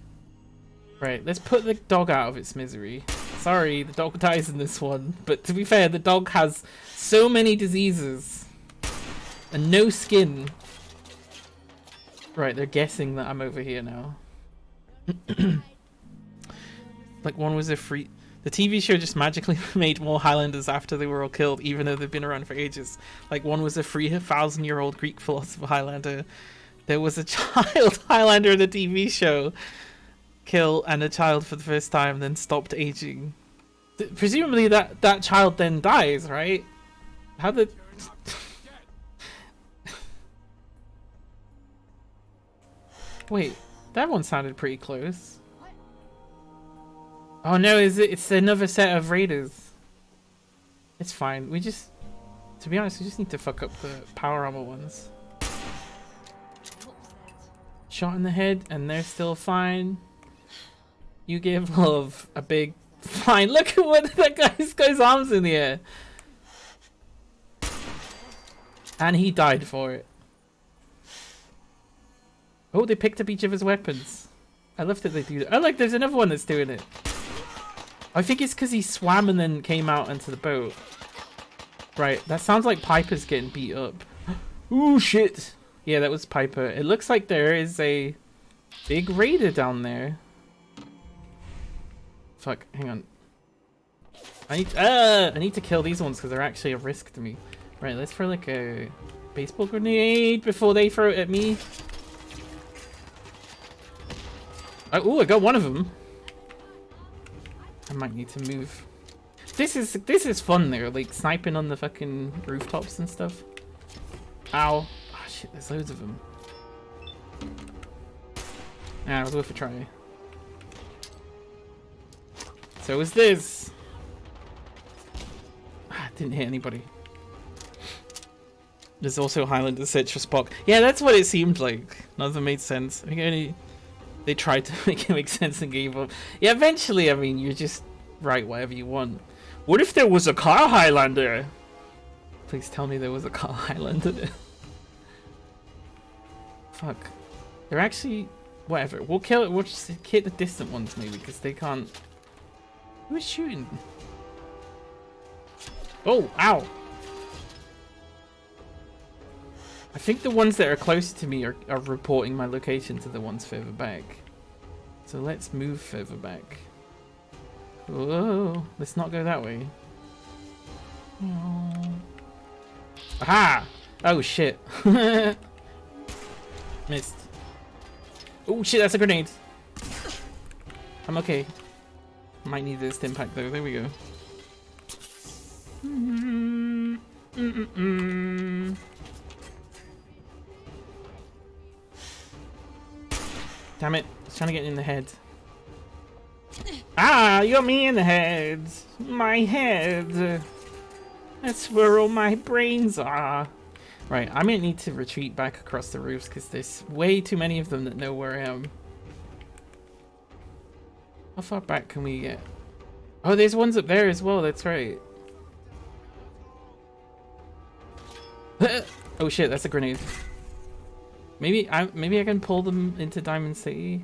Right, let's put the dog out of its misery. Sorry, the dog dies in this one. But to be fair, the dog has so many diseases. And no skin. Right, they're guessing that I'm over here now. Like, one was a free... The TV show just magically made more Highlanders after they were all killed, even though they've been around for ages. Like, one was a 3,000-year-old Greek philosopher Highlander. There was a child Highlander in the TV show. Kill and a child for the first time, then stopped aging. Presumably that child then dies, right? How did... Wait, that one sounded pretty close. Oh no, it's another set of raiders. It's fine. To be honest, we just need to fuck up the power armor ones. Shot in the head and they're still fine. You give love a big fine. Look at what that guy's arms in the air. And he died for it. Oh, they picked up each of his weapons. I love that they do that. Oh, look, there's another one that's doing it. I think it's because he swam and then came out into the boat. Right, that sounds like Piper's getting beat up. Ooh, shit. Yeah, that was Piper. It looks like there is a big raider down there. Fuck, hang on. I need to kill these ones because they're actually a risk to me. Right, let's throw like a baseball grenade before they throw it at me. Oh, I got one of them. I might need to move. This is fun there, like sniping on the fucking rooftops and stuff. Ow. Oh shit, there's loads of them. Yeah, it was worth a try. So was this. Didn't hit anybody. There's also Highlander search for Spock. Yeah, that's what it seemed like. None of them made sense. I think they tried to make it make sense and gave up. Yeah, eventually, I mean, you just write whatever you want. What if there was a car Highlander? Please tell me there was a car Highlander. Fuck. They're actually... Whatever. We'll kill it. We'll just hit the distant ones maybe, because they can't... Who is shooting? Oh, ow. I think the ones that are closer to me are reporting my location to the ones further back. So let's move further back. Whoa, let's not go that way. Oh. Aha! Oh shit. Missed. Oh shit, that's a grenade. I'm okay. Might need this impact though. There we go. Damn it. I was trying to get in the head. Ah, you got me in the head. My head. That's where all my brains are. Right, I might need to retreat back across the roofs because there's way too many of them that know where I am. How far back can we get? Oh, there's ones up there as well. That's right. Oh shit, that's a grenade. Maybe I can pull them into Diamond City.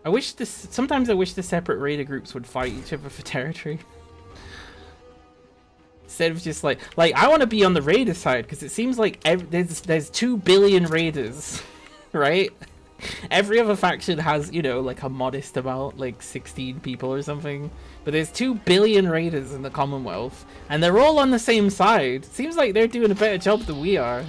I wish this. Sometimes I wish the separate raider groups would fight each other for territory. Instead of just like I want to be on the raider side because it seems like there's 2 billion raiders, right? Every other faction has, you know, like a modest amount, like 16 people or something. But there's 2 billion raiders in the Commonwealth, and they're all on the same side. Seems like they're doing a better job than we are.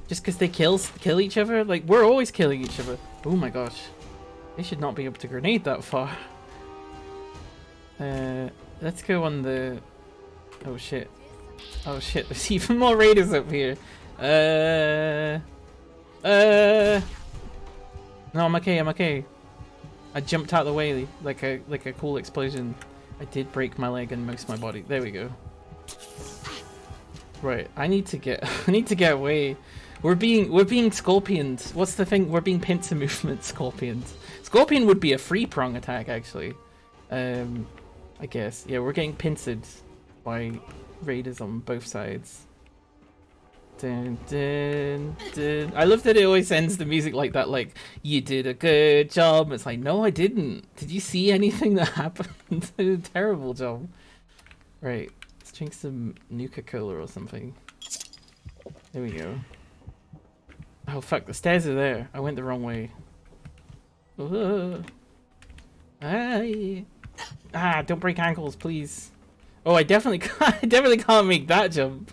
Just because they kill each other? Like, we're always killing each other. Oh my gosh. They should not be able to grenade that far. Let's go on the... Oh shit. Oh shit, there's even more raiders up here. No, I'm okay, I'm okay. I jumped out of the way like a cool explosion. I did break my leg and most of my body. There we go. Right, I need to get away. We're being scorpioned. What's the thing? We're being pincer movement scorpioned. Scorpion would be a free prong attack actually. I guess. Yeah, we're getting pincered by raiders on both sides. Dun, dun, dun. I love that it always ends the music like that, like, you did a good job. It's like, no, I didn't. Did you see anything that happened? I did a terrible job. Right, let's drink some Nuka-Cola or something. There we go. Oh fuck, the stairs are there. I went the wrong way. Ah, don't break ankles, please. Oh, I definitely can't make that jump.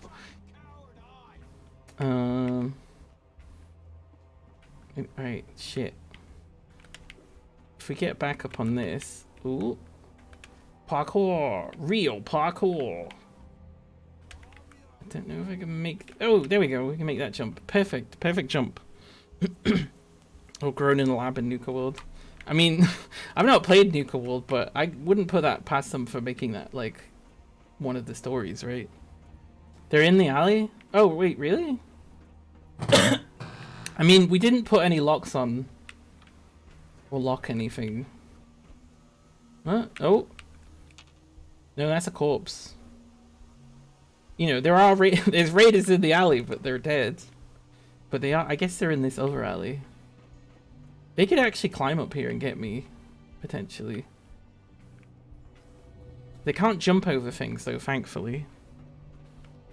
Alright, shit. If we get back up on this. Ooh. Parkour! Real parkour! I don't know if I can make... Oh, there we go. We can make that jump. Perfect. Perfect jump. Oh, grown in a lab in Nuka World. I mean, I've not played Nuka World, but I wouldn't put that past them for making that, like, one of the stories, right? They're in the alley? Oh, wait, really? I mean, we didn't put any locks on. Or lock anything. Huh? Oh. No, that's a corpse. You know, there are there's raiders in the alley, but they're dead. But they are, I guess they're in this other alley. They could actually climb up here and get me, potentially. They can't jump over things though, thankfully.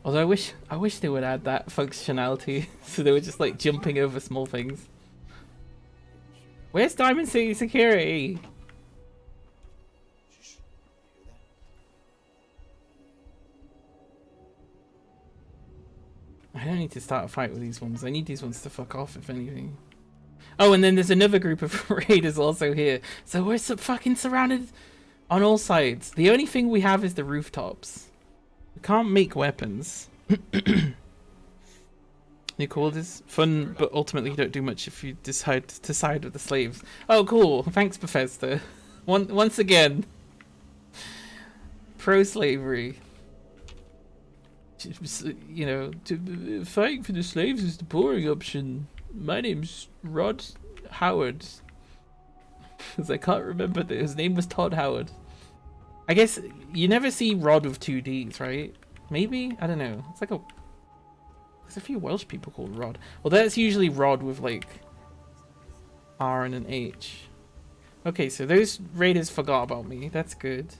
Although I wish they would add that functionality, so they were just like jumping over small things. Where's Diamond City security? I don't need to start a fight with these ones. I need these ones to fuck off, if anything. Oh, and then there's another group of raiders also here. So we're fucking surrounded on all sides. The only thing we have is the rooftops. We can't make weapons. You call this fun, but ultimately you don't do much if you decide to side with the slaves. Oh, cool. Thanks, Bethesda. Once again. Pro-slavery. You know, to fighting for the slaves is the boring option. My name's Rod Howard. Because I can't remember that his name was Todd Howard. I guess you never see Rod with 2 Ds, right? Maybe? I don't know. It's like a... There's a few Welsh people called Rod. Well, that's usually Rod with like R and an H. Okay, so those raiders forgot about me. That's good.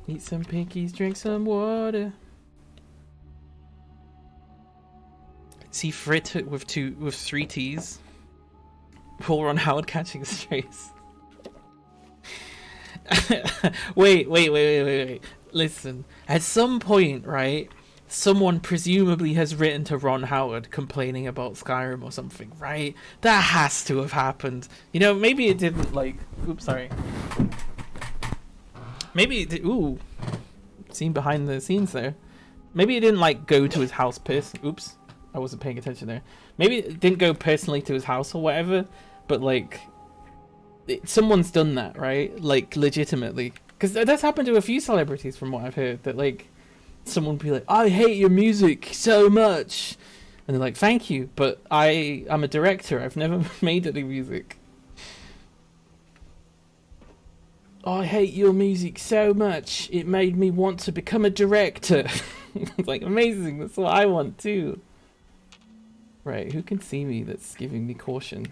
Eat some pinkies, drink some water. See Frit with three T's. Paul Ron Howard catching strays. wait. Listen, at some point, right, someone presumably has written to Ron Howard complaining about Skyrim or something, right? That has to have happened. You know, maybe it didn't, like... Oops, sorry. Maybe it did... Ooh. Seen behind the scenes there. Maybe it didn't, like, go to his house Oops. I wasn't paying attention there. Maybe it didn't go personally to his house or whatever, but, like... someone's done that, right? Like, legitimately. Because that's happened to a few celebrities from what I've heard. That, like, someone would be like, I hate your music so much. And they're like, thank you, but I'm a director. I've never made any music. I hate your music so much. It made me want to become a director. It's like, amazing. That's what I want, too. Right, who can see me that's giving me caution?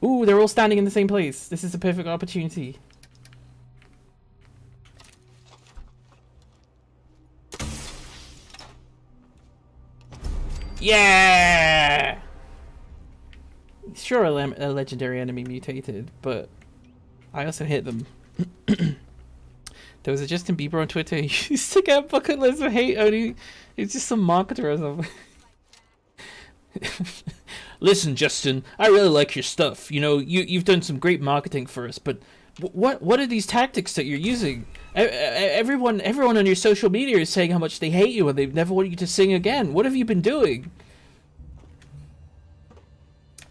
Ooh, they're all standing in the same place. This is a perfect opportunity. Yeah! Sure, a legendary enemy mutated, but I also hit them. There was a Justin Bieber on Twitter. He used to get bucket loads of hate only. It's just some marketer or something. Listen, Justin, I really like your stuff. You know, you've done some great marketing for us, but what are these tactics that you're using? Everyone on your social media is saying how much they hate you and they never want you to sing again. What have you been doing?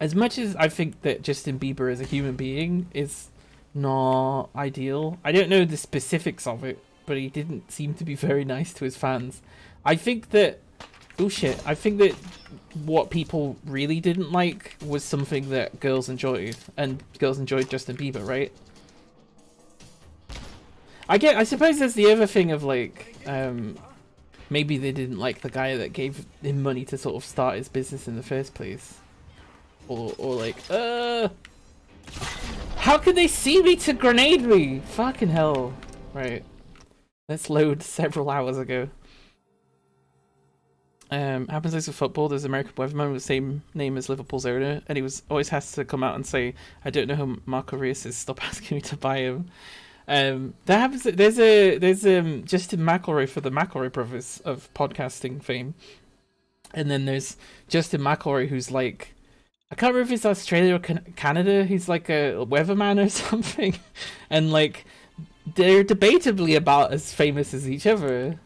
As much as I think that Justin Bieber as a human being is not ideal, I don't know the specifics of it, but he didn't seem to be very nice to his fans. I think that I think that what people really didn't like was something that girls enjoyed, and girls enjoyed Justin Bieber, right? I suppose there's the other thing of, like, maybe they didn't like the guy that gave him money to sort of start his business in the first place. Or like, how could they see me to grenade me? Fucking hell. Right. Let's load several hours ago. Happens with football. There's an American weatherman with the same name as Liverpool's owner, and he always has to come out and say, I don't know who Marco Reus is, stop asking me to buy him. That happens. There's Justin McElroy for the McElroy brothers of podcasting fame, and then there's Justin McElroy who's like, I can't remember if it's Australia or Canada. He's like a weatherman or something, and like they're debatably about as famous as each other.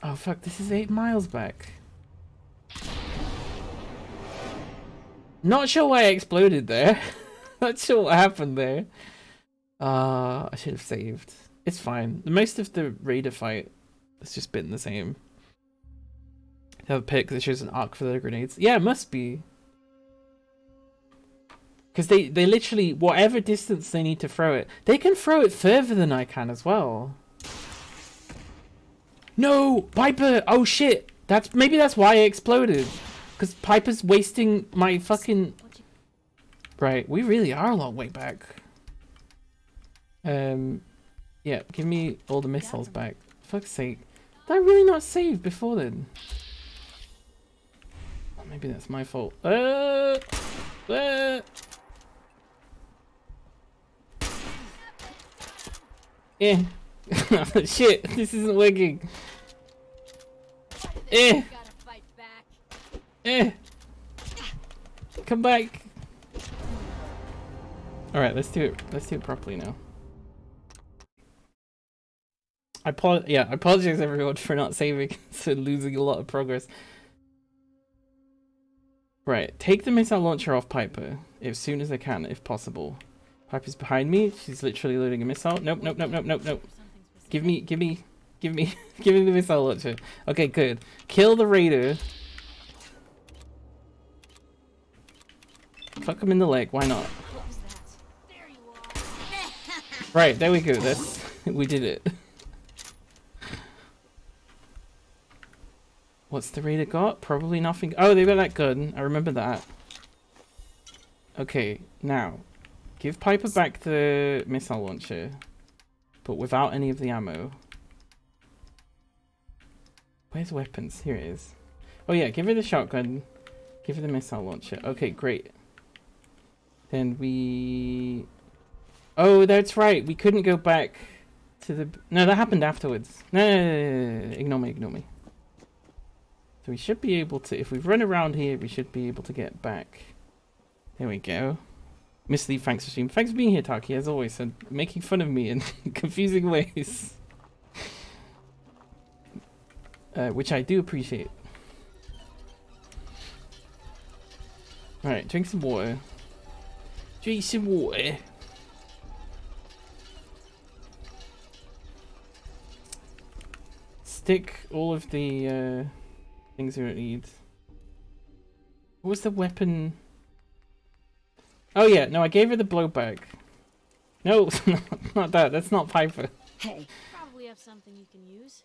Oh fuck! This is 8 miles back. Not sure why I exploded there. Not sure what happened there. I should have saved. It's fine. Most of the Raider fight has just been the same. They have a pick that shows an arc for their grenades. Yeah, it must be. Because they literally, whatever distance they need to throw it, they can throw it further than I can as well. No! Piper! Oh shit! Maybe that's why I exploded. Because Piper's wasting my fucking... Right, we really are a long way back. Yeah, give me all the missiles back. For fuck's sake. Did I really not save before then? Oh, maybe that's my fault. Yeah. Shit, this isn't working. Come back. Alright, let's do it properly now. I apologize everyone for not saving, so losing a lot of progress. Right, take the missile launcher off Piper as soon as I can, if possible. Piper's behind me. She's literally loading a missile. Nope. Give me the missile launcher. Okay, good. Kill the Raider. Fuck him in the leg. Why not? Right, there we go. We did it. What's the Raider got? Probably nothing. Oh, they got that gun. I remember that. Okay, now. Give Piper back the missile launcher, but without any of the ammo. Where's weapons? Here it is. Oh yeah, give her the shotgun. Give her the missile launcher. Okay, great. Then we... Oh, that's right. We couldn't go back to the... No, that happened afterwards. No. Ignore me. So we should be able to... If we run around here, we should be able to get back. There we go. Miss Lee, thanks for streaming. Thanks for being here, Taki, as always, and making fun of me in confusing ways. Which I do appreciate. Alright, drink some water. Drink some water. Stick all of the things we don't need. What was the weapon? Oh yeah, no, I gave her the blowback. No, not that. That's not Piper. Hey. Probably have something you can use.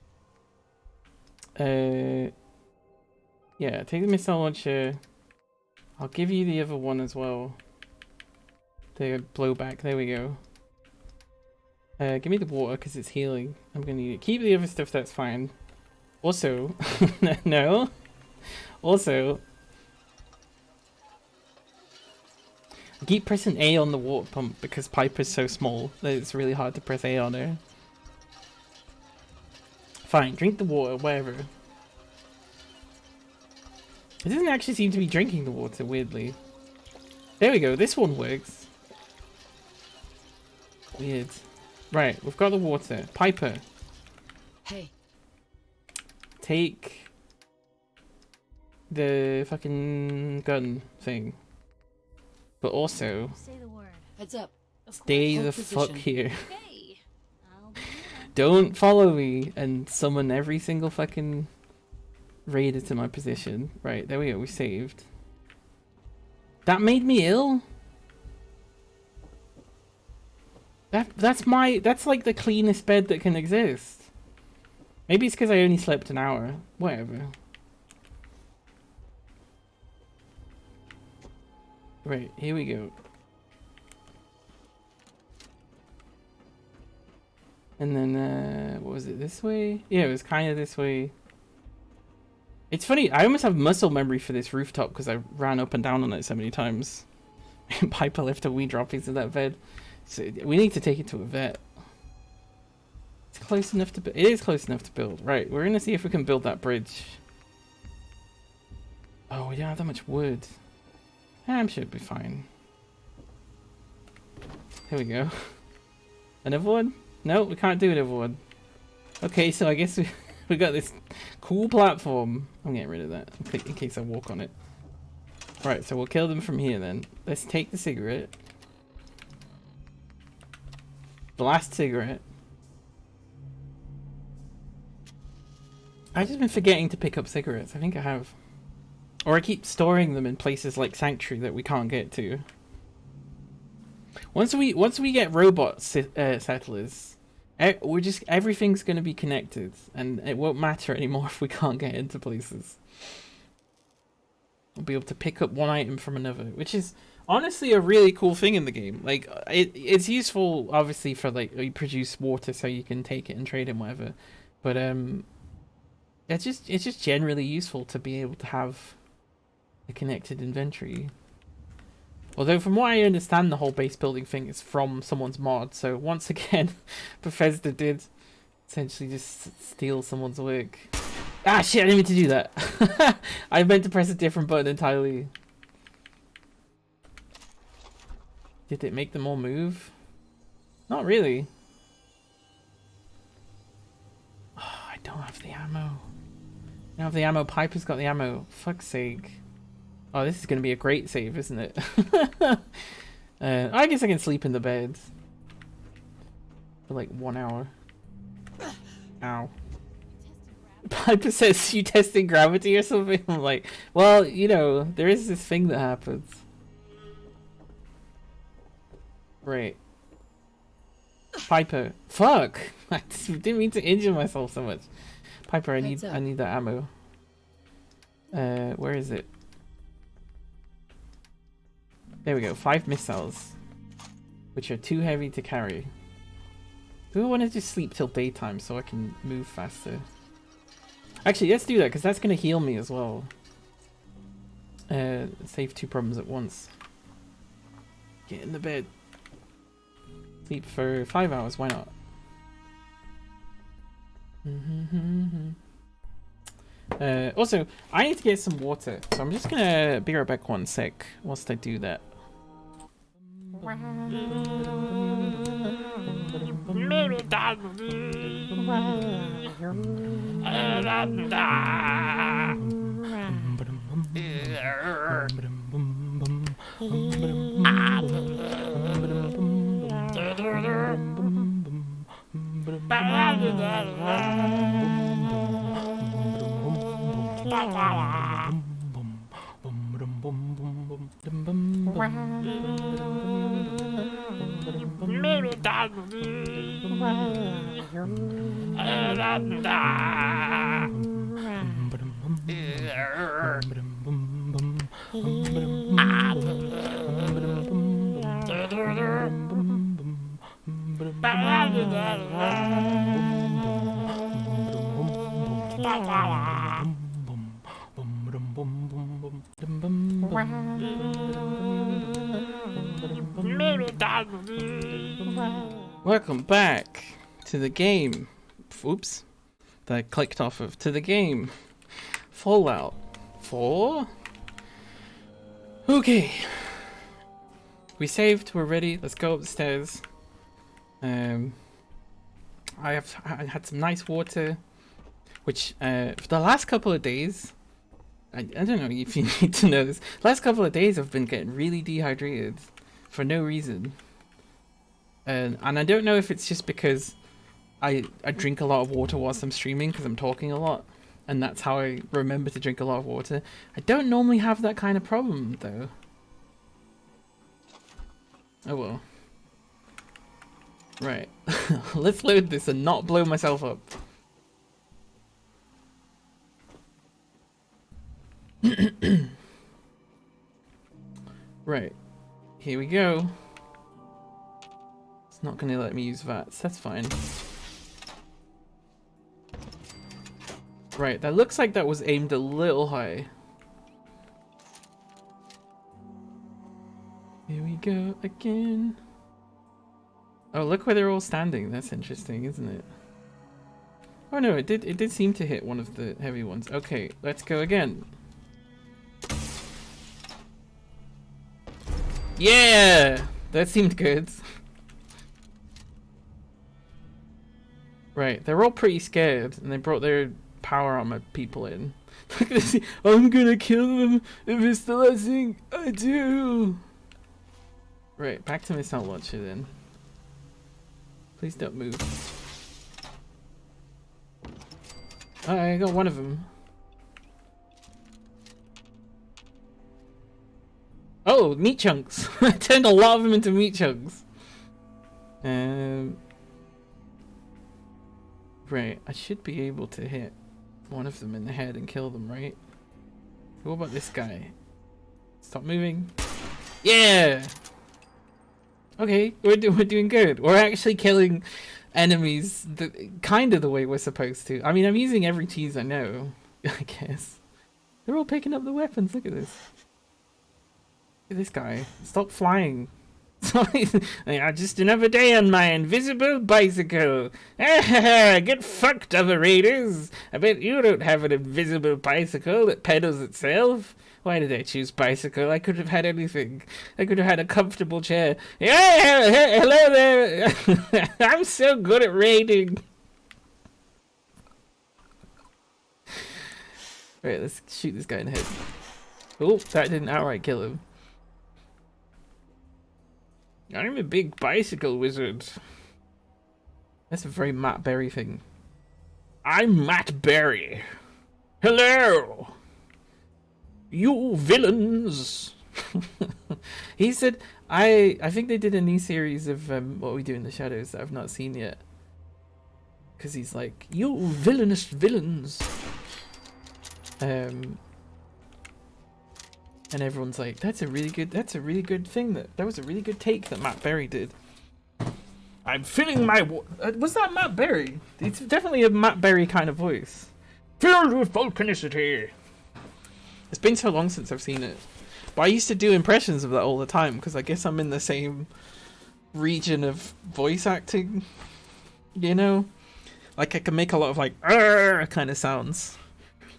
Yeah, take the missile launcher. I'll give you the other one as well. The blowback, there we go. Give me the water because it's healing. I'm gonna need it. Keep the other stuff, that's fine. Also, no. Also, I keep pressing A on the water pump because Piper's so small that it's really hard to press A on her. Fine, drink the water, whatever. It doesn't actually seem to be drinking the water, weirdly. There we go, this one works. Weird. Right, we've got the water. Piper. Hey. Take the fucking gun thing. But also, Say the word. Heads up. stay Hold the position. fuck here. Okay. I'll be here then. Don't follow me and summon every single fucking raider to my position. Right, there we go, we saved. That made me ill? That's like the cleanest bed that can exist. Maybe it's because I only slept an hour. Whatever. Right, here we go. And then, what was it, this way? Yeah, it was kind of this way. It's funny, I almost have muscle memory for this rooftop because I ran up and down on it so many times. Piper left a wee droppies in that bed. So we need to take it to a vet. It's close enough to build. It is close enough to build. Right, we're gonna see if we can build that bridge. Oh, we don't have that much wood. I'm sure it'll be fine. Here we go. Another one? No, we can't do another one. Okay, so I guess we got this cool platform. I'm getting rid of that in case I walk on it. Right, so we'll kill them from here then. Let's take the cigarette. The last cigarette. I've just been forgetting to pick up cigarettes. I think I have. Or I keep storing them in places like Sanctuary that we can't get to. Once we get robot settlers, everything's going to be connected, and it won't matter anymore if we can't get into places. We'll be able to pick up one item from another, which is honestly a really cool thing in the game. Like it's useful obviously for like you produce water so you can take it and trade it and whatever, but it's just generally useful to be able to have a connected inventory. Although from what I understand, the whole base building thing is from someone's mod, so once again Bethesda did essentially just steal someone's work. Ah shit, I didn't mean to do that. I meant to press a different button entirely. Did it make them all move? Not really. Oh, I don't have the ammo. I don't have the ammo. Piper's got the ammo. Fuck's sake. Oh, this is going to be a great save, isn't it? I guess I can sleep in the bed. For like 1 hour. Ow. Piper says, you testing gravity or something? I'm like, well, you know, there is this thing that happens. Right. Piper. Fuck! I didn't mean to injure myself so much. Piper, I need that ammo. Where is it? There we go, 5 missiles. which are too heavy to carry. Do I want to just sleep till daytime so I can move faster? Actually, let's do that because that's going to heal me as well. Save 2 problems at once. Get in the bed. Sleep for 5 hours, why not? Also, I need to get some water, so I'm just gonna be right back 1 sec whilst I do that. Welcome back to the game. Oops. That I clicked off of. To the game. Fallout 4? Okay. We saved, we're ready, let's go upstairs. I had some nice water, which for the last couple of days, I don't know if you need to know this, last couple of days I've been getting really dehydrated for no reason. And I don't know if it's just because I drink a lot of water whilst I'm streaming because I'm talking a lot, and that's how I remember to drink a lot of water. I don't normally have that kind of problem though. Oh well. Right. Let's load this and not blow myself up. Right. Here we go. It's not gonna let me use VATS, that's fine. Right, that looks like that was aimed a little high. Here we go again. Oh, look where they're all standing. That's interesting, isn't it? Oh no, it did seem to hit one of the heavy ones. Okay, let's go again. Yeah! That seemed good. Right, they're all pretty scared, and they brought their power armor people in. Look at this. I'm gonna kill them if it's the last thing I do. Right, back to missile launcher then. Please don't move. Oh, I got one of them. Oh, meat chunks! I turned a lot of them into meat chunks. Right, I should be able to hit one of them in the head and kill them, right? What about this guy? Stop moving. Yeah! Okay, we're doing good. We're actually killing enemies kind of the way we're supposed to. I mean, I'm using every cheese I know, I guess. They're all picking up the weapons. Look at this. Look at this guy. Stop flying. Just another day on my invisible bicycle. Get fucked, other raiders. I bet you don't have an invisible bicycle that pedals itself. Why did I choose bicycle? I could have had anything. I could have had a comfortable chair. Yeah, hello there. I'm so good at raiding. Right, let's shoot this guy in the head. Oh, that didn't outright kill him. I'm a big bicycle wizard. That's a very Matt Berry thing. I'm Matt Berry. Hello. You villains! He said, I think they did a new series of What We Do in the Shadows that I've not seen yet. Because he's like, you villainous villains! And everyone's like, that's a really good thing, that was a really good take that Matt Berry did. I'm filling my... was that Matt Berry? It's definitely a Matt Berry kind of voice. Filled with volcanicity. It's been so long since I've seen it. But I used to do impressions of that all the time, because I guess I'm in the same region of voice acting. You know? Like, I can make a lot of, like, kind of sounds.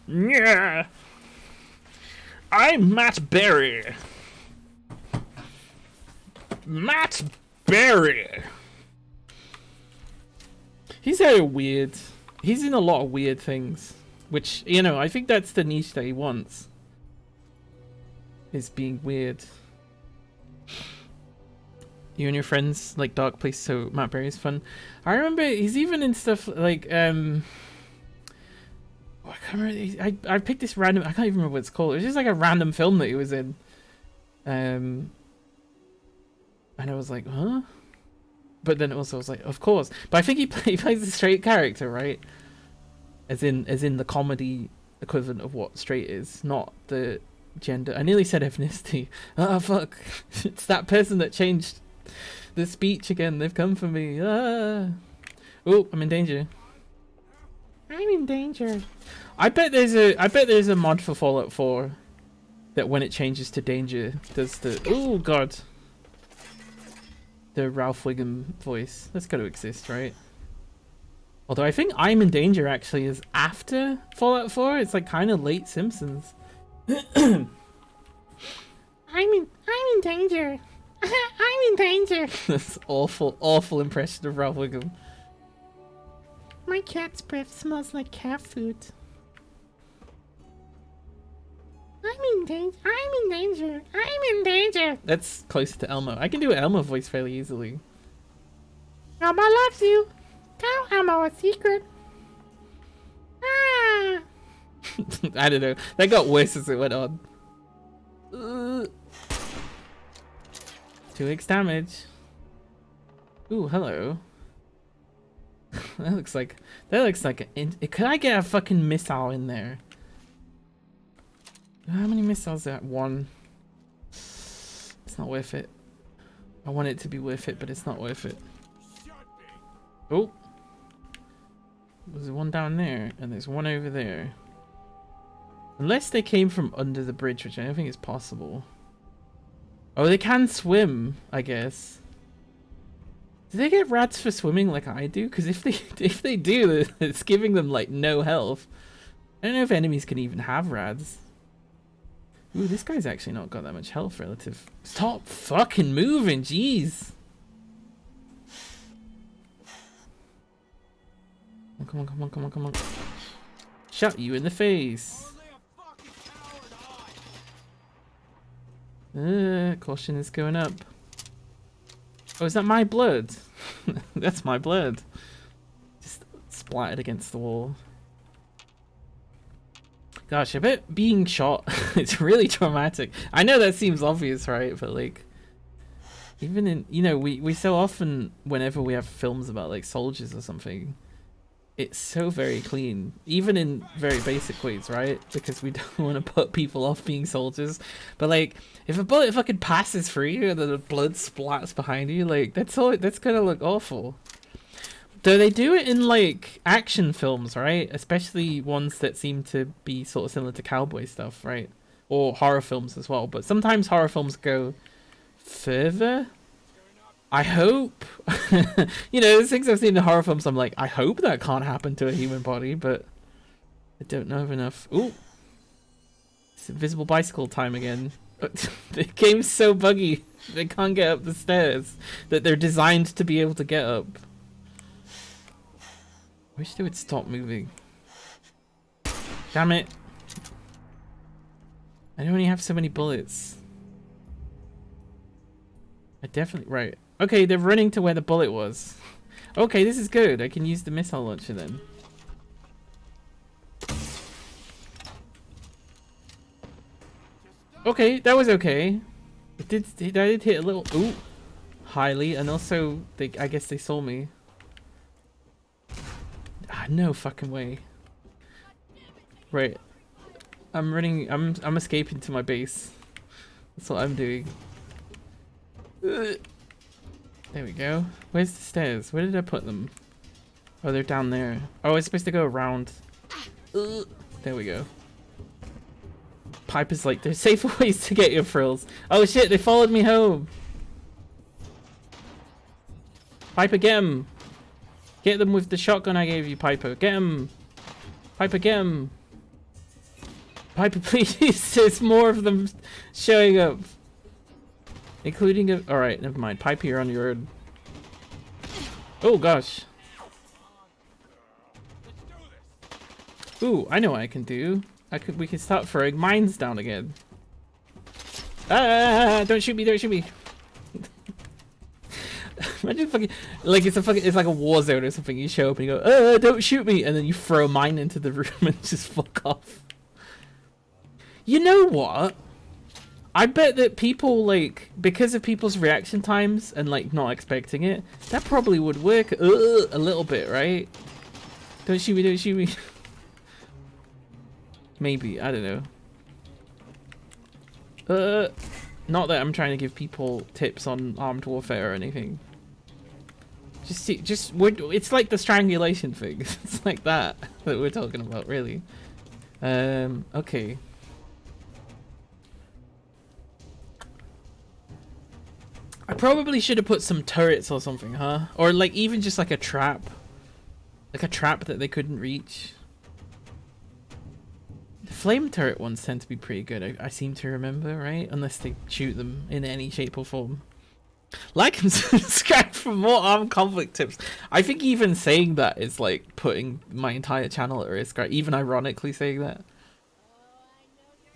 Yeah. I'm Matt Berry. Matt Berry. He's in a lot of weird things, which, you know, I think that's the niche that he wants, is being weird. You and your friends like Dark Place, so Matt Berry is fun. I remember he's even in stuff like I can't remember. I picked this random. I can't even remember what it's called. It was just like a random film that he was in, and I was like, huh? But then also I was like, of course. But I think he plays a straight character, right? As in the comedy equivalent of what straight is, not the gender. I nearly said ethnicity. Oh fuck! It's that person that changed the speech again. They've come for me. Ah. Oh, I'm in danger. I'm in danger. I bet there's a mod for Fallout 4 that when it changes to danger does the oh god. The Ralph Wiggum voice. That's got to exist, right? Although I think I'm in Danger actually is after Fallout 4. It's like kind of late Simpsons. I'm in danger. I'm in danger. That's awful impression of Ralph Wiggum. My cat's breath smells like cat food. I'm in danger. I'm in danger. I'm in danger. That's closer to Elmo. I can do an Elmo voice fairly easily. Elmo loves you. Tell Elmo a secret. Ah. I don't know. That got worse as it went on. 2x damage. Ooh, hello. That looks like could I get a fucking missile in there? How many missiles are at one? It's not worth it. I want it to be worth it, but it's not worth it. Oh. There's one down there, and there's one over there. Unless they came from under the bridge, which I don't think is possible. Oh, they can swim, I guess. Do they get rats for swimming like I do? Because if they do, it's giving them like no health. I don't know if enemies can even have rats. Ooh, this guy's actually not got that much health relative. Stop fucking moving, jeez. Come on, come on, come on, come on. Shut you in the face. Caution is going up. Oh, is that my blood? That's my blood. Just splattered against the wall. Gosh, I bet being shot, it's really traumatic. I know that seems obvious, right? But like, even in, you know, we so often, whenever we have films about like soldiers or something, it's so very clean, even in very basic ways, right? Because we don't want to put people off being soldiers. But like, if a bullet fucking passes through you and then the blood splats behind you, like that's gonna look awful. Though they do it in like action films, right? Especially ones that seem to be sort of similar to cowboy stuff, right? Or horror films as well. But sometimes horror films go further. I hope. You know, there's things I've seen in horror films, I'm like, I hope that can't happen to a human body, but I don't know enough. Ooh. It's invisible bicycle time again. The game's so buggy. They can't get up the stairs that they're designed to be able to get up. I wish they would stop moving. Damn it. I only have so many bullets. I definitely... Right. Okay, they're running to where the bullet was. Okay, this is good. I can use the missile launcher then. Okay, that was okay. I did hit a little... Ooh. Highly. And also, I guess they saw me. No fucking way. Right. I'm running. I'm escaping to my base. That's what I'm doing. There we go. Where's the stairs? Where did I put them? Oh, they're down there. Oh, I was supposed to go around. There we go. Piper's like, there's safer ways to get your frills. Oh shit, they followed me home. Piper, get him. Get them with the shotgun I gave you, Piper. Get him. Piper, get him. Piper, please. There's more of them showing up. Including a... Alright, never mind. Piper, you're on your own. Oh, gosh. Ooh, I know what I can do. We can start throwing mines down again. Ah! Don't shoot me! Don't shoot me! Imagine fucking like it's like a war zone or something. You show up and you go, don't shoot me, and then you throw a mine into the room and just fuck off. You know what? I bet that people, like, because of people's reaction times and like not expecting it, that probably would work a little bit, right? Don't shoot me! Don't shoot me! Maybe, I don't know. Not that I'm trying to give people tips on armed warfare or anything. It's like the strangulation thing. It's like that we're talking about, really. Okay. I probably should have put some turrets or something, huh? Or like even just like a trap. Like a trap that they couldn't reach. The flame turret ones tend to be pretty good, I seem to remember, right? Unless they shoot them in any shape or form. Like and subscribe for more armed conflict tips. I think even saying that is like putting my entire channel at risk, right? Even ironically saying that.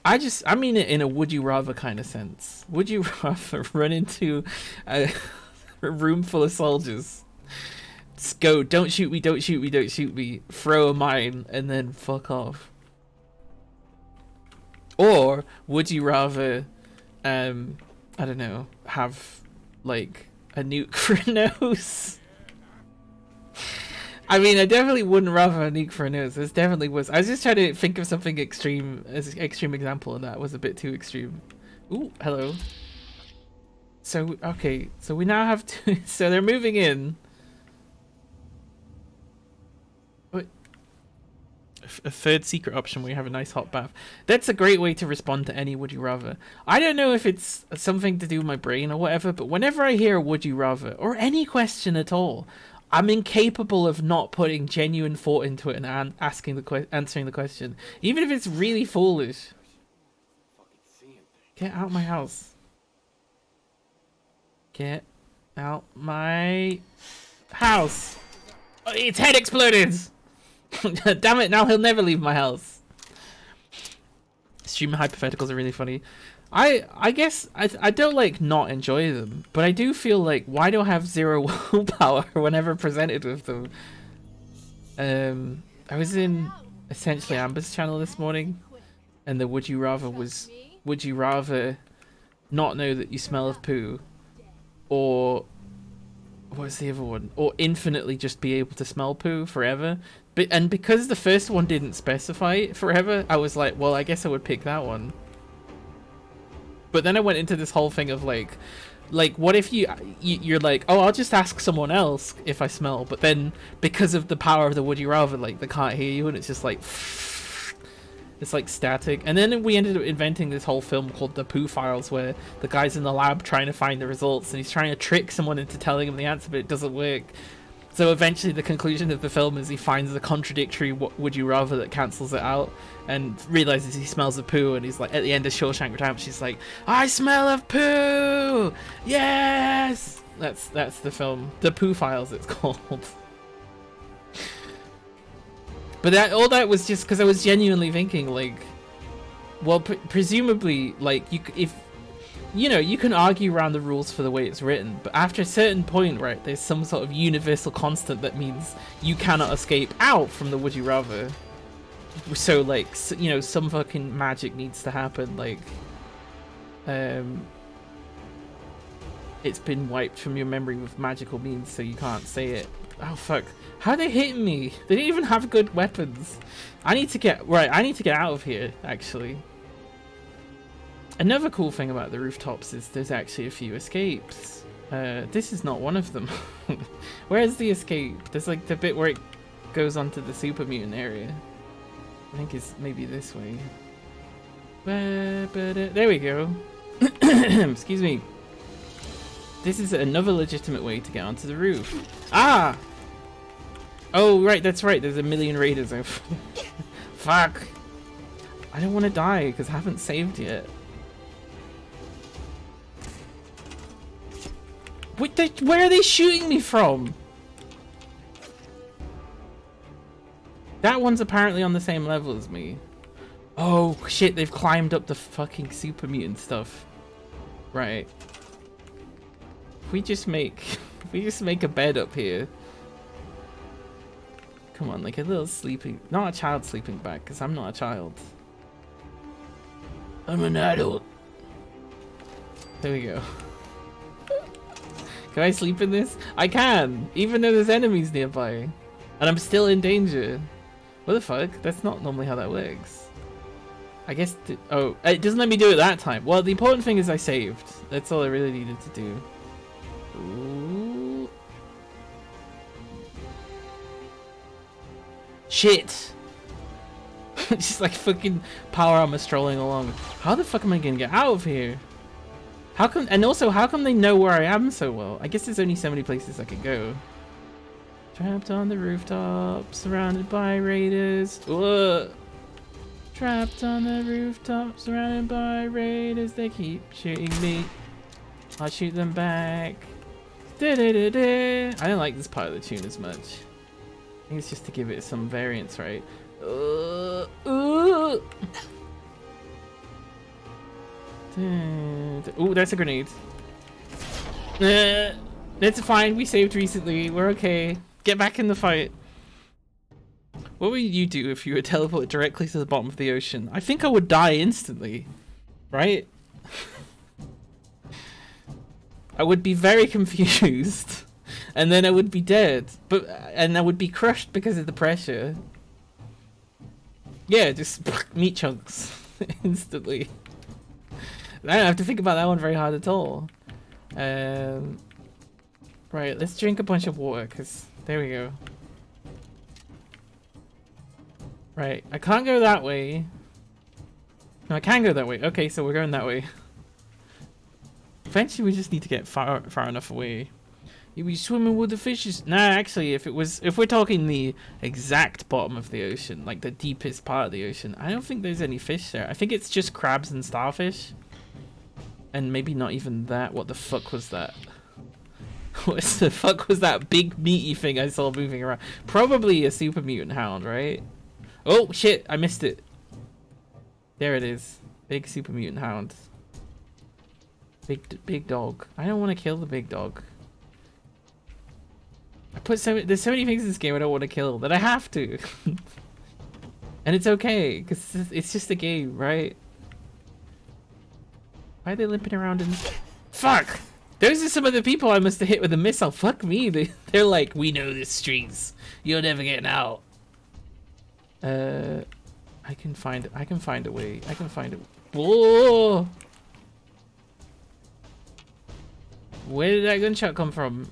I mean it in a would you rather kind of sense. Would you rather run into a room full of soldiers, just go, don't shoot me, don't shoot me, don't shoot me, throw a mine, and then fuck off? Or would you rather, I don't know, have like a nuke for a nose? I mean, I definitely wouldn't rather a nuke for a nose. This definitely was. I was just trying to think of something extreme as an extreme example, and that was a bit too extreme. Ooh, hello. So okay, so we now have to. So they're moving in. A third secret option where you have a nice hot bath. That's a great way to respond to any would you rather. I don't know if it's something to do with my brain or whatever, but whenever I hear would you rather or any question at all, I'm incapable of not putting genuine thought into it and answering the question, even if it's really foolish. Get out my house. Get out my house. Oh, its head exploded. Damn it, now he'll never leave my house. Streaming hypotheticals are really funny. I guess I don't like not enjoy them, but I do feel like, why do I have zero willpower whenever presented with them? I was in essentially Amber's channel this morning, and the would you rather was, would you rather not know that you smell of poo, or what's the other one? Or infinitely just be able to smell poo forever. And because the first one didn't specify it forever, I was like, well, I guess I would pick that one. But then I went into this whole thing of like what if you're like, oh, I'll just ask someone else if I smell, but then because of the power of the would you rather, like they can't hear you, and it's just like it's like static. And then we ended up inventing this whole film called The Poo Files, where the guy's in the lab trying to find the results, and he's trying to trick someone into telling him the answer, but it doesn't work. So eventually the conclusion of the film is he finds a contradictory would you rather that cancels it out, and realizes he smells of poo, and he's like, at the end of Shawshank Redemption, she's like, I smell of poo! Yes! That's the film. The Poo Files, it's called. But all that was just because I was genuinely thinking, like, well, presumably, like, you can argue around the rules for the way it's written, but after a certain point, right, there's some sort of universal constant that means you cannot escape out from the would you rather. So, like, you know, some fucking magic needs to happen, like, it's been wiped from your memory with magical means, so you can't say it. Oh, fuck. How are they hitting me? They didn't even have good weapons. I need to get out of here, actually. Another cool thing about the rooftops is there's actually a few escapes. This is not one of them. Where's the escape? There's like the bit where it goes onto the super mutant area. I think it's maybe this way. There we go. Excuse me. This is another legitimate way to get onto the roof. Ah! Oh, right, that's right. There's a million raiders. Fuck. I don't want to die because I haven't saved yet. Where are they shooting me from? That one's apparently on the same level as me. Oh shit, they've climbed up the fucking super mutant stuff. Right. If we just make a bed up here. Come on, like a little sleeping, not a child sleeping bag, because I'm not a child. I'm an adult. There we go. Can I sleep in this? I can, even though there's enemies nearby. And I'm still in danger. What the fuck? That's not normally how that works. I guess, oh, it doesn't let me do it that time. Well, the important thing is I saved. That's all I really needed to do. Ooh. Shit! Just like fucking power armor strolling along. How the fuck am I gonna get out of here? How come, and also how come they know where I am so well? I guess there's only so many places I could go. Trapped on the rooftop, surrounded by raiders. Ugh. Trapped on the rooftop, surrounded by raiders. They keep shooting me. I'll shoot them back. Da -da -da -da. I don't like this part of the tune as much. I think it's just to give it some variance, right? Ooh, that's a grenade. It's fine. We saved recently. We're okay. Get back in the fight. What would you do if you were teleported directly to the bottom of the ocean? I think I would die instantly, right? I would be very confused, and then I would be dead. And I would be crushed because of the pressure. Yeah, just meat chunks instantly. I don't have to think about that one very hard at all. Right, let's drink a bunch of water, because there we go. Right, I can't go that way. No, I can go that way. Okay, so we're going that way. Eventually, we just need to get far enough away. You'll be swimming with the fishes. Nah, actually, if we're talking the exact bottom of the ocean, like the deepest part of the ocean, I don't think there's any fish there. I think it's just crabs and starfish. And maybe not even that. What the fuck was that? What the fuck was that big meaty thing I saw moving around? Probably a super mutant hound, right? Oh shit, I missed it. There it is. Big super mutant hound. Big dog. I don't want to kill the big dog. There's so many things in this game I don't want to kill that I have to. And it's okay, because it's just a game, right? Why are they limping around in... Fuck! Those are some of the people I must have hit with a missile. Fuck me. They're like, we know the streets. You're never getting out. I can find a way. I can find a... Whoa! Where did that gunshot come from?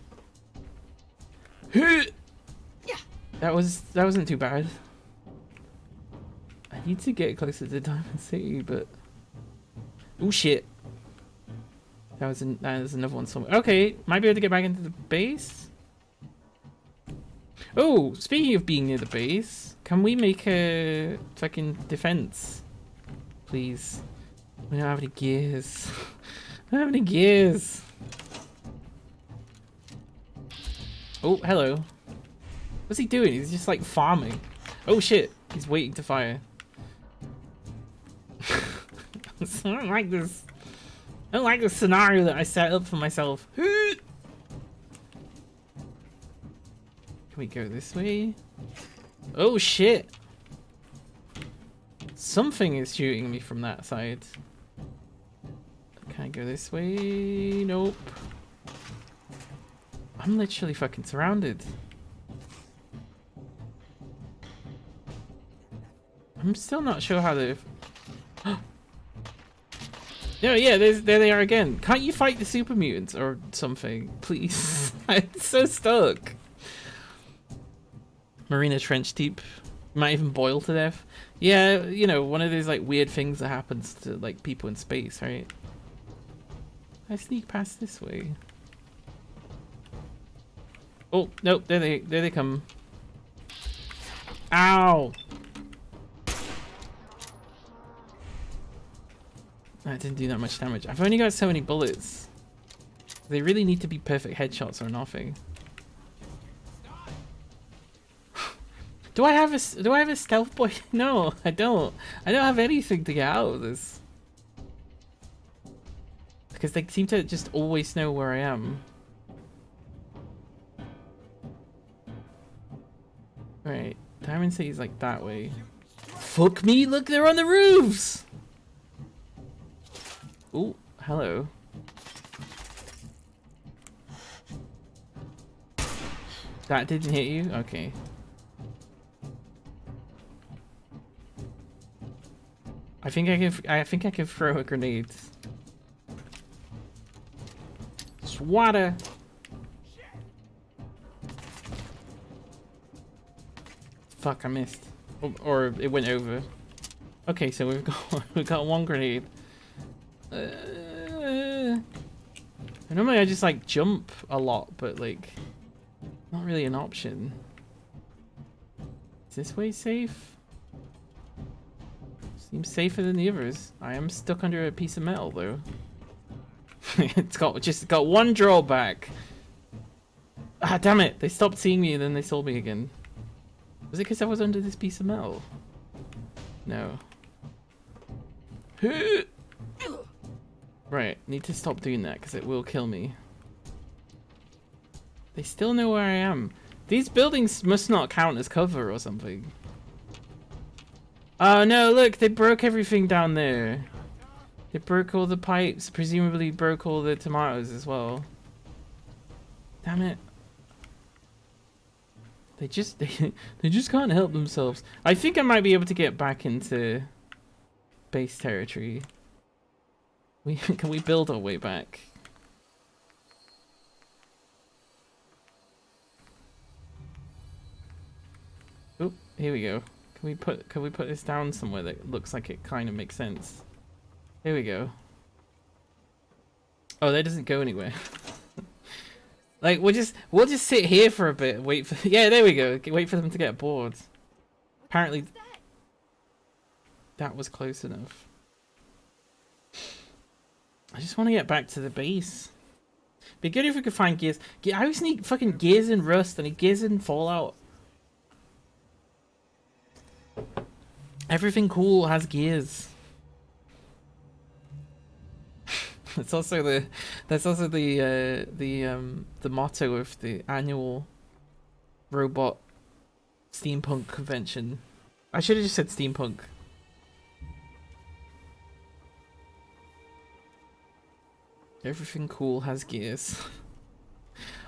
That wasn't too bad. I need to get closer to Diamond City, but... Oh shit. There's another one somewhere. Okay, might be able to get back into the base. Oh, speaking of being near the base, can we make a fucking defense? Please. We don't have any gears. I don't have any gears. Oh, hello. What's he doing? He's just like farming. Oh shit, he's waiting to fire. I don't like this. I don't like the scenario that I set up for myself. Can we go this way? Oh shit! Something is shooting me from that side. Can I go this way? Nope. I'm literally fucking surrounded. I'm still not sure how to... No, yeah, there they are again. Can't you fight the super mutants or something, please? I'm so stuck. Marina Trench Deep might even boil to death. Yeah, you know, one of those like weird things that happens to like people in space, right? I sneak past this way. Oh nope, there they come. Ow! That didn't do that much damage. I've only got so many bullets. They really need to be perfect headshots or nothing. Do I have a stealth boy? No, I don't. I don't have anything to get out of this. Because they seem to just always know where I am. Right, Diamond City's like that way. Fuck me, look, they're on the roofs! Oh, hello. That didn't hit you? Okay. I think I can throw a grenade. Swatter. Fuck, I missed. Or it went over. Okay, so we've got one grenade. Normally I just like jump a lot, but like not really an option. Is this way safe? Seems safer than the others. I am stuck under a piece of metal though. It's got one drawback. Ah, damn it! They stopped seeing me and then they saw me again. Was it because I was under this piece of metal? No. Right, need to stop doing that because it will kill me. They still know where I am. These buildings must not count as cover or something. Oh no, look, they broke everything down there. They broke all the pipes, presumably broke all the tomatoes as well. Damn it. They just can't help themselves. I think I might be able to get back into base territory. Can we build our way back? Oh, here we go. Can we put this down somewhere that looks like it kind of makes sense? Here we go. Oh, that doesn't go anywhere. Like we'll just sit here for a bit, wait for yeah, there we go. Wait for them to get bored. Apparently that was close enough. I just want to get back to the base. Be good if we could find gears. I always need fucking gears in Rust and gears in Fallout. Everything cool has gears. That's also the motto of the annual robot steampunk convention. I should have just said steampunk. Everything cool has gears.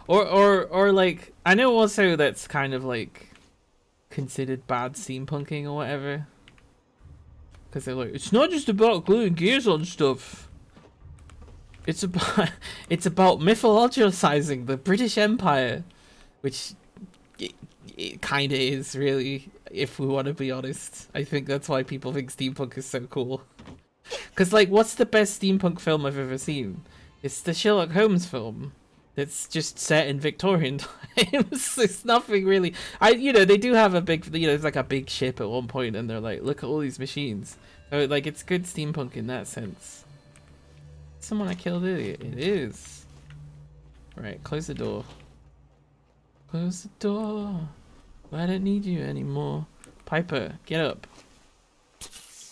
or like, I know also that's kind of like considered bad steampunking or whatever. Because they're like, it's not just about gluing gears on stuff. It's about mythologicizing the British Empire, which it kind of is, really, if we want to be honest. I think that's why people think steampunk is so cool. Because, like, what's the best steampunk film I've ever seen? It's the Sherlock Holmes film. It's just set in Victorian times. It's nothing really. You know, they do have a big, you know, it's like a big ship at one point, and they're like, look at all these machines. So, like, it's good steampunk in that sense. Someone I killed earlier. It is. Right, close the door. Close the door. I don't need you anymore. Piper, get up.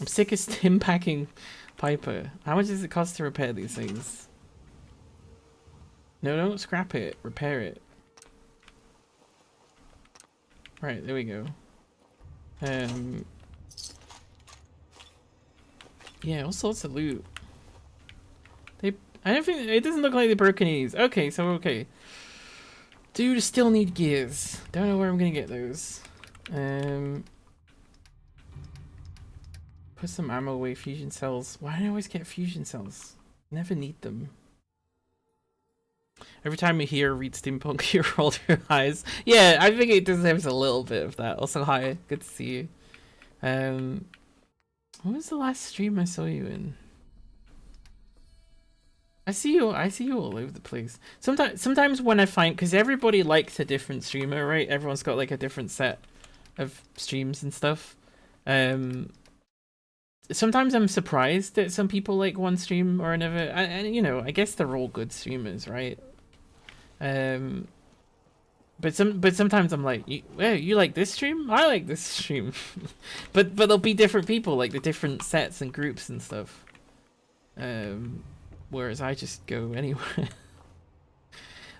I'm sick of stim packing Piper. How much does it cost to repair these things? No, don't scrap it. Repair it. Right, there we go. Yeah, all sorts of loot. I don't think it doesn't look like they broke any. Okay, so okay. Dude, still need gears. Don't know where I'm gonna get those. Put some ammo away. Fusion cells. Why do I always get fusion cells? Never need them. Every time you hear read steampunk, you roll your eyes. Yeah, I think it deserves a little bit of that. Also, hi, good to see you. What was the last stream I saw you in? I see you all over the place. Sometimes when I find, because everybody likes a different streamer, right? Everyone's got like a different set of streams and stuff. Sometimes I'm surprised that some people like one stream or another, and you know, I guess they're all good streamers, right? But sometimes I'm like, you like this stream? I like this stream. but there'll be different people, like the different sets and groups and stuff. Whereas I just go anywhere.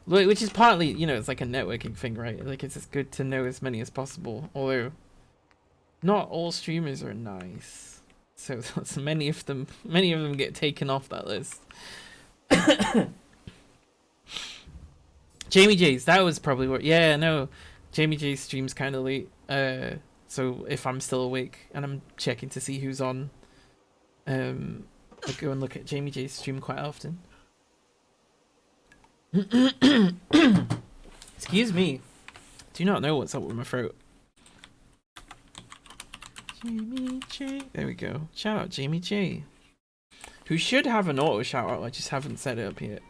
Which is partly, you know, it's like a networking thing, right? Like it's just good to know as many as possible. Although, not all streamers are nice. So many of them get taken off that list. Jamie J's, that was probably what. Yeah, no, Jamie J's stream's kind of late. So if I'm still awake and I'm checking to see who's on, I go and look at Jamie J's stream quite often. Excuse me. Do you not know what's up with my throat? Jamie J. There we go. Shout out Jamie J. Who should have an auto shout out, I just haven't set it up yet.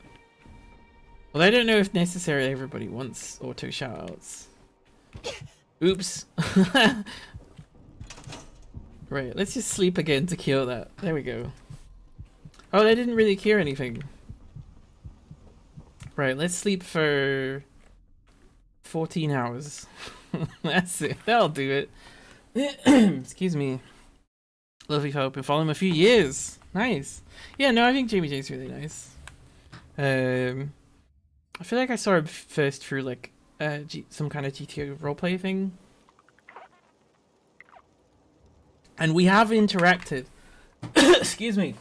Well, I don't know if necessarily everybody wants auto shout outs. Oops. Right, let's just sleep again to cure that. There we go. Oh, they didn't really cure anything. Right, let's sleep for 14 hours. That's it. That'll do it. Excuse me. Lovely fellow, been following him a few years. Nice. Yeah, no, I think Jamie J's really nice. I feel like I saw him first through like some kind of GTO roleplay thing. And we have interacted. Excuse me.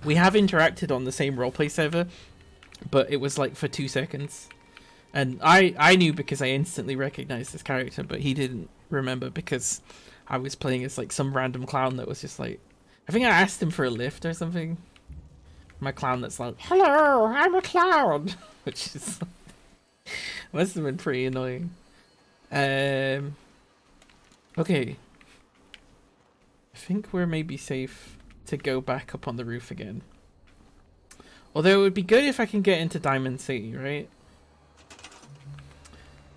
We have interacted on the same roleplay server, but it was like for 2 seconds. And I knew because I instantly recognized this character, but he didn't remember because I was playing as like some random clown that was just like, I think I asked him for a lift or something. My clown that's like, hello, I'm a clown, which is must have been pretty annoying. Okay, I think we're maybe safe to go back up on the roof again. Although it would be good if I can get into Diamond City, right?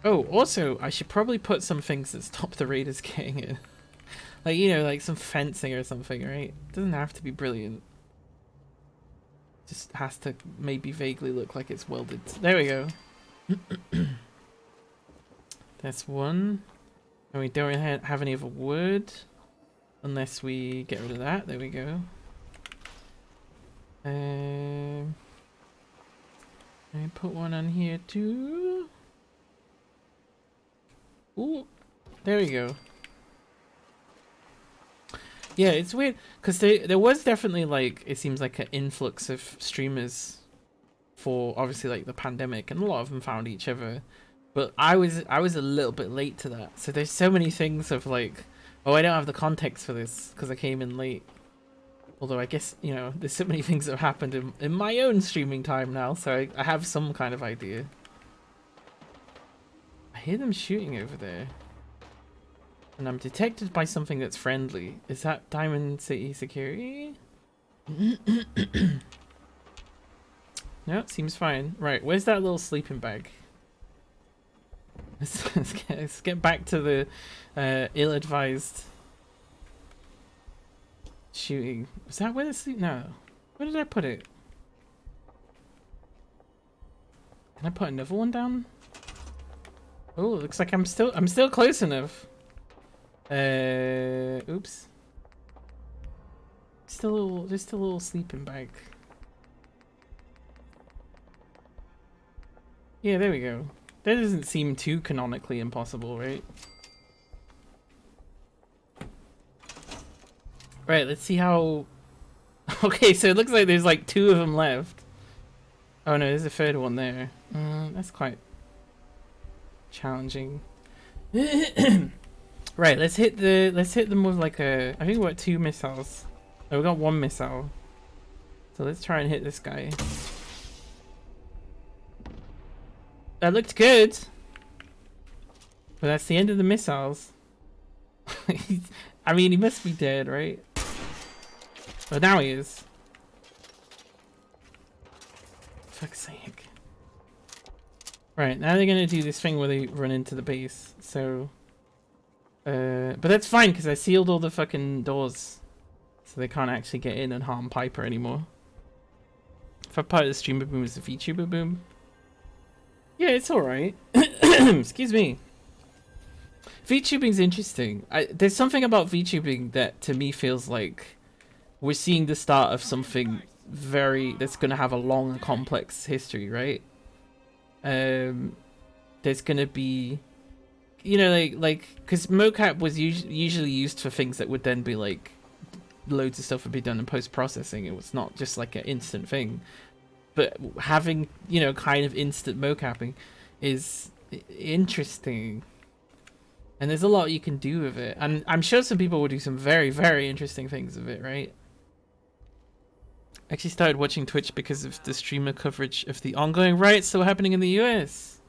Oh, also, I should probably put some things that stop the raiders getting in. Like, you know, like some fencing or something, right? Doesn't have to be brilliant. Just has to maybe vaguely look like it's welded. There we go. That's one. And we don't have any other wood. Unless we get rid of that. There we go. I put one on here too. Ooh, there we go. Yeah, it's weird because there was definitely like, it seems like an influx of streamers for obviously like the pandemic, and a lot of them found each other. But I was a little bit late to that. So there's so many things of like, oh, I don't have the context for this because I came in late. Although I guess, you know, there's so many things that have happened in my own streaming time now, so I have some kind of idea. I hear them shooting over there. And I'm detected by something that's friendly. Is that Diamond City security? No, seems fine. Right, where's that little sleeping bag? Let's get back to the ill-advised shooting. Was that where the sleep? No. Where did I put it? Can I put another one down? Oh, looks like I'm still close enough. Oops. Just a little sleeping bag. Yeah, there we go. That doesn't seem too canonically impossible, right? Right, let's see how... Okay, so it looks like there's like 2 of them left. Oh no, there's a third one there. That's quite challenging. Right, let's hit them with like a... I think we're at 2 missiles. Oh, we got 1 missile. So let's try and hit this guy. That looked good. But that's the end of the missiles. I mean, he must be dead, right? But now he is. Fuck's sake. Right, now they're gonna do this thing where they run into the base. So... but that's fine, because I sealed all the fucking doors. So they can't actually get in and harm Piper anymore. If I part of the streamer boom is the VTuber boom. Yeah, it's alright. Excuse me. VTubing's interesting. There's something about VTubing that to me feels like we're seeing the start of something that's going to have a long, complex history, right? There's going to be, you know, like, because mocap was usually used for things that would then be like, loads of stuff would be done in post-processing. It was not just like an instant thing. But having, you know, kind of instant mocapping is interesting. And there's a lot you can do with it. And I'm sure some people will do some very, very interesting things with it, right? I actually started watching Twitch because of the streamer coverage of the ongoing riots still happening in the US.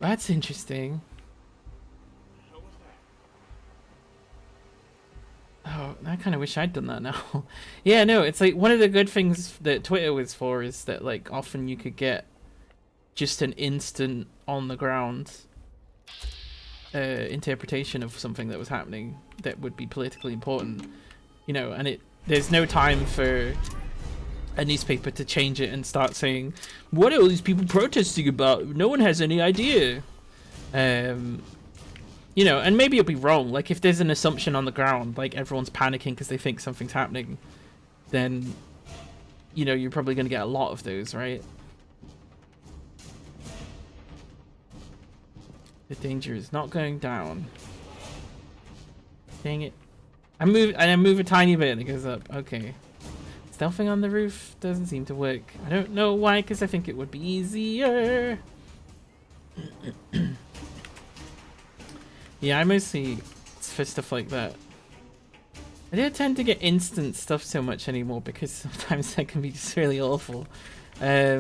That's interesting. Oh, I kind of wish I'd done that now. Yeah, no, it's like one of the good things that Twitter was for is that like often you could get just an instant on the ground interpretation of something that was happening that would be politically important, you know, and there's no time for a newspaper to change it and start saying, what are all these people protesting about? No one has any idea. You know, and maybe it'll be wrong. Like, if there's an assumption on the ground, like everyone's panicking because they think something's happening, then, you know, you're probably going to get a lot of those, right? The danger is not going down. Dang it. I move a tiny bit and it goes up. Okay. Stealthing on the roof doesn't seem to work. I don't know why, because I think it would be easier. Yeah, I mostly it's for stuff like that. I don't tend to get instant stuff so much anymore because sometimes that can be just really awful. I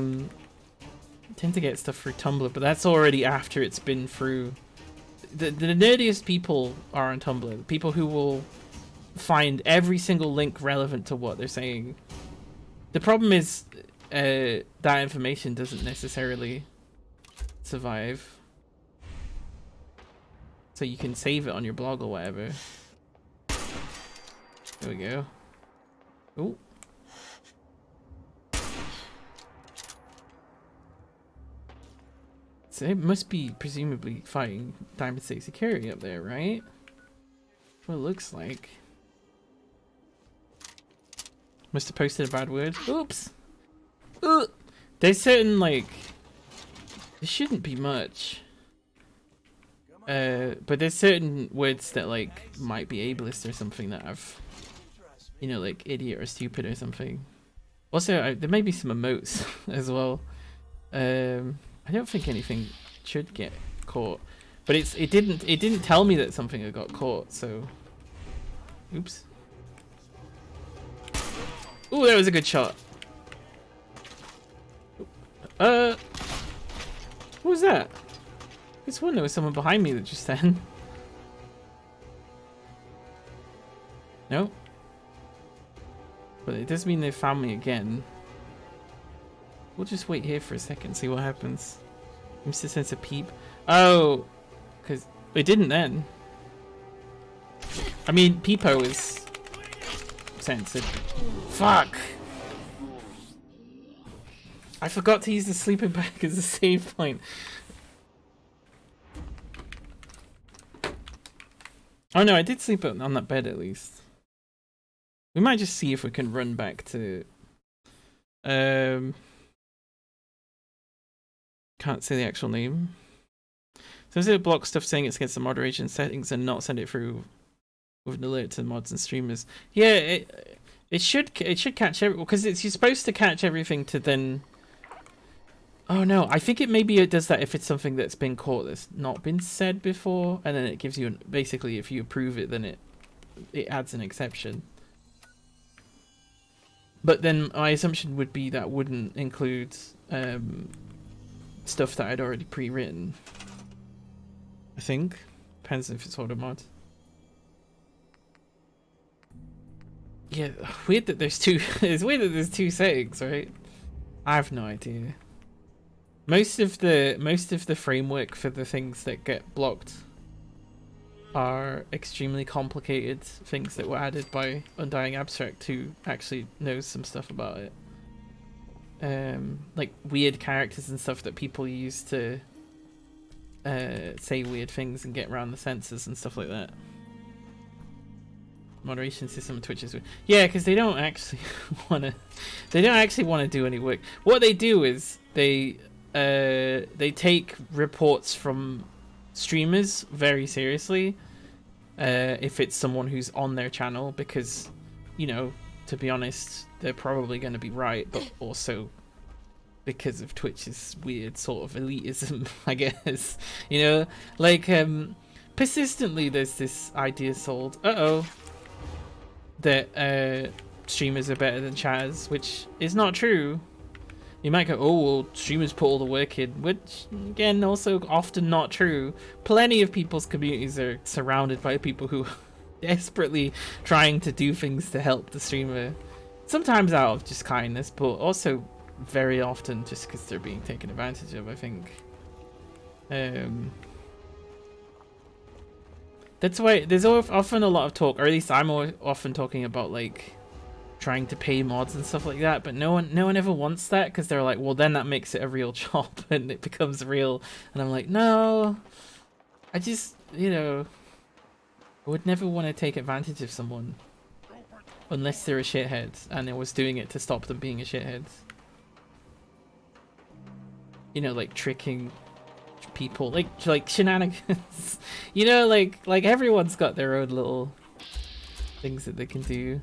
tend to get stuff through Tumblr, but that's already after it's been through. The nerdiest people are on Tumblr. People who will find every single link relevant to what they're saying. The problem is that information doesn't necessarily survive. So you can save it on your blog or whatever. There we go. Ooh. So it must be presumably fighting Diamond State Security up there, right? That's what it looks like. Must have posted a bad word. Oops. There's certain, like, there shouldn't be much. But there's certain words that like might be ableist or something that I've, you know, like idiot or stupid or something. Also, there may be some emotes as well. I don't think anything should get caught, but it didn't tell me that something had got caught. So, oops. Ooh, that was a good shot. What was that? I sworn there was someone behind me that just then. No. But it does mean they found me again. We'll just wait here for a second, see what happens. Seems to sense a peep. Oh, because it didn't then. I mean, Peepo is censored. Fuck. I forgot to use the sleeping bag as a save point. Oh no, I did sleep on that bed at least. We might just see if we can run back to... Can't say the actual name. So is it block stuff saying it's against the moderation settings and not send it through with an alert to mods and streamers? Yeah, it should catch everything, because you're supposed to catch everything to then... Oh no, I think it does that if it's something that's been caught that's not been said before, and then it gives you basically, if you approve it, then it adds an exception. But then my assumption would be that wouldn't include stuff that I'd already pre-written. I think. Depends if it's auto mod. Yeah, weird that there's two. It's weird that there's two settings, right? I have no idea. Most of the framework for the things that get blocked are extremely complicated things that were added by Undying Abstract, who actually knows some stuff about it. Like weird characters and stuff that people use to say weird things and get around the censors and stuff like that. Moderation system on Twitch is weird. Yeah, because they don't actually want to. They don't actually want to do any work. What they do is they take reports from streamers very seriously. If it's someone who's on their channel, because, you know, to be honest, they're probably going to be right, but also because of Twitch's weird sort of elitism, I guess. You know, like persistently, there's this idea sold. That streamers are better than chatters, which is not true. You might go, oh, well, streamers put all the work in, which, again, also often not true. Plenty of people's communities are surrounded by people who are desperately trying to do things to help the streamer. Sometimes out of just kindness, but also very often just because they're being taken advantage of, I think. That's why there's often a lot of talk, or at least I'm often talking about, like, trying to pay mods and stuff like that, but no one ever wants that, because they're like, well, then that makes it a real job and it becomes real. And I'm like, no, I just, you know, I would never want to take advantage of someone unless they're a shithead and I was doing it to stop them being a shithead. You know, like tricking people, like shenanigans. You know, like everyone's got their own little things that they can do.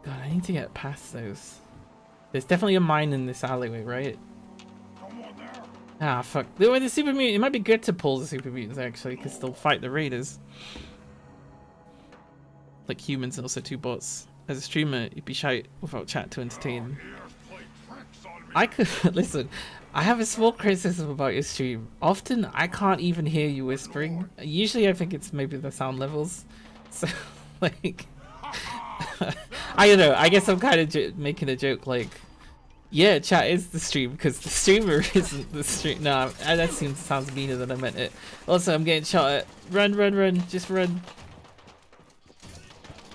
God, I need to get past those. There's definitely a mine in this alleyway, right? Ah, fuck. The super mutant, it might be good to pull the super mutants actually, because they'll fight the raiders. Like humans and also two bots. As a streamer, you'd be shite without chat to entertain. I could listen. I have a small criticism about your stream. Often I can't even hear you whispering. Usually I think it's maybe the sound levels. So like, I don't know. I guess I'm kind of making a joke like, yeah, chat is the stream because the streamer isn't the stream. No, that sounds meaner than I meant it. Also, I'm getting shot at. Run, run, run. Just run.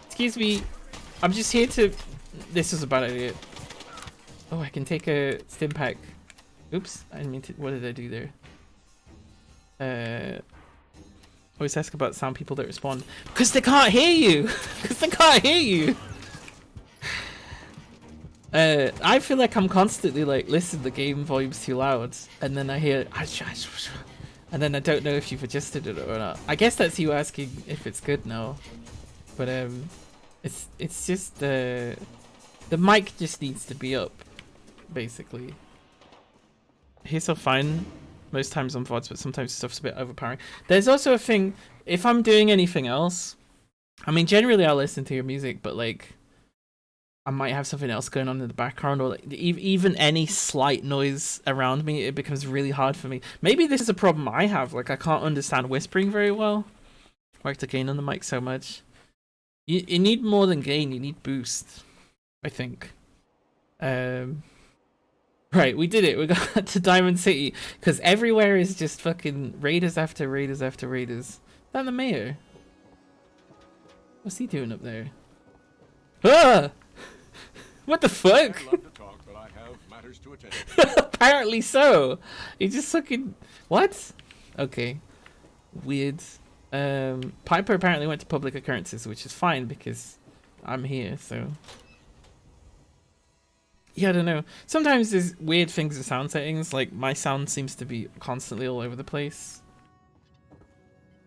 Excuse me. I'm just here to... This was a bad idea. Oh, I can take a stim pack. Oops. I didn't mean to... What did I do there? Always ask about sound people that respond. Because they can't hear you! Because they can't hear you! I feel like I'm constantly like, listen, the game volume's too loud. And then I hear... And then I don't know if you've adjusted it or not. I guess that's you asking if it's good now. But it's just the mic just needs to be up, basically. He's so fine most times on VODs, but sometimes stuff's a bit overpowering. There's also a thing, if I'm doing anything else, I mean, generally I'll listen to your music, but like, I might have something else going on in the background, or like even any slight noise around me, it becomes really hard for me. Maybe this is a problem I have, like I can't understand whispering very well. I like to gain on the mic so much. You need more than gain, you need boost, I think. Right, we did it. We got to Diamond City, because everywhere is just fucking raiders after raiders after raiders. Is that the mayor? What's he doing up there? Ah! What the fuck? I'd love to talk, but I have matters to attend. Apparently so. He just fucking... What? Okay. Weird. Piper apparently went to public occurrences, which is fine because I'm here, so... Yeah, I don't know. Sometimes there's weird things with sound settings, like my sound seems to be constantly all over the place.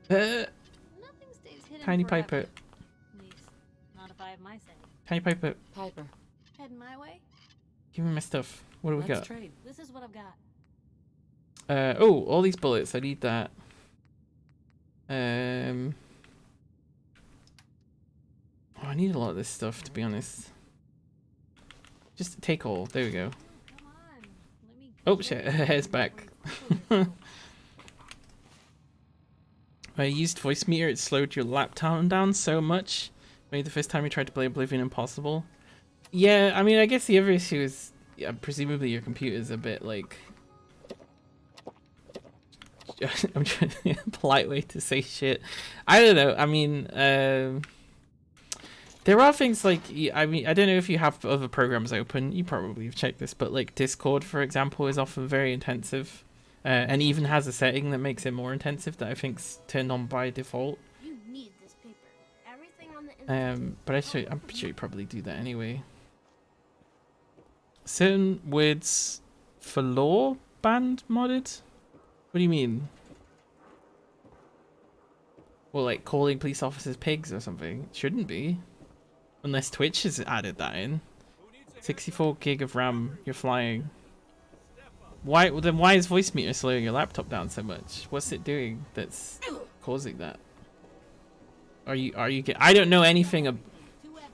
Nothing stays hidden Tiny forever. Piper. At least, not if I have my say. Tiny Piper. Piper, Heading my way. Give me my stuff. What do we let's got? trade. This is what I've got. Oh, all these bullets. I need that. Oh, I need a lot of this stuff, to be honest. Just take all. There we go. Come on. Let me Oh carry shit, her something hair's before back. you cripple yourself. I used voice meter, it slowed your laptop down so much. Maybe the first time you tried to play Oblivion Impossible. Yeah, I mean, I guess the other issue is, yeah, presumably your computer's a bit like... I'm trying to think of a polite way to say shit. I don't know, I mean, there are things like, I mean, I don't know if you have other programs open, you probably have checked this, but like Discord, for example, is often very intensive. And even has a setting that makes it more intensive that I think's turned on by default. You need this paper. Everything on the internet. But I'm sure you probably do that anyway. Certain words for law banned modded? What do you mean? Well, like calling police officers pigs or something? Shouldn't be. Unless Twitch has added that in. 64 gig of RAM, you're flying. Why? Well, then why is voice meter slowing your laptop down so much? What's it doing that's causing that? Are you I don't know anything of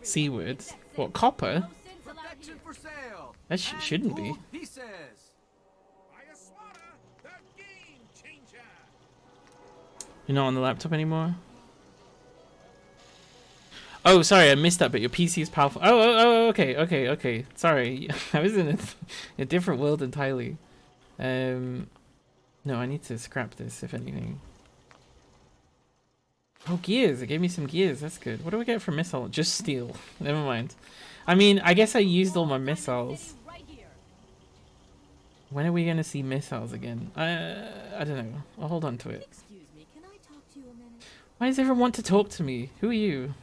C words. What, copper? Protection for sale. That shouldn't be. Gold pieces. You're not on the laptop anymore? Oh, sorry, I missed that, but your PC is powerful. Oh, okay. Sorry, I was in a different world entirely. No, I need to scrap this, if anything. Oh, gears. It gave me some gears. That's good. What do I get for missile? Just steel. Never mind. I mean, I guess I used all my missiles. When are we going to see missiles again? I don't know. I'll hold on to it. Excuse me, can I talk to you a minute? Why does everyone want to talk to me? Who are you?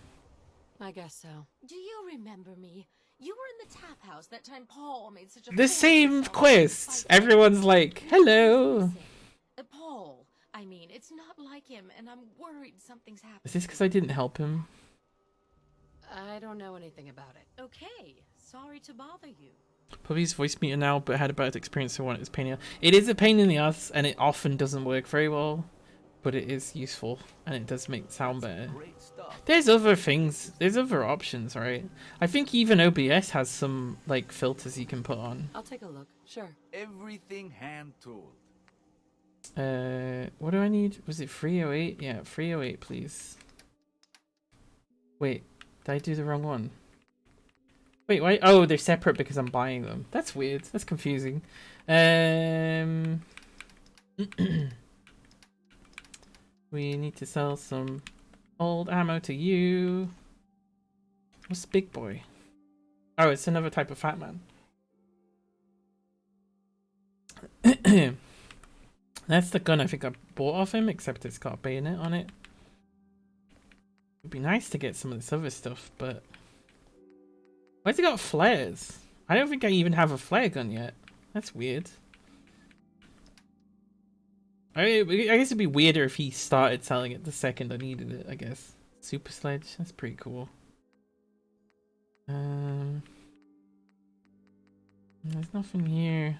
I guess so. Do you remember me? You were in the tap house that time Paul made such a The fool same of himself. quest. Everyone's like, hello. Paul, I mean, it's not like him, and I'm worried something's happened. Is this because I didn't help him? I don't know anything about it. Okay, sorry to bother you. Puppy's voice meter now, but had a bad experience, so want it's pain in the ass. It is a pain in the ass, and it often doesn't work very well, but it is useful, and it does make it sound better. Great stuff. There's other things, there's other options, right? I think even OBS has some, like, filters you can put on. I'll take a look. Sure. Everything hand tooled. What do I need? Was it 308? Yeah, 308, please. Wait, did I do the wrong one? Wait, why? Oh, they're separate because I'm buying them. That's weird. That's confusing. We need to sell some old ammo to you. What's Big Boy? Oh, it's another type of fat man. That's the gun I think I bought off him, except it's got a bayonet on it. It'd be nice to get some of this other stuff, but... Why's it got flares? I don't think I even have a flare gun yet. That's weird. I guess it'd be weirder if he started selling it the second I needed it, I guess. Super Sledge, that's pretty cool. There's nothing here.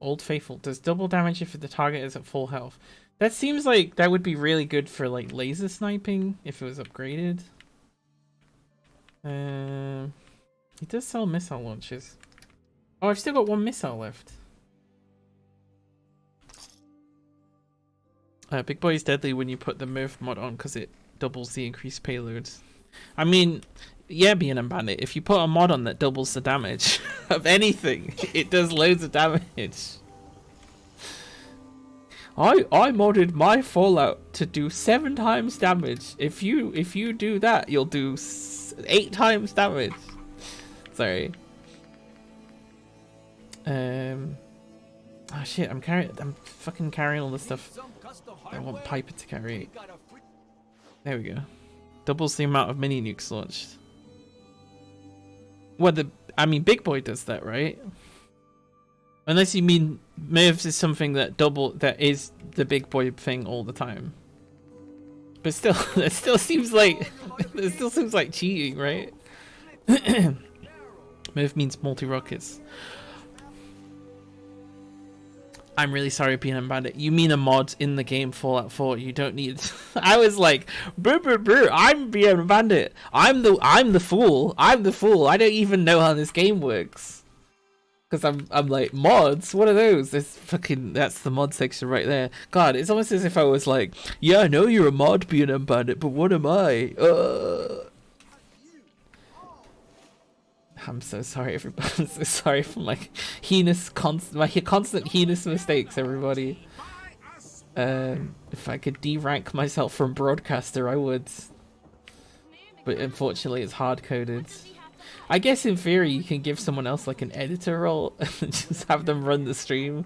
Old Faithful does double damage if the target is at full health. That seems like that would be really good for like laser sniping if it was upgraded. He does sell missile launchers. Oh, I've still got one missile left. Big Boy is deadly when you put the Murph mod on because it doubles the increased payload. I mean, yeah, being a bandit, if you put a mod on that doubles the damage of anything, it does loads of damage. I modded my Fallout to do 7 times damage. If you do that, you'll do 8 times damage. Sorry. Oh shit, I'm fucking carrying all the stuff I want Piper to carry. There we go. Doubles the amount of mini nukes launched. Well, I mean, Big Boy does that, right? Unless you mean Mervs is something that is the Big Boy thing all the time. But still, it still seems like cheating, right? Merv means multi rockets. I'm really sorry, BNM Bandit. You mean a mod in the game Fallout 4? You don't need. I was like, brr, brr, brr, I'm BNM Bandit. I'm the fool. I'm the fool. I don't even know how this game works. Because I'm like, mods? What are those? That's the mod section right there. God, it's almost as if I was like, yeah, I know you're a mod, BNM Bandit, but what am I? I'm so sorry, everybody. I'm so sorry for my constant heinous mistakes, everybody. If I could de-rank myself from broadcaster, I would. But unfortunately, it's hard-coded. I guess in theory, you can give someone else like an editor role and just have them run the stream.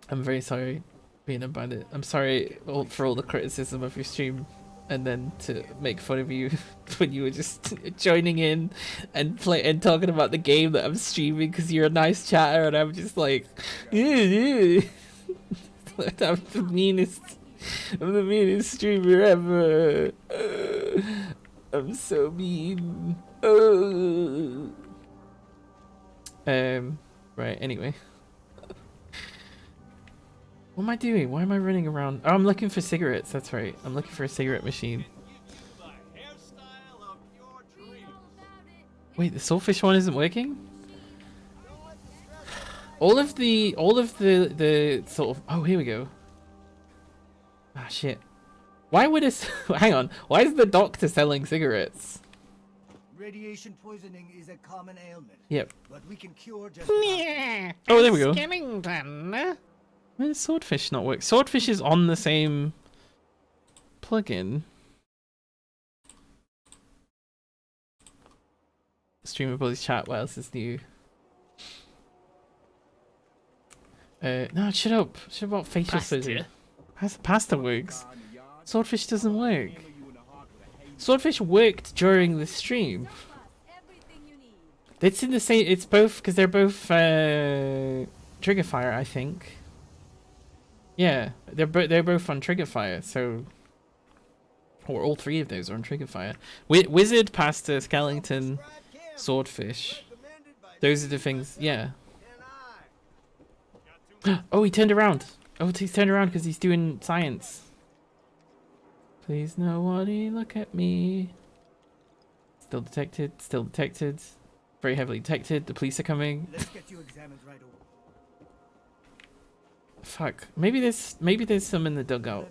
I'm very sorry, being a bandit. I'm sorry for all the criticism of your stream. And then to make fun of you when you were just joining in and talking about the game that I'm streaming because you're a nice chatter, and I'm just like, I'm the meanest streamer ever. I'm so mean. Right. Anyway. What am I doing? Why am I running around? Oh, I'm looking for cigarettes. That's right. I'm looking for a cigarette machine. Wait, the swordfish one isn't working? All of the sort of... Oh, here we go. Ah, shit. Why would it... Hang on. Why is the doctor selling cigarettes? Radiation poisoning is a common ailment. Yep. But we can cure just... Oh, there we go. Why does Swordfish not work? Swordfish is on the same plugin. Streamer Bullies chat, what else is new? No, shut up. Shut up about facial surgery. Pasta works. Swordfish doesn't work. Swordfish worked during the stream. It's in the same, it's both, because they're both Triggerfire, I think. Yeah, they're both on Triggerfire, so... Or all three of those are on Triggerfire. Wizard, Pasta, Skellington, Swordfish. Those are the things, yeah. Oh, he turned around. Oh, he's turned around because he's doing science. Please nobody look at me. Still detected, still detected. Very heavily detected. The police are coming. Let's get you examined right over. Fuck. Maybe there's some in the dugout.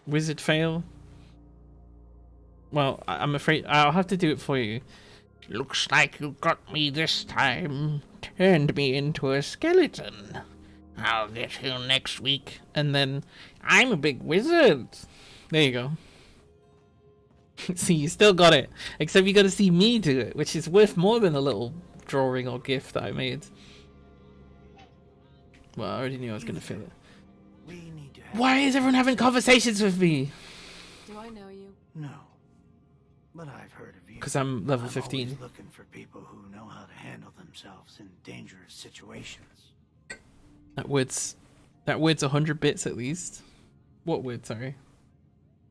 Wizard fail. Well, I'm afraid I'll have to do it for you. Looks like you got me this time. Turned me into a skeleton. I'll get you next week. And then, I'm a big wizard. There you go. See, you still got it. Except you got to see me do it, which is worth more than a little drawing or gif that I made. Well, I already knew I was going to fail it. Why is everyone having conversations with me? Do I know you? No. But I've heard of you. Because I'm level 15. I'm always looking for people who know how to handle themselves in dangerous situations. That word's 100 bits at least. What word, sorry?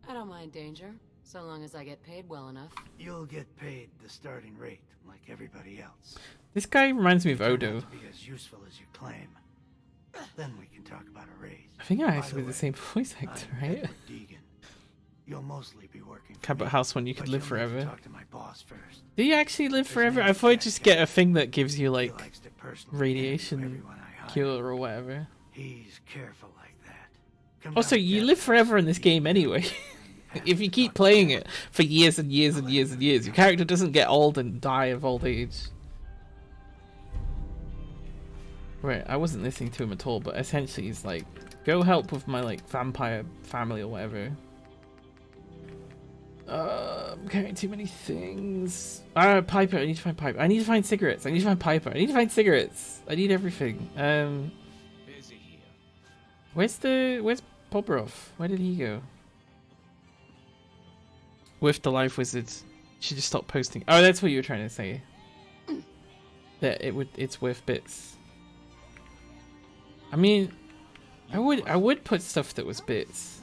I don't mind danger, so long as I get paid well enough. You'll get paid the starting rate, like everybody else. This guy reminds me of Odo. Not to be as useful as you claim. Then we can talk about a raise. I think I actually the same voice actor, right? Deegan. You'll mostly be working for Cabot House when you could live forever. Talk to my boss first. Do you actually live forever? I thought I'd just get a thing that gives you like radiation cure or whatever. He's careful like that. Also, you live forever in this game anyway. If you keep playing it for years and years and years and years, your character doesn't get old and die of old age. Right, I wasn't listening to him at all, but essentially he's like, go help with my like vampire family or whatever. I'm carrying too many things. Piper, I need to find Piper. I need to find cigarettes. I need to find Piper. I need to find cigarettes. I need everything. Busy here. Where's Pobrov? Where did he go? With the life wizard. She just stopped posting. Oh, that's what you were trying to say. That it's worth bits. I mean, I would put stuff that was bits,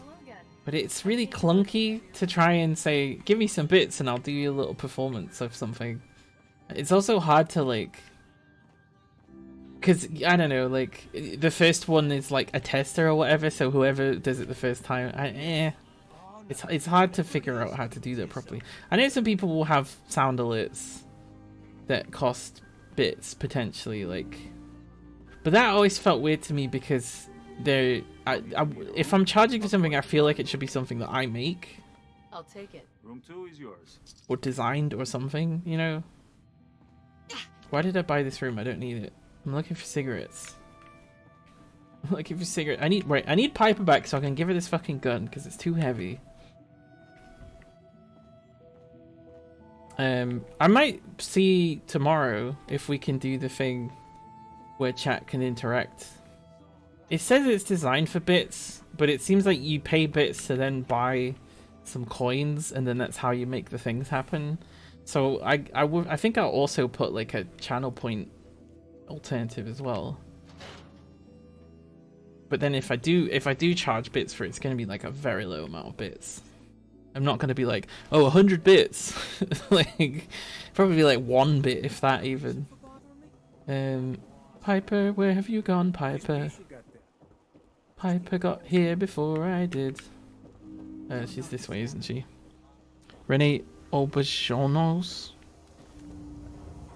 but it's really clunky to try and say, give me some bits and I'll do you a little performance of something. It's also hard to like, because I don't know, like the first one is like a tester or whatever, so whoever does it the first time, it's hard to figure out how to do that properly. I know some people will have sound alerts that cost bits potentially, like, but that always felt weird to me because if I'm charging for something, I feel like it should be something that I make. I'll take it. Room 2 is yours. Or designed or something, you know? Why did I buy this room? I don't need it. I'm looking for cigarettes. I'm looking for cigarettes. I need Piper back so I can give her this fucking gun because it's too heavy. I might see tomorrow if we can do the thing where chat can interact. It says it's designed for bits, but it seems like you pay bits to then buy some coins, and then that's how you make the things happen. So I think I'll also put like a channel point alternative as well. But then if I do charge bits for it, it's going to be like a very low amount of bits. I'm not going to be like, oh, 100 bits. Like probably like 1 bit, if that even. Piper, where have you gone, Piper? Piper got here before I did. She's this way, isn't she? Rene Auberjonois?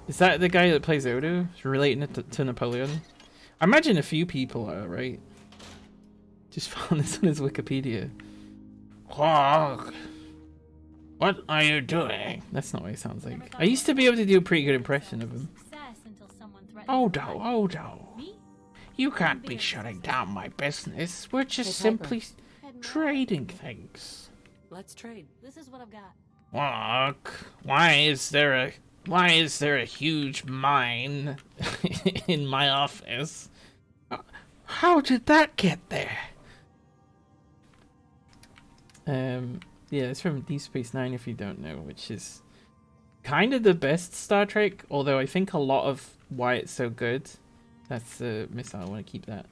Is that the guy that plays Odo? Is relating to Napoleon? I imagine a few people are, right? Just found this on his Wikipedia. Quark! What are you doing? That's not what he sounds like. I used to be able to do a pretty good impression of him. Odo. You can't be shutting down my business. We're just simply trading things. Let's trade. This is what I've got. Quark, why is there a huge mine in my office? How did that get there? Yeah, it's from Deep Space Nine, if you don't know, which is kind of the best Star Trek, although I think a lot of why it's so good, that's the missile, I want to keep that.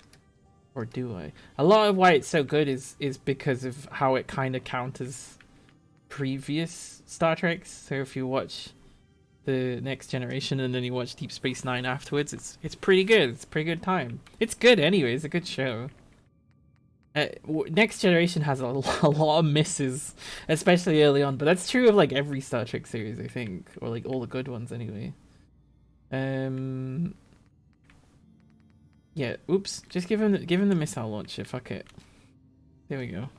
Or do I? A lot of why it's so good is because of how it kind of counters previous Star Treks. So if you watch the Next Generation and then you watch Deep Space Nine afterwards, it's pretty good. It's a pretty good time. It's good anyway. It's a good show. Next Generation has a lot of misses, especially early on, but that's true of like every Star Trek series, I think, or like all the good ones anyway. Yeah, oops, just give him the missile launcher, fuck it. There we go.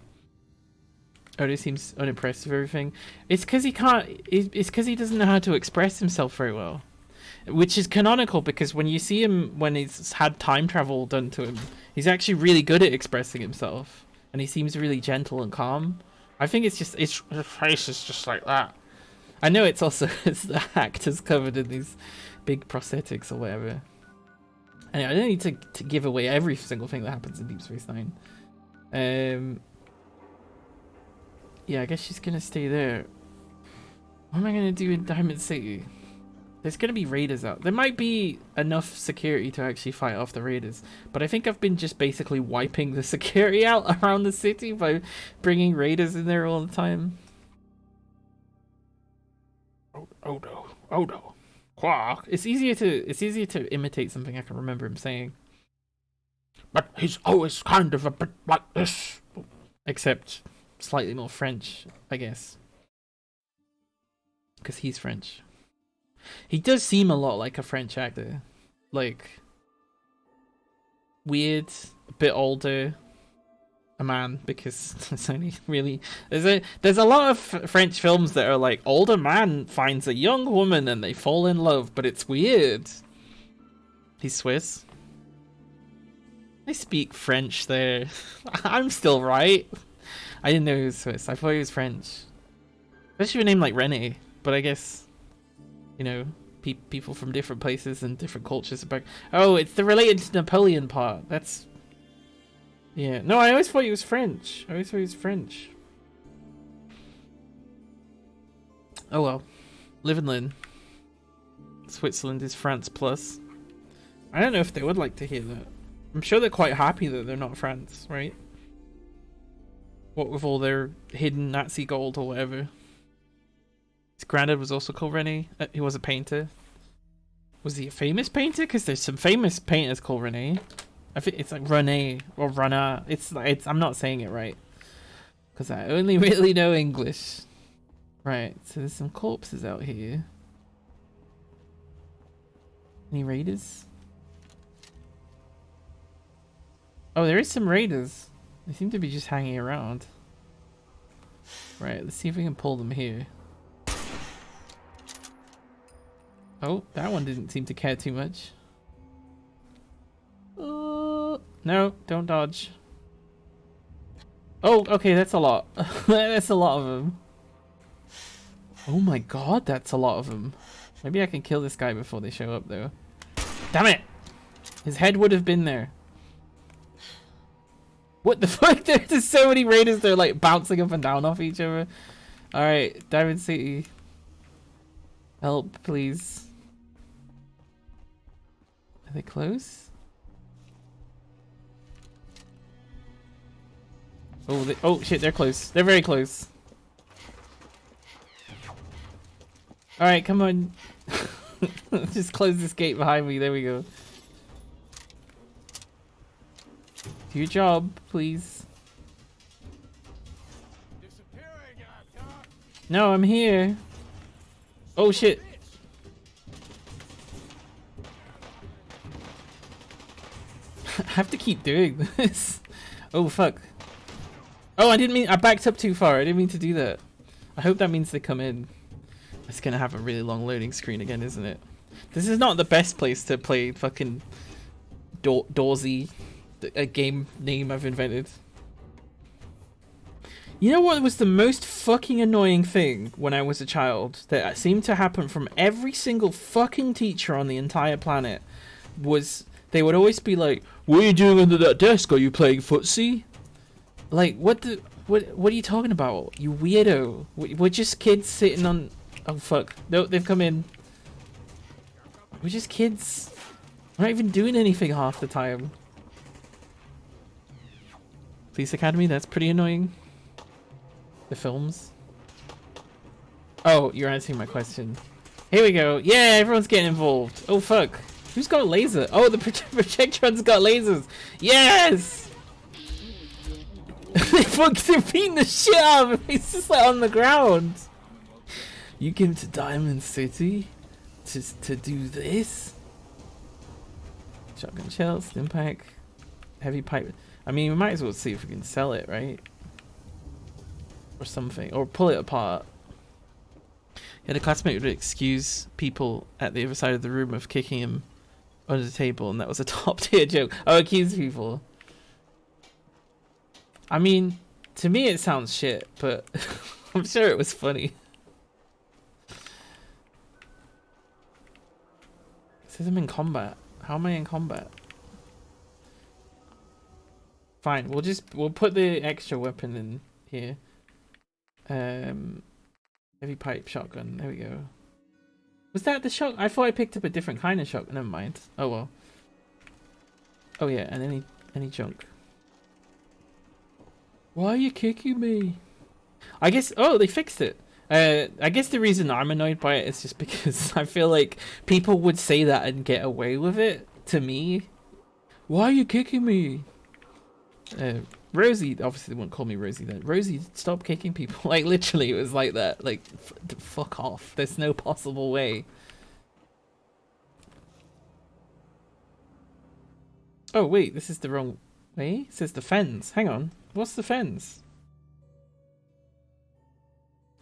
Odo seems unimpressed with everything. It's because he can't, it's because he doesn't know how to express himself very well. Which is canonical, because when you see him, when he's had time travel done to him, he's actually really good at expressing himself. And he seems really gentle and calm. I think it's just, his face is just like that. I know it's also, it's the actors covered in these big prosthetics or whatever. Anyway, I don't need to give away every single thing that happens in Deep Space Nine. Yeah, I guess she's gonna stay there. What am I gonna do in Diamond City? There's gonna be raiders out. There might be enough security to actually fight off the raiders, but I think I've been just basically wiping the security out around the city by bringing raiders in there all the time. Odo. Quark. It's easier to imitate something I can remember him saying. But he's always kind of a bit like this. Except slightly more French, I guess. Because he's French. He does seem a lot like a French actor. Like, weird, a bit older, a man, because it's only really there's a lot of French films that are like older man finds a young woman and they fall in love, but it's weird. He's Swiss. I speak French there. I'm still right. I didn't know he was Swiss. I thought he was French. Especially a name like Rene, but I guess, you know, people from different places and different cultures. Oh, it's the related to Napoleon part. That's... Yeah. No, I always thought he was French. Oh well. Live and learn. Switzerland is France plus. I don't know if they would like to hear that. I'm sure they're quite happy that they're not France, right? What with all their hidden Nazi gold or whatever. His granddad was also called Rene. He was a painter. Was he a famous painter? Because there's some famous painters called Rene. I think it's like Rene or Rana. It's I'm not saying it right. Because I only really know English. Right, so there's some corpses out here. Any raiders? Oh, there is some raiders. They seem to be just hanging around. Right, let's see if we can pull them here. Oh, that one didn't seem to care too much. No, don't dodge. Oh, okay, that's a lot. That's a lot of them. Oh my god, that's a lot of them. Maybe I can kill this guy before they show up, though. Damn it! His head would have been there. What the fuck? There's so many raiders, they're like bouncing up and down off each other. Alright, Diamond City. Help, please. Are they close? Oh, oh shit, they're close. They're very close. Alright, come on. Just close this gate behind me. There we go. Do your job, please. No, I'm here. Oh shit. I have to keep doing this. Oh fuck. Oh, I didn't mean, I backed up too far. I didn't mean to do that. I hope that means they come in. It's gonna have a really long loading screen again, isn't it? This is not the best place to play fucking Doorsy, a game name I've invented. You know what was the most fucking annoying thing when I was a child that seemed to happen from every single fucking teacher on the entire planet was they would always be like, "What are you doing under that desk? Are you playing footsie?" Like, what are you talking about, you weirdo? We're just kids sitting on... Oh fuck, no, they've come in. We're just kids. We're not even doing anything half the time. Police Academy, that's pretty annoying. The films. Oh, you're answering my question. Here we go. Yeah, everyone's getting involved. Oh fuck. Who's got a laser? Oh, the Projectron's got lasers. Yes! They're beating the shit out of him. He's just like on the ground. You came to Diamond City to do this? Shotgun shell, stim pack, heavy pipe. I mean, we might as well see if we can sell it, right? Or something, or pull it apart. Yeah, the classmate would excuse people at the other side of the room of kicking him under the table, and that was a top tier joke. Oh, accuse people. I mean, to me it sounds shit, but I'm sure it was funny. It says I'm in combat. How am I in combat? Fine, we'll put the extra weapon in here. Heavy pipe shotgun. There we go. Was that the shot? I thought I picked up a different kind of shotgun. Never mind. Oh well. Oh yeah, and any junk. Why are you kicking me? I guess. Oh, they fixed it. I guess the reason I'm annoyed by it is just because I feel like people would say that and get away with it to me. Why are you kicking me? Rosie, obviously they wouldn't call me Rosie then. Rosie, stop kicking people. Like literally it was like that. Like fuck off. There's no possible way. Oh wait, this is the wrong way? It says the fens. Hang on. What's the fens?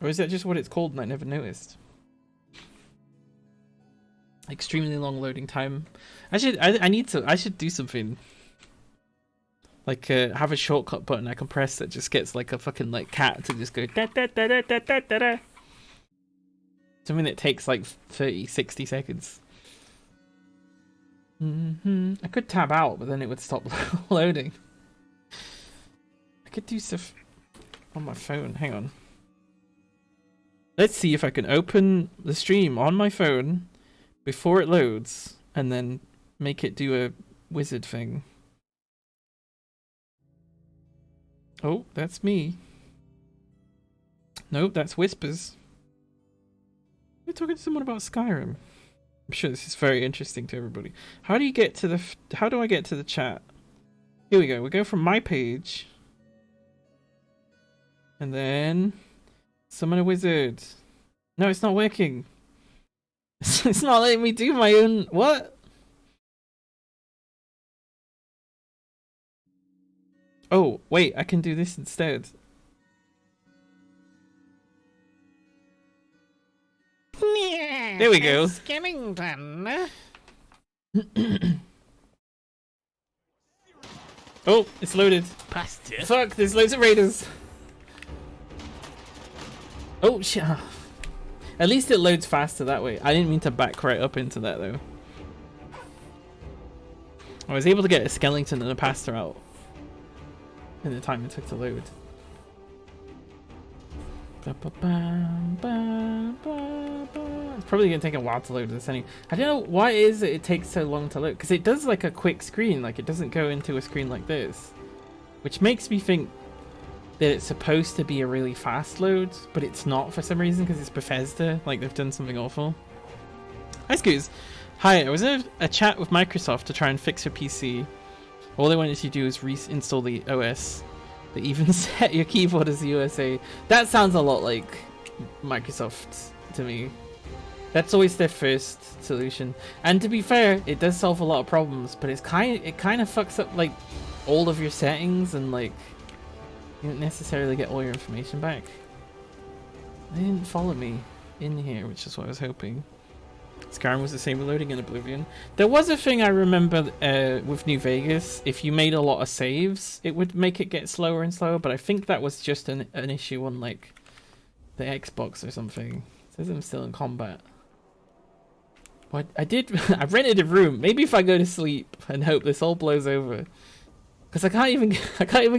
Or is that just what it's called and I never noticed? Extremely long loading time. I should do something. Like have a shortcut button I can press that just gets like a fucking like cat to just go da da da da da da da da. Something that takes like 30-60 seconds. I could tab out, but then it would stop loading. I could do stuff on my phone. Hang on. Let's see if I can open the stream on my phone before it loads and then make it do a wizard thing. Oh, that's me. Nope, that's Whispers. You're talking to someone about Skyrim. I'm sure this is very interesting to everybody. How do you get to the... How do I get to the chat? Here we go. We go from my page. And then... Summon a wizard. No, it's not working. It's not letting me do my own... What? Oh, wait. I can do this instead. There we go. Skellington. Oh, it's loaded. Pasta. Fuck, there's loads of raiders. Oh, shit. At least it loads faster that way. I didn't mean to back right up into that, though. I was able to get a skeleton and a pasta out in the time it took to load. It's probably gonna take a while to load this anyway. I don't know why it takes so long to load, because it does like a quick screen, like it doesn't go into a screen like this, which makes me think that it's supposed to be a really fast load, but it's not for some reason, because it's Bethesda, like they've done something awful. Hi Scoos. Hi, I was in a chat with Microsoft to try and fix your PC. All they wanted to do is reinstall the OS. They even set your keyboard as the USA. That sounds a lot like Microsoft to me. That's always their first solution. And to be fair, it does solve a lot of problems, but it kind of fucks up like all of your settings, and like you don't necessarily get all your information back. They didn't follow me in here, which is what I was hoping. Skyrim was the same with loading in Oblivion. There was a thing I remember with New Vegas. If you made a lot of saves, it would make it get slower and slower, but I think that was just an issue on like the Xbox or something. It says I'm still in combat. What I did, I rented a room. Maybe if I go to sleep and hope this all blows over, because I can't even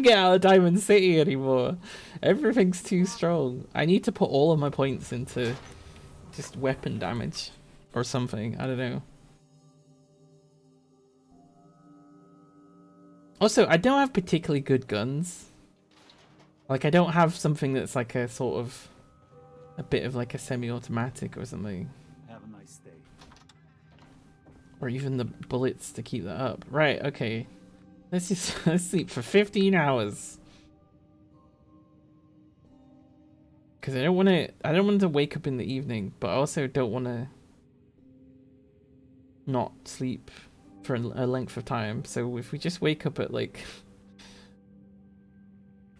get out of Diamond City anymore. Everything's too strong. I need to put all of my points into just weapon damage. Or something, I don't know. Also, I don't have particularly good guns. Like, I don't have something that's like a sort of... a bit of like a semi-automatic or something. Have a nice day. Or even the bullets to keep that up. Right, okay. Let's sleep for 15 hours. Because I don't want to wake up in the evening, but I also don't want to not sleep for a length of time. So if we just wake up at like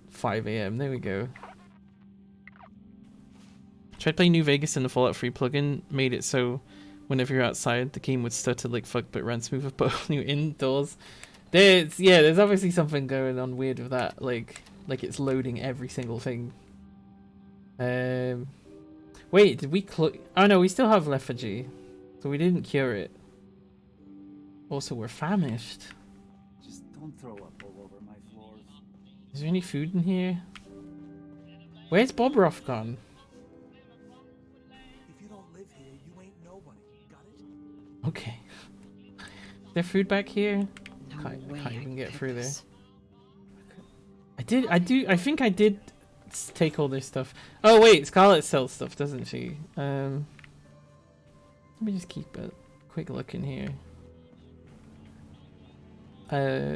5 AM, there we go. Tried playing New Vegas in the Fallout 3 plugin, made it so whenever you're outside the game would stutter like fuck but ran smooth, but when you're indoors there's obviously something going on weird with that, like it's loading every single thing. Wait, did we oh no, we still have lethargy, so we didn't cure it. Also, we're famished. Just don't throw up all over my floors. Is there any food in here? Where's Bob Roth gone? If you don't live here, you ain't nobody. Got it? Okay. Is there food back here? No Can't way even I get picked through there. this. I think I did take all this stuff. Oh wait, Scarlet sells stuff, doesn't she? Let me just keep a quick look in here.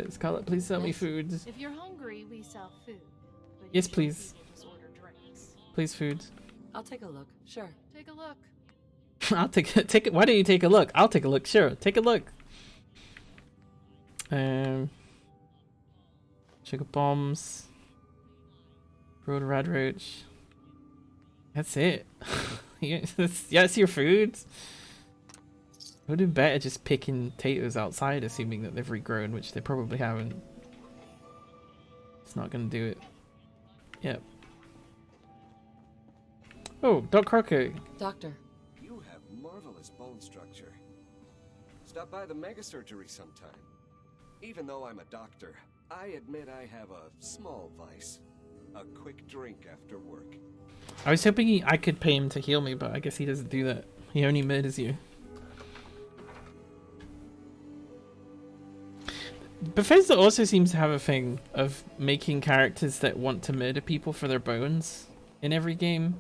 Scarlet, please sell me food. If you're hungry, we sell food. But Yes, you please. can't just order drinks. Please, food. I'll take a look. Sure. Take a look. I'll take it. Why don't you take a look? I'll take a look. Sure, take a look. Sugar bombs. Road Rad Roach. That's it. That's your food. It would have been better just picking potatoes outside, assuming that they've regrown, which they probably haven't. It's not gonna do it. Yep. Oh, Doc Crocker. Doctor. You have marvelous bone structure. Stop by the mega surgery sometime. Even though I'm a doctor, I admit I have a small vice. A quick drink after work. I was hoping I could pay him to heal me, but I guess he doesn't do that. He only murders you. Bethesda also seems to have a thing of making characters that want to murder people for their bones in every game.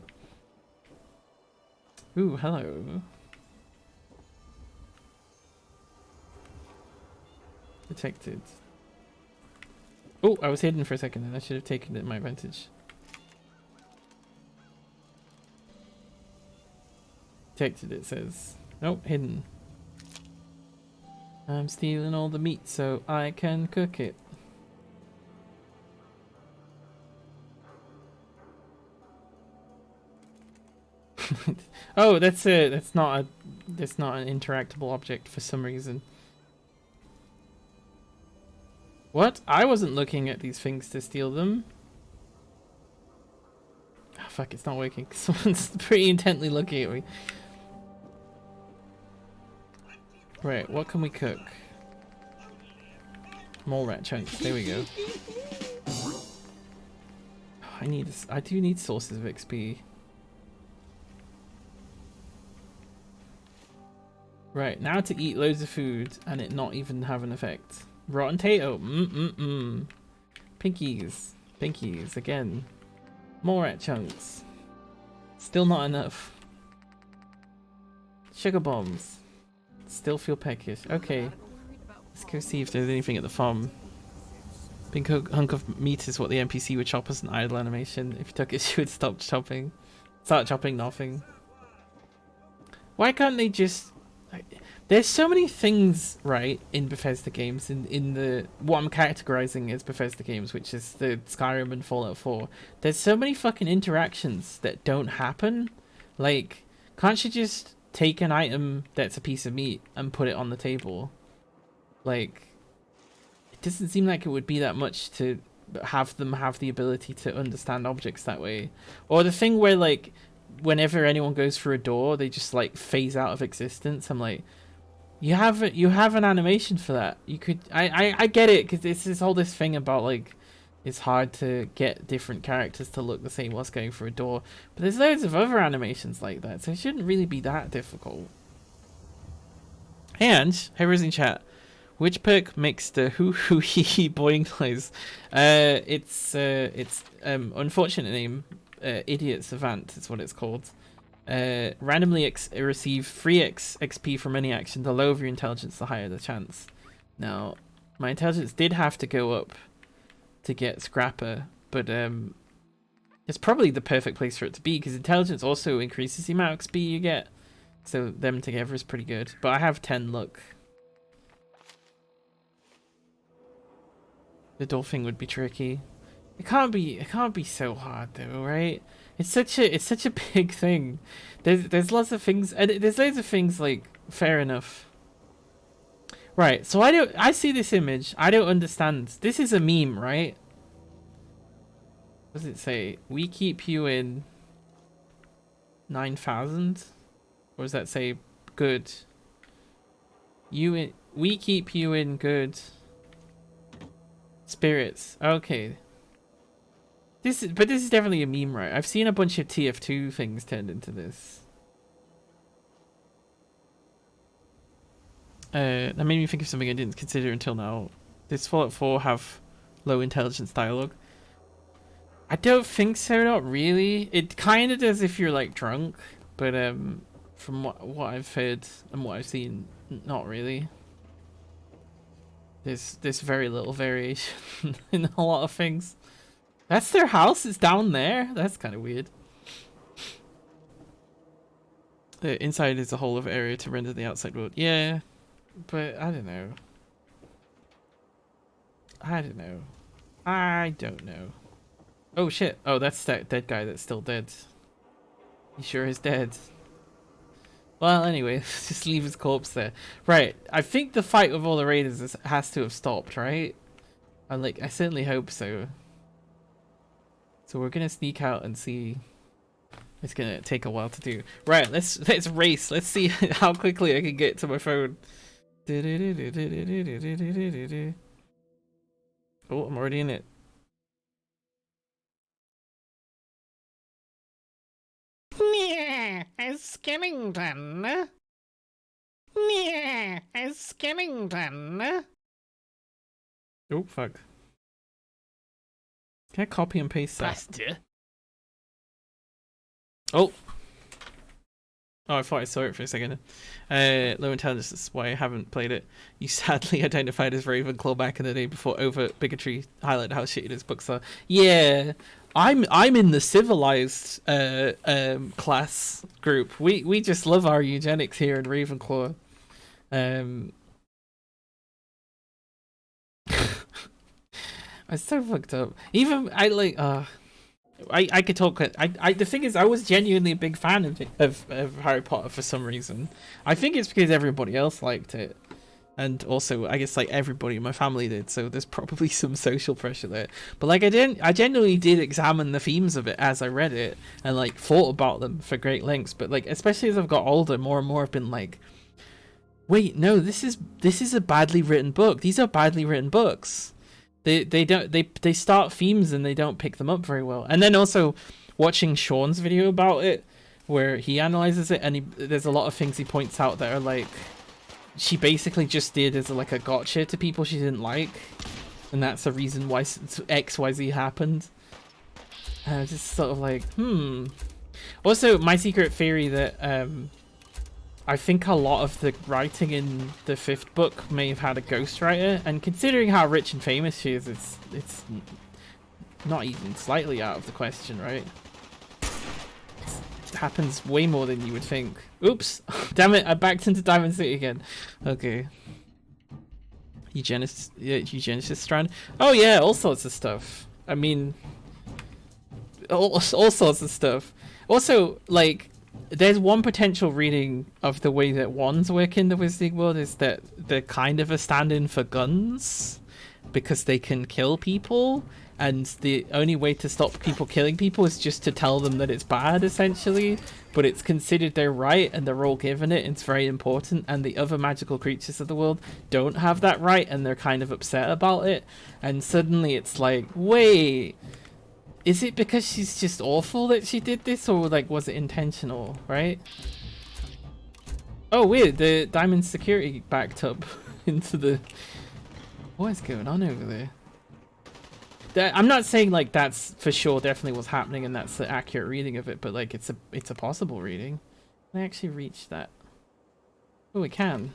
Ooh, hello. Detected. Oh, I was hidden for a second and I should have taken it my advantage. Detected, it says. Nope, hidden. I'm stealing all the meat so I can cook it. Oh, that's not an interactable object for some reason. What? I wasn't looking at these things to steal them. Oh, fuck, it's not working. Someone's pretty intently looking at me. Right, what can we cook? Mole rat chunks. There we go. I do need sources of XP. Right, now to eat loads of food and it not even have an effect. Rotten tato. Pinkies. Pinkies again. More rat chunks. Still not enough. Sugar bombs. Still feel peckish. Okay. Let's go see if there's anything at the farm. Pink hunk of meat is what the NPC would chop as an idle animation. If you took it, she would stop chopping. Start chopping nothing. Why can't they just... There's so many things, right, in Bethesda games, in the what I'm categorizing as Bethesda games, which is the Skyrim and Fallout 4. There's so many fucking interactions that don't happen. Like, can't you just take an item that's a piece of meat and put it on the table? Like, it doesn't seem like it would be that much to have them have the ability to understand objects that way. Or the thing where, like, whenever anyone goes through a door, they just, like, phase out of existence. I'm like... You have an animation for that. You could I get it, because this is all this thing about like it's hard to get different characters to look the same whilst going through a door. But there's loads of other animations like that, so it shouldn't really be that difficult. And whoever's in chat, which perk makes the hoo hoo hee hee boing noise? It's unfortunate name, Idiot Savant is what it's called. Randomly receive 3x XP from any action. The lower your intelligence, the higher the chance. Now, my intelligence did have to go up to get Scrapper, but it's probably the perfect place for it to be, because intelligence also increases the amount of XP you get. So them together is pretty good. But I have 10 luck. The door thing would be tricky. It can't be so hard though, right? It's such a big thing. There's lots of things, and there's loads of things like fair enough. Right, so I see this image. I don't understand. This is a meme, right? What does it say? We keep you in 9,000, or does that say good? We keep you in good spirits. Okay. This is definitely a meme, right? I've seen a bunch of TF2 things turned into this. That made me think of something I didn't consider until now. Does Fallout 4 have low intelligence dialogue? I don't think so, not really. It kind of does if you're like drunk, but from what I've heard and what I've seen, not really. There's very little variation in a lot of things. That's their house? It's down there? That's kind of weird. The inside is a whole of area to render the outside world. Yeah, but I don't know. I don't know. Oh shit. Oh, that's that dead guy that's still dead. He sure is dead. Well, anyway, let's just leave his corpse there. Right, I think the fight with all the raiders has to have stopped, right? I certainly hope so. So we're gonna sneak out and see. It's gonna take a while to do. Right, let's race. Let's see how quickly I can get to my phone. Oh, I'm already in it. Yeah, a skeleton. Yeah, a skeleton. Oh fuck. Can I copy and paste that? Pastor. Oh. Oh, I thought I saw it for a second. Low intelligence is why I haven't played it. You sadly identified as Ravenclaw back in the day before overt bigotry highlighted how shitty his books are. Yeah, I'm in the civilized class group. We just love our eugenics here in Ravenclaw. It's so fucked up. Even I could talk. The thing is, I was genuinely a big fan of Harry Potter for some reason. I think it's because everybody else liked it, and also I guess like everybody in my family did. So there's probably some social pressure there. But like I genuinely did examine the themes of it as I read it and like thought about them for great lengths. But like especially as I've got older, more and more I've been like, wait, no, this is a badly written book. These are badly written books. They start themes and they don't pick them up very well. And then also watching Sean's video about it where he analyzes it, and there's a lot of things he points out that are like she basically just did as like a gotcha to people she didn't like, and that's the reason why XYZ happened. And just sort of like also my secret theory that I think a lot of the writing in the 5th book may have had a ghostwriter, and considering how rich and famous she is, it's not even slightly out of the question, right? It happens way more than you would think. Oops! Damn it, I backed into Diamond City again. Okay. Eugenicist strand. Oh yeah, all sorts of stuff. I mean, all sorts of stuff. Also, like, there's one potential reading of the way that wands work in the Wizarding world is that they're kind of a stand-in for guns because they can kill people, and the only way to stop people killing people is just to tell them that it's bad, essentially. But it's considered their right and they're all given it, and it's very important, and the other magical creatures of the world don't have that right and they're kind of upset about it. And suddenly it's like, wait, is it because she's just awful that she did this, or like was it intentional, right? Oh weird, the diamond security backed up into the... What is going on over there? I'm not saying like that's for sure definitely what's happening and that's the accurate reading of it, but like it's a possible reading. Can I actually reach that? Oh, we can.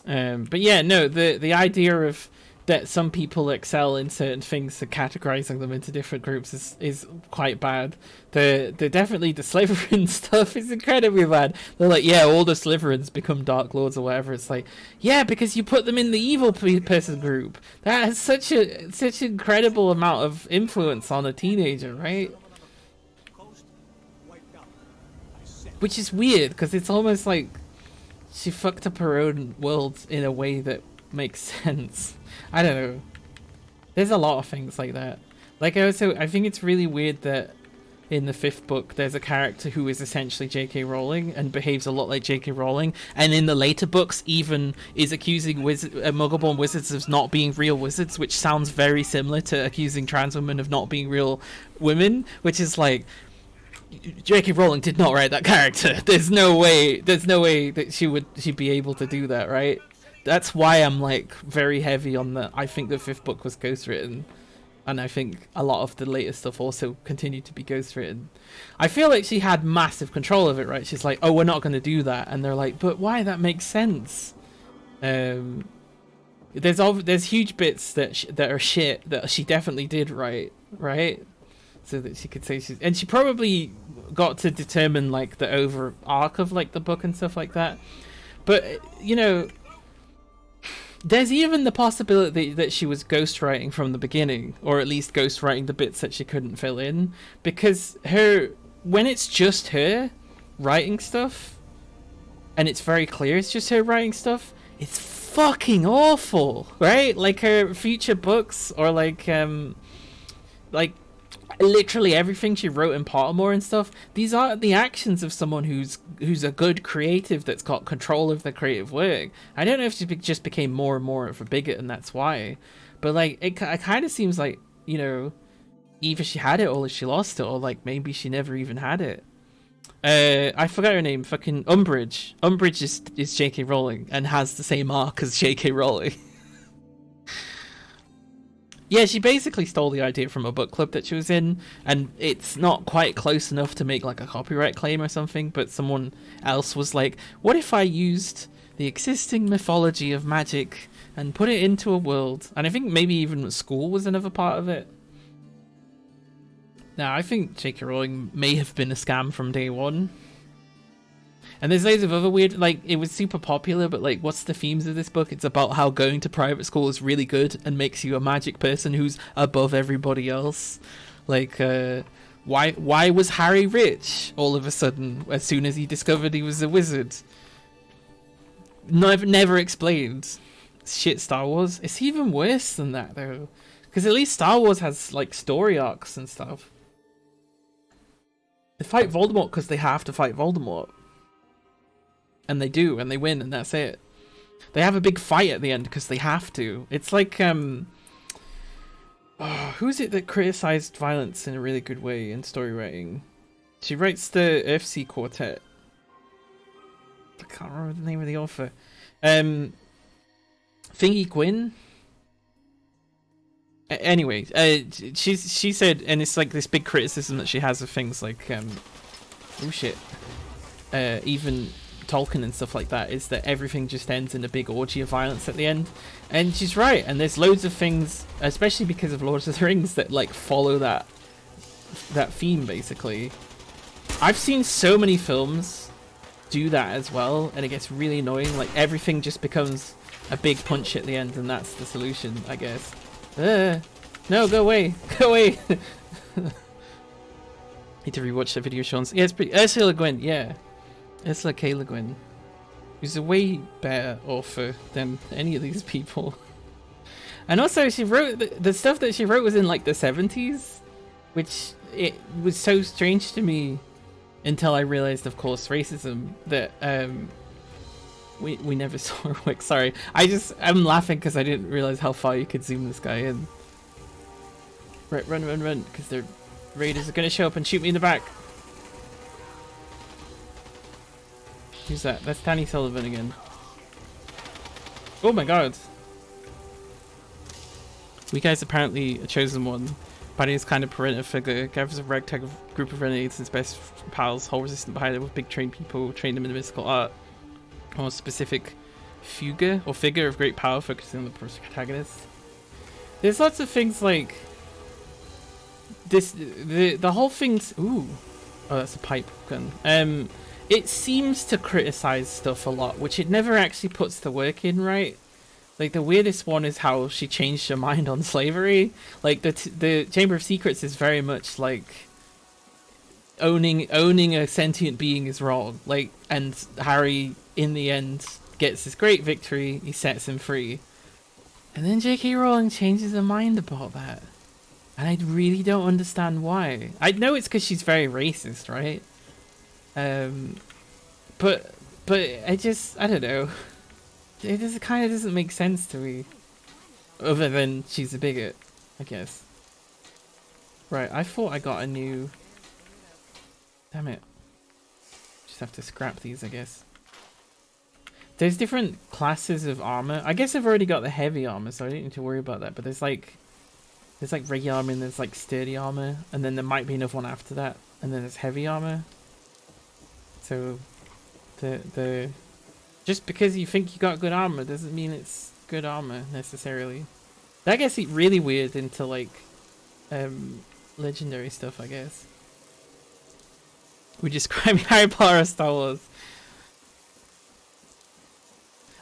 But yeah, no, the idea of that some people excel in certain things, so categorizing them into different groups is quite bad. The definitely the Slytherin stuff is incredibly bad. They're like, yeah, all the Slytherins become Dark Lords or whatever. It's like, yeah, because you put them in the evil person group. That has such an incredible amount of influence on a teenager, right? Which is weird because it's almost like she fucked up her own world in a way that makes sense. I don't know. There's a lot of things like that. Like I think it's really weird that in the 5th book there's a character who is essentially J.K. Rowling and behaves a lot like J.K. Rowling, and in the later books even is accusing Muggle-born wizards of not being real wizards, which sounds very similar to accusing trans women of not being real women, which is like, J.K. Rowling did not write that character. There's no way that she'd be able to do that, right? That's why I'm like very heavy on the, I think the 5th book was ghostwritten, and I think a lot of the later stuff also continued to be ghostwritten. I feel like she had massive control of it, right? She's like, oh, we're not going to do that, and they're like, but why? That makes sense. There's huge bits that are shit that she definitely did write, right? So that she could say and she probably got to determine like the over arc of like the book and stuff like that. But you know, there's even the possibility that she was ghostwriting from the beginning, or at least ghostwriting the bits that she couldn't fill in, because when it's just her writing stuff, and it's very clear it's just her writing stuff, it's fucking awful, right? Like her future books, or like literally everything she wrote in Pottermore and stuff, these are the actions of someone who's a good creative that's got control of their creative work. I don't know if she just became more and more of a bigot and that's why, but like it kind of seems like, you know, either she had it or she lost it, or like maybe she never even had it. I forgot her name, fucking Umbridge. Umbridge is J.K. Rowling and has the same arc as J.K. Rowling. Yeah, she basically stole the idea from a book club that she was in, and it's not quite close enough to make like a copyright claim or something, but someone else was like, what if I used the existing mythology of magic and put it into a world? And I think maybe even school was another part of it. Now, I think J.K. Rowling may have been a scam from day one. And there's loads of other weird, like, it was super popular, but like, what's the themes of this book? It's about how going to private school is really good and makes you a magic person who's above everybody else. Like, why was Harry rich all of a sudden as soon as he discovered he was a wizard? Never explained. Shit, Star Wars. It's even worse than that, though. Because at least Star Wars has, like, story arcs and stuff. They fight Voldemort because they have to fight Voldemort. And they do, and they win, and that's it. They have a big fight at the end because they have to. It's like, who is it that criticized violence in a really good way in story writing? She writes the Earthsea Quartet. I can't remember the name of the author. Thingy Gwyn? Anyway, she said, and it's like this big criticism that she has of things like, oh shit, even Tolkien and stuff like that, is that everything just ends in a big orgy of violence at the end. And she's right, and there's loads of things, especially because of Lord of the Rings, that like follow that theme basically. I've seen so many films do that as well, and it gets really annoying. Like everything just becomes a big punch at the end, and that's the solution, I guess. No, go away, go away. Need to rewatch the video, Sean. Yeah, it's pretty. Ursula Le Guin, yeah. Ursula K. Le Guin, who's a way better author than any of these people. And also, she wrote the stuff that she wrote was in like the 70s, which it was so strange to me until I realized, of course, racism, that we never saw her work. Sorry, I'm laughing because I didn't realize how far you could zoom this guy in. Right, run, because the raiders are gonna show up and shoot me in the back. Who's that? That's Danny Sullivan again. Oh my god. We guys apparently a chosen one. Buddy's kind of parental figure. Gathers a ragtag group of renegades, his best pals, whole resistant behind it with big trained people, train them in the mystical art. Or specific figure of great power, focusing on the protagonist. There's lots of things like this. The whole thing's ooh. Oh, that's a pipe gun. It seems to criticize stuff a lot, which it never actually puts the work in, right? Like the weirdest one is how she changed her mind on slavery. Like the Chamber of Secrets is very much like owning a sentient being is wrong. Like, and Harry in the end gets this great victory. He sets him free, and then J.K. Rowling changes her mind about that, and I really don't understand why. I know it's because she's very racist, right? But I don't know. It just kind of doesn't make sense to me. Other than she's a bigot, I guess. Right, I thought I got a new... Damn it. Just have to scrap these, I guess. There's different classes of armor. I guess I've already got the heavy armor, so I don't need to worry about that. But there's like regular armor and there's like sturdy armor. And then there might be another one after that. And then there's heavy armor. So the just because you think you got good armor doesn't mean it's good armor necessarily. That gets really weird into like legendary stuff, I guess. We describe Harry Potter as Star Wars.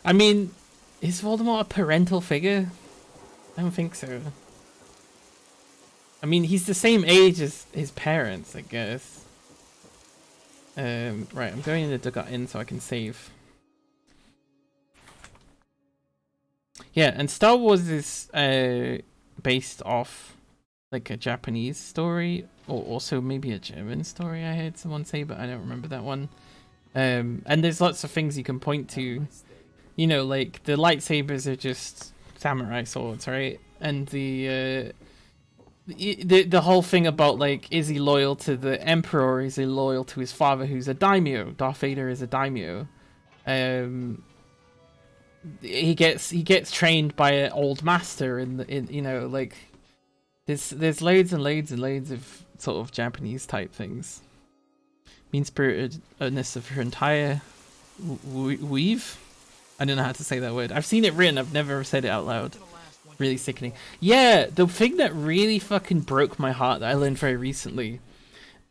I mean, is Voldemort a parental figure? I don't think so. I mean, he's the same age as his parents, I guess. Right, I'm going in the Dugout Inn so I can save. Yeah, and Star Wars is based off like a Japanese story, or also maybe a German story, I heard someone say, but I don't remember that one. And there's lots of things you can point to. You know, like the lightsabers are just samurai swords, right? And the whole thing about like, is he loyal to the Emperor or is he loyal to his father who's a daimyo? Darth Vader is a daimyo. He gets trained by an old master in you know, like There's loads and loads and loads of sort of Japanese type things. Mean-spiritedness of her entire weave. I don't know how to say that word. I've seen it written. I've never said it out loud. Really sickening. Yeah, the thing that really fucking broke my heart that I learned very recently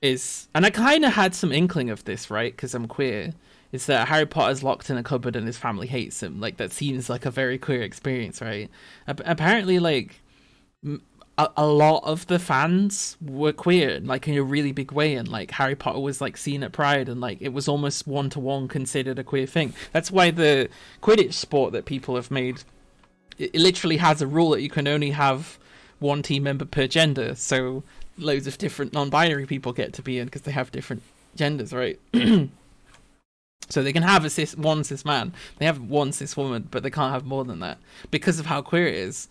is, and I kind of had some inkling of this, right? Because I'm queer. Is that Harry Potter's locked in a cupboard and his family hates him. Like, that seems like a very queer experience, right? Apparently, like, a lot of the fans were queer, like, in a really big way, and, like, Harry Potter was, like, seen at Pride, and, like, it was almost one-to-one considered a queer thing. That's why the Quidditch sport that people have made, it literally has a rule that you can only have one team member per gender, so loads of different non-binary people get to be in because they have different genders, right? So they can have one cis man, they have one cis woman, but they can't have more than that because of how queer it is.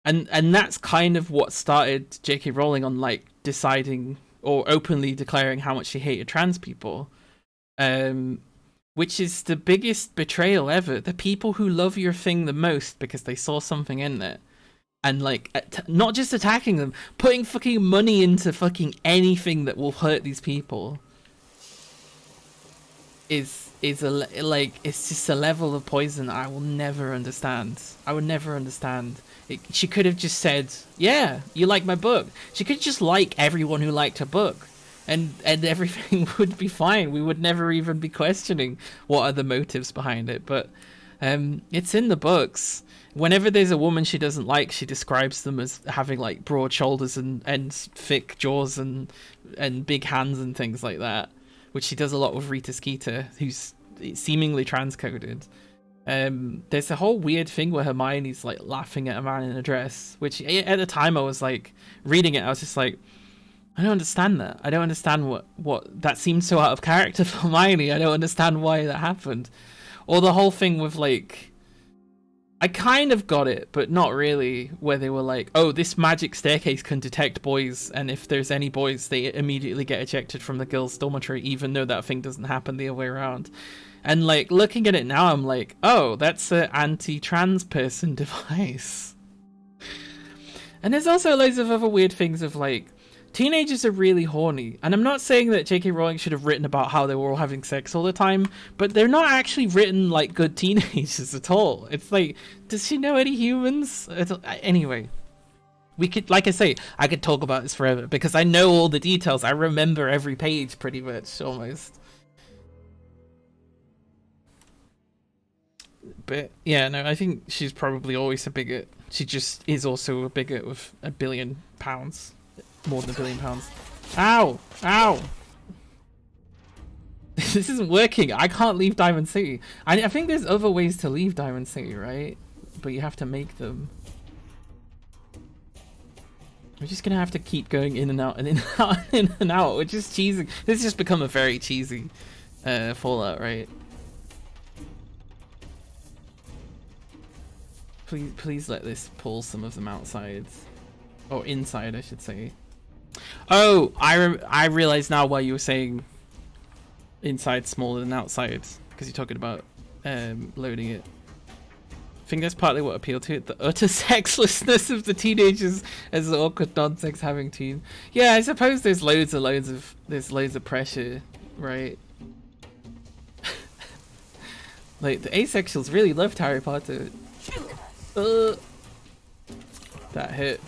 And that's kind of what started J.K. Rowling on, like, deciding or openly declaring how much she hated trans people, which is the biggest betrayal ever. The people who love your thing the most because they saw something in it, and, like, not just attacking them, putting fucking money into fucking anything that will hurt these people is it's just a level of poison I will never understand. I would never understand. She could have just said, yeah, you like my book. She could just like everyone who liked her book, and everything would be fine. We would never even be questioning what are the motives behind it. But it's in the books. Whenever there's a woman she doesn't like, she describes them as having, like, broad shoulders and thick jaws and big hands and things like that, which she does a lot with Rita Skeeter, who's seemingly transcoded. There's a whole weird thing where Hermione's, like, laughing at a man in a dress, which at the time I was, like, reading it, I was just like, I don't understand that. I don't understand what that seems so out of character for Hermione. I don't understand why that happened. Or the whole thing with, like, I kind of got it, but not really, where they were like, oh, this magic staircase can detect boys, and if there's any boys, they immediately get ejected from the girls' dormitory, even though that thing doesn't happen the other way around. And, like, looking at it now, I'm like, oh, that's an anti-trans person device. And there's also loads of other weird things of, like, teenagers are really horny. And I'm not saying that J.K. Rowling should have written about how they were all having sex all the time, but they're not actually written like good teenagers at all. It's like, does she know any humans? Anyway, we could, like I say, I could talk about this forever because I know all the details. I remember every page pretty much, almost. But yeah, no, I think she's probably always a bigot. She just is also a bigot with £1 billion. More than £1 billion. Ow! Ow! This isn't working. I can't leave Diamond City. I think there's other ways to leave Diamond City, right? But you have to make them. We're just gonna have to keep going in and out and in and out and in and out, which is cheesy. This has just become a very cheesy Fallout, right? Please let this pull some of them outside. Or inside, I should say. Oh, I realize now why you were saying inside smaller than outside, because you're talking about loading it. I think that's partly what appealed to it, the utter sexlessness of the teenagers as the awkward non-sex having teen. Yeah, I suppose there's loads of pressure, right? Like, the asexuals really loved Harry Potter. That hit.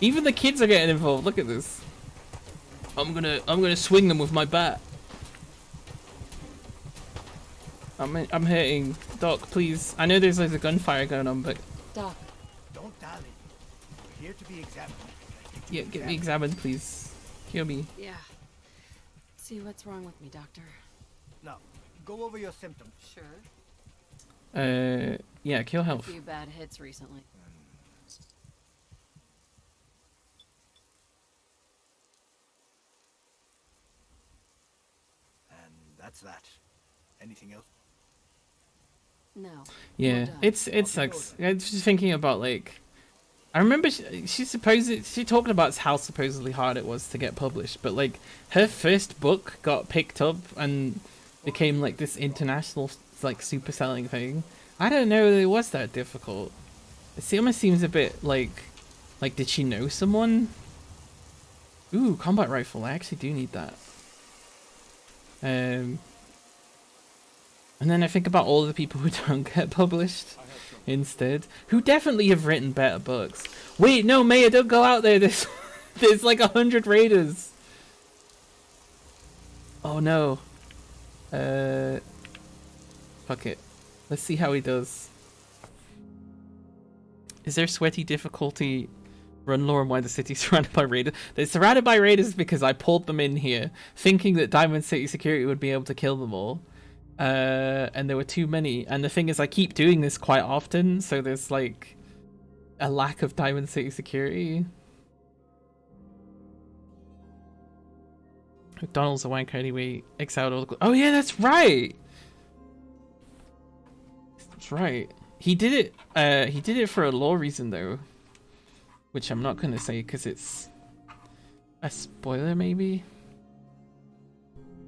Even the kids are getting involved. Look at this. I'm gonna swing them with my bat. I'm hurting. Doc, please. I know there's a gunfire going on, but Doc. Don't dally. We're here to be examined. Yeah, get me examined, please. Heal me. Yeah. See what's wrong with me, doctor. Now, go over your symptoms. Sure. Yeah, kill health. A few bad hits recently. And that's that. Anything else? No. Yeah, it sucks. I was just thinking about, like, I remember she talked about how supposedly hard it was to get published, but, like, her first book got picked up and became, like, this international, like, super selling thing. I don't know that it was that difficult. It almost seems a bit like did she know someone? Ooh, combat rifle. I actually do need that. And then I think about all the people who don't get published instead, who definitely have written better books. Wait, no, Maya, don't go out there. There's like 100 raiders. Oh no. Fuck it. Let's see how he does. Is there sweaty difficulty? Run lore on why the city's surrounded by raiders. They're surrounded by raiders because I pulled them in here, thinking that Diamond City Security would be able to kill them all. And there were too many. And the thing is, I keep doing this quite often, so there's like a lack of Diamond City Security. McDonald's a wanker anyway. Exiled all the... Oh yeah, that's right. That's right. He did it. He did it for a law reason though, which I'm not gonna say because it's a spoiler, maybe.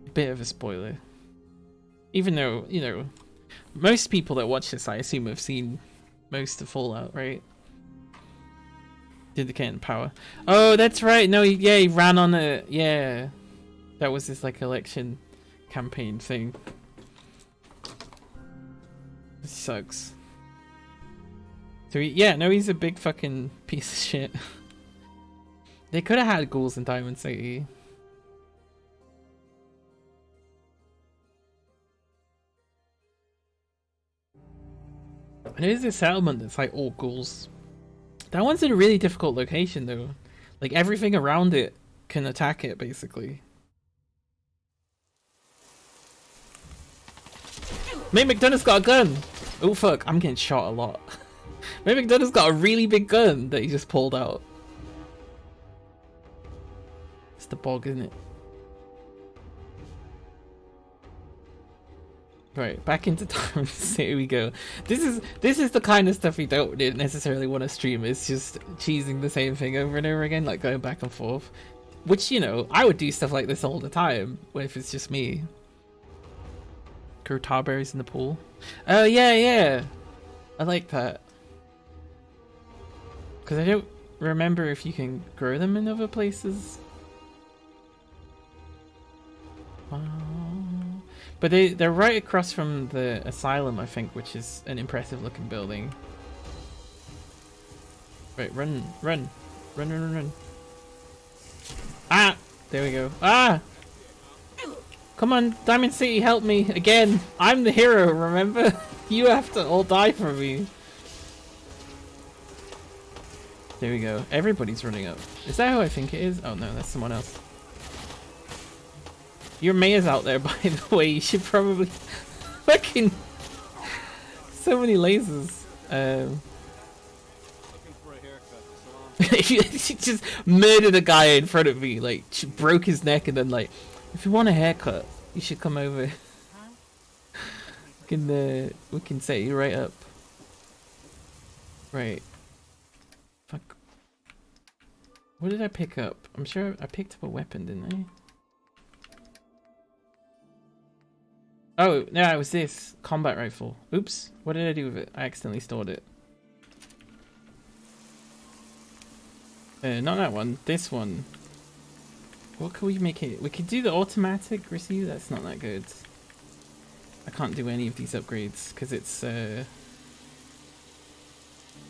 A bit of a spoiler. Even though, you know, most people that watch this, I assume, have seen most of Fallout, right? Did the Kent power? Oh, that's right. No, he ran on a... Yeah. That was his, like, election campaign thing. This sucks. So, he's a big fucking piece of shit. They could have had ghouls in Diamond City. And there's a settlement that's like all ghouls. That one's in a really difficult location though. Like everything around it can attack it basically. May McDonough's got a gun! Oh fuck, I'm getting shot a lot. May McDonough's got a really big gun that he just pulled out. It's the bog, isn't it? Right, back into Diamond City we go. This is the kind of stuff we don't necessarily want to stream. It's just cheesing the same thing over and over again, like going back and forth. Which, you know, I would do stuff like this all the time, if it's just me. Grow tarberries in the pool. Oh yeah. I like that. Because I don't remember if you can grow them in other places. But they're right across from the asylum, I think, which is an impressive looking building. Right, run. Ah! There we go. Ah! Come on, Diamond City, help me again. I'm the hero, remember? You have to all die for me. There we go. Everybody's running up. Is that who I think it is? Oh no, that's someone else. Your mayor's out there, by the way. You should probably fucking so many lasers. She just murdered a guy in front of me. Like, she broke his neck, and then like, if you want a haircut, you should come over. We can set you right up. Right. Fuck. What did I pick up? I'm sure I picked up a weapon, didn't I? Oh, no, it was this combat rifle. Oops, what did I do with it? I accidentally stored it. Not that one, this one. What can we make it? We could do the automatic receiver, that's not that good. I can't do any of these upgrades because it's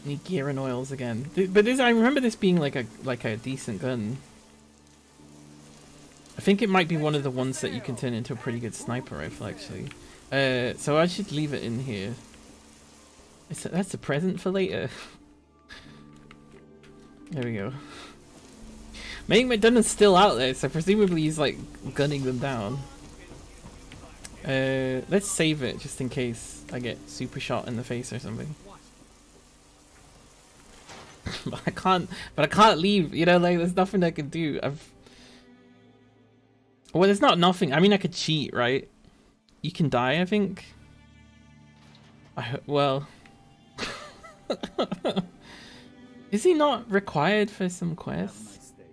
need gear and oils again. But this, I remember this being like a decent gun. I think it might be one of the ones that you can turn into a pretty good sniper rifle, actually. So I should leave it in here. That's a present for later. There we go. May McDonough's still out there, so presumably he's like gunning them down. Let's save it just in case I get super shot in the face or something. But I can't leave, you know, like there's nothing I can do. Well, there's not nothing. I mean, I could cheat, right? You can die, I think. Well. Is he not required for some quests? I'm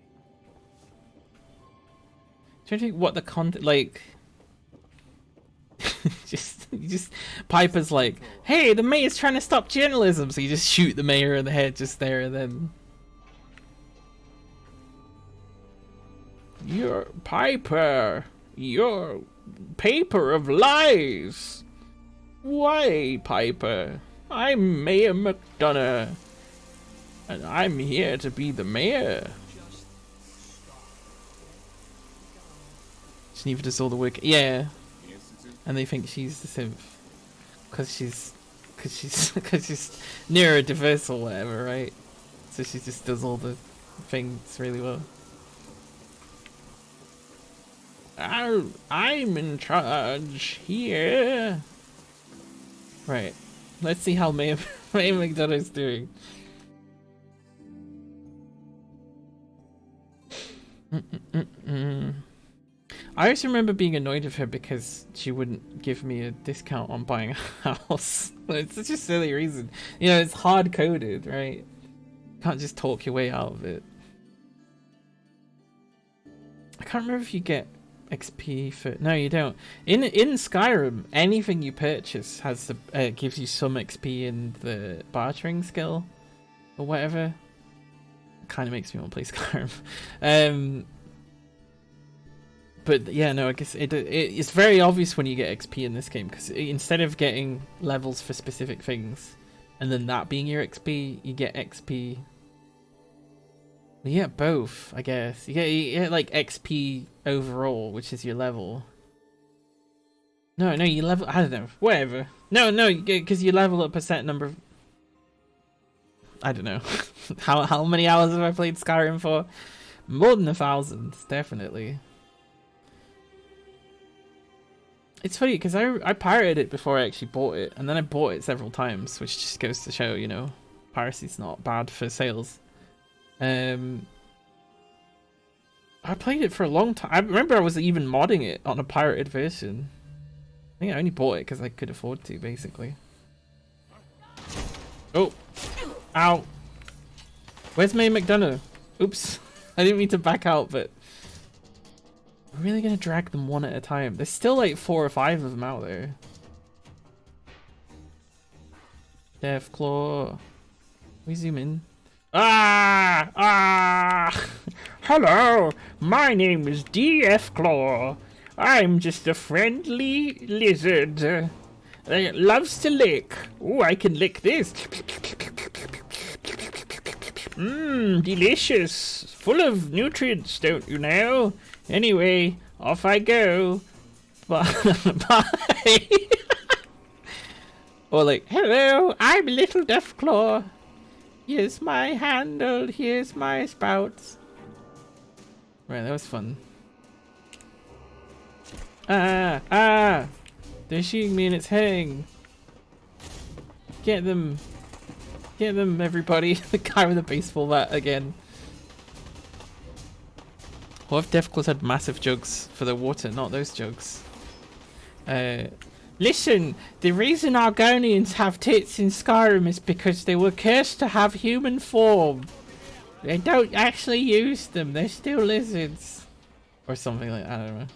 trying to think what the content, like... just You just Piper's like, hey, the mayor's trying to stop journalism, so you just shoot the mayor in the head just there and then. You're Piper. You're paper of lies. Why, Piper? I'm Mayor McDonough, and I'm here to be the mayor. Geneva does all the work. Yeah, and they think she's the simp because she's neurodiverse or whatever, right? So she just does all the things really well. I'm in charge here. Right. Let's see how Mayor McDonough's doing. I also remember being annoyed with her because she wouldn't give me a discount on buying a house. It's such a silly reason. You know, it's hard coded, right? You can't just talk your way out of it. I can't remember if you get XP for... No, you don't. In Skyrim, anything you purchase has the gives you some XP in the bartering skill or whatever. It kind of makes me want to play Skyrim. But yeah, no, I guess it's very obvious when you get XP in this game, because instead of getting levels for specific things and then that being your XP, you get XP. You get both, I guess. You get like XP overall, which is your level. No, you level... I don't know. Whatever. No, because you level up a set number of... I don't know. How many hours have I played Skyrim for? More than 1,000, definitely. It's funny, because I pirated it before I actually bought it, and then I bought it several times, which just goes to show, you know, piracy's not bad for sales. I played it for a long time. I remember I was even modding it on a pirated version. I think I only bought it because I could afford to, basically. Oh! Ow! Where's Mayor McDonough? Oops. I didn't mean to back out, but... we're really gonna drag them one at a time. There's still like 4 or 5 of them out there. Deathclaw. We zoom in. Hello, my name is Deathclaw. I'm just a friendly lizard that loves to lick. Oh, I can lick this. Mmm, delicious. Full of nutrients, don't you know? Anyway, off I go. Bye. Or like, hello, I'm Little Deathclaw. Here's my handle, here's my spouts. Right, that was fun. They're shooting me and it's hitting. Get them, everybody. The guy with the baseball bat again. What if Deathclaws had massive jugs for the water, not those jugs? Listen, the reason Argonians have tits in Skyrim is because they were cursed to have human form. They don't actually use them, they're still lizards. Or something like that, I don't know.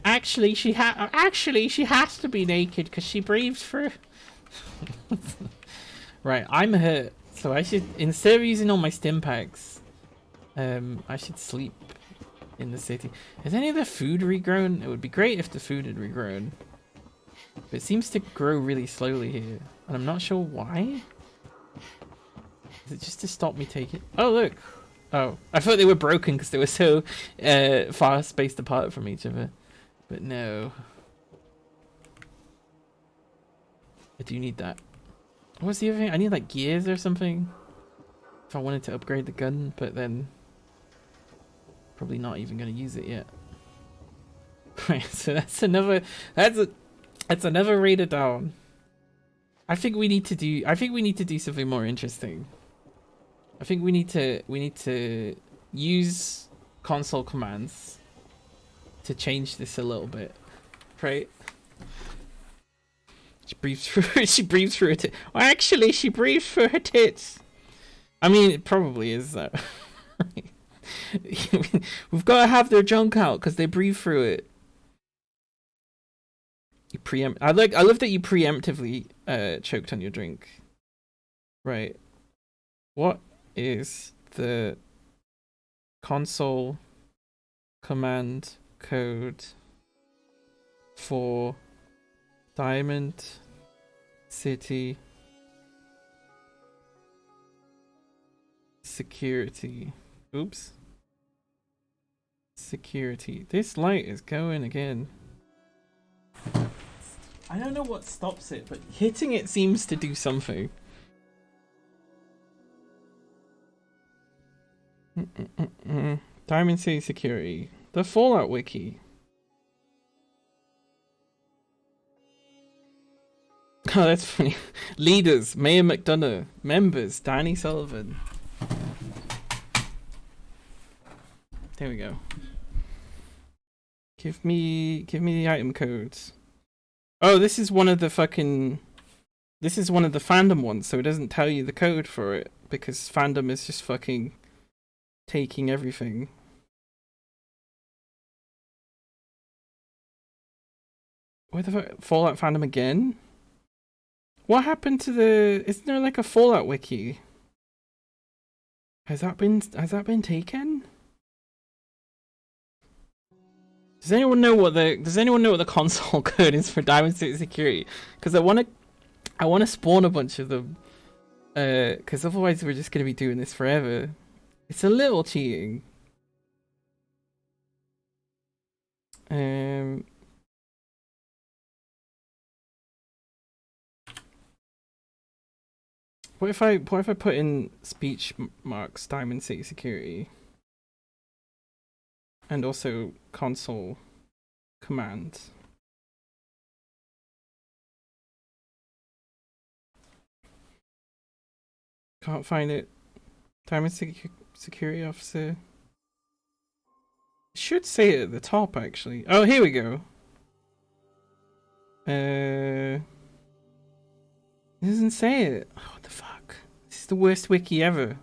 Actually, she has to be naked because she breathes through. Right, I'm hurt, so I should, instead of using all my stim packs, I should sleep in the city. Has any of the food regrown? It would be great if the food had regrown. But it seems to grow really slowly here. And I'm not sure why. Is it just to stop me taking... Oh, look! Oh, I thought they were broken because they were so far spaced apart from each other. But no. I do need that. What's the other thing? I need like gears or something. If I wanted to upgrade the gun, but then... probably not even going to use it yet. Right, so that's another raider down. I think we need to do something more interesting. I think we need to use console commands to change this a little bit. Right? She breathes through her tits. Well, actually she breathes through her tits. I mean, it probably is though. We've got to have their junk out because they breathe through it. You preempt. I love that you preemptively choked on your drink. Right. What is the console command code for Diamond City security? Oops. Security. This light is going again. I don't know what stops it, but hitting it seems to do something. Diamond City Security. The Fallout Wiki. Oh, that's funny. Leaders, Mayor McDonough. Members, Danny Sullivan. There we go. Give me the item codes. Oh, this is one of the fandom ones, so it doesn't tell you the code for it because fandom is just fucking taking everything. Where the fuck? Fallout fandom again? What happened to the? Isn't there like a Fallout wiki? Has that been taken? Does anyone know what the console code is for Diamond City Security? Because I want to spawn a bunch of them. Because otherwise we're just gonna be doing this forever. It's a little cheating. What if I put in speech marks Diamond City Security? And also console command. Can't find it. Diamond Security Officer. It should say it at the top actually. Oh, here we go. It doesn't say it. Oh, what the fuck? This is the worst wiki ever.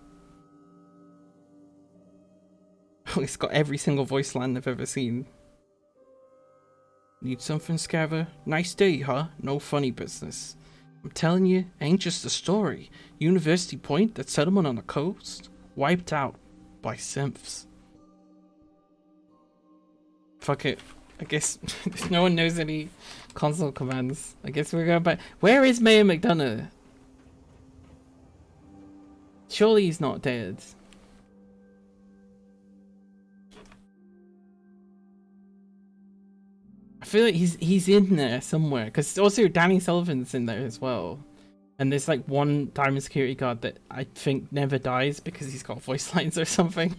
Oh, it's got every single voice line I've ever seen. Need something, Scaver? Nice day, huh? No funny business. I'm telling you, ain't just a story. University Point, that settlement on the coast, wiped out by synths. Fuck it. I guess no one knows any console commands. I guess we're going back. Where is Mayor McDonough? Surely he's not dead. I feel like he's in there somewhere because also Danny Sullivan's in there as well, and there's like one Diamond Security guard that I think never dies because he's got voice lines or something,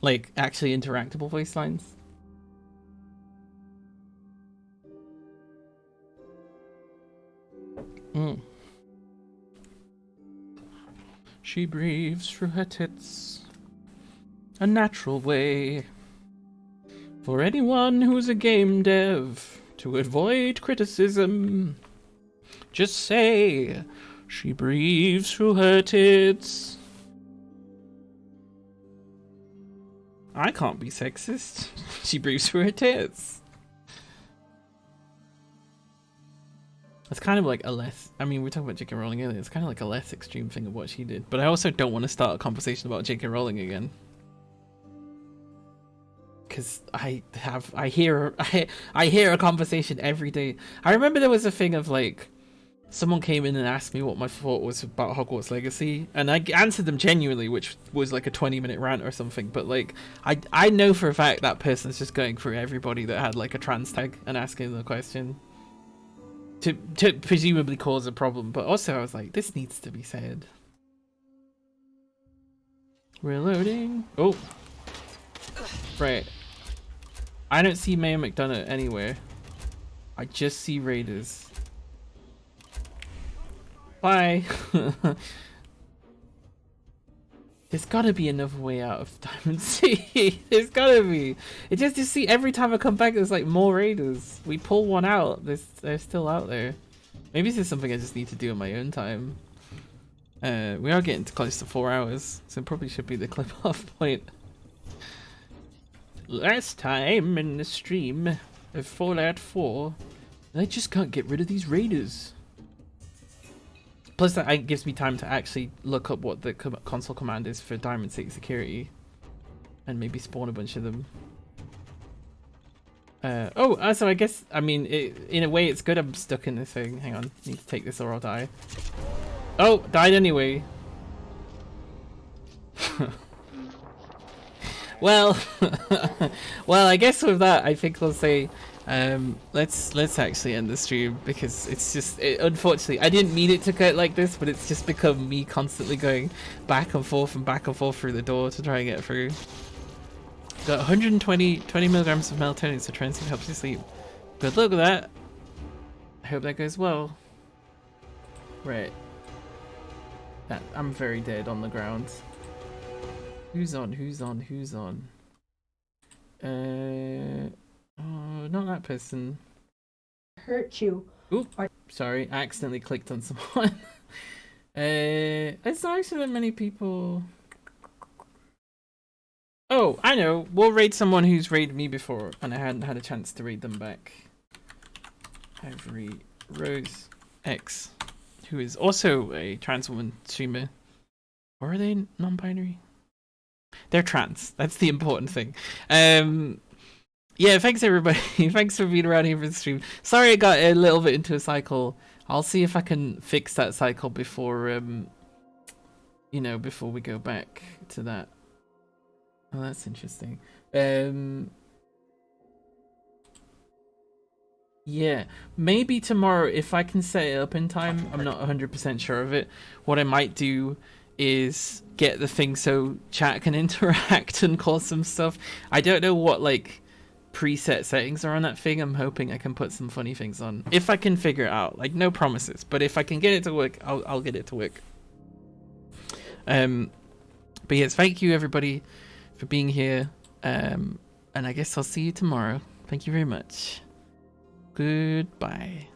like actually interactable voice lines. She breathes through her tits, a natural way. For anyone who's a game dev, to avoid criticism, just say, she breathes through her tits. I can't be sexist. She breathes through her tits. It's kind of like a less, I mean, we were talking about J.K. Rowling earlier, it's kind of like a less extreme thing of what she did. But I also don't want to start a conversation about J.K. Rowling again. Because I hear a conversation every day. I remember there was a thing of like, someone came in and asked me what my thought was about Hogwarts Legacy, and I answered them genuinely, which was like a 20-minute rant or something. But like, I know for a fact that person's just going through everybody that had like a trans tag and asking the question to presumably cause a problem. But also I was like, this needs to be said. Reloading. Oh, right. I don't see Mayor McDonough anywhere. I just see raiders. Bye. There's gotta be another way out of Diamond City. There's gotta be. It just, you see, every time I come back, there's like more raiders. We pull one out, they're still out there. Maybe this is something I just need to do in my own time. We are getting close to 4 hours, so it probably should be the clip off point. Last time in the stream of Fallout 4, I just can't get rid of these raiders. Plus that gives me time to actually look up what the console command is for Diamond City Security. And maybe spawn a bunch of them. So I guess, I mean, in a way it's good I'm stuck in this thing. Hang on, need to take this or I'll die. Oh, died anyway. Well, well, I guess with that, I think we'll say, let's actually end the stream because it's just, unfortunately, I didn't mean it to get like this, but it's just become me constantly going back and forth through the door to try and get through. Got 20 milligrams of melatonin, so try and see if it helps you sleep. Good luck with that. I hope that goes well. Right. I'm very dead on the ground. Who's on? Oh, not that person. Hurt you. Oop, sorry, I accidentally clicked on someone. It's not actually that many people. Oh, I know. We'll raid someone who's raided me before, and I hadn't had a chance to raid them back. Ivory Rose X, who is also a trans woman streamer. Or are they non-binary? They're trans. That's the important thing. Yeah, thanks everybody. Thanks for being around here for the stream. Sorry I got a little bit into a cycle. I'll see if I can fix that cycle before, you know, before we go back to that. Oh, that's interesting. Yeah, maybe tomorrow if I can set it up in time. I'm not 100% sure of it. What I might do is get the thing so chat can interact and call some stuff. I don't know what like preset settings are on that thing. I'm hoping I can put some funny things on if I can figure it out. Like no promises, but if I can get it to work, I'll get it to work. But yes, thank you everybody for being here, and I guess I'll see you tomorrow. Thank you very much. Goodbye.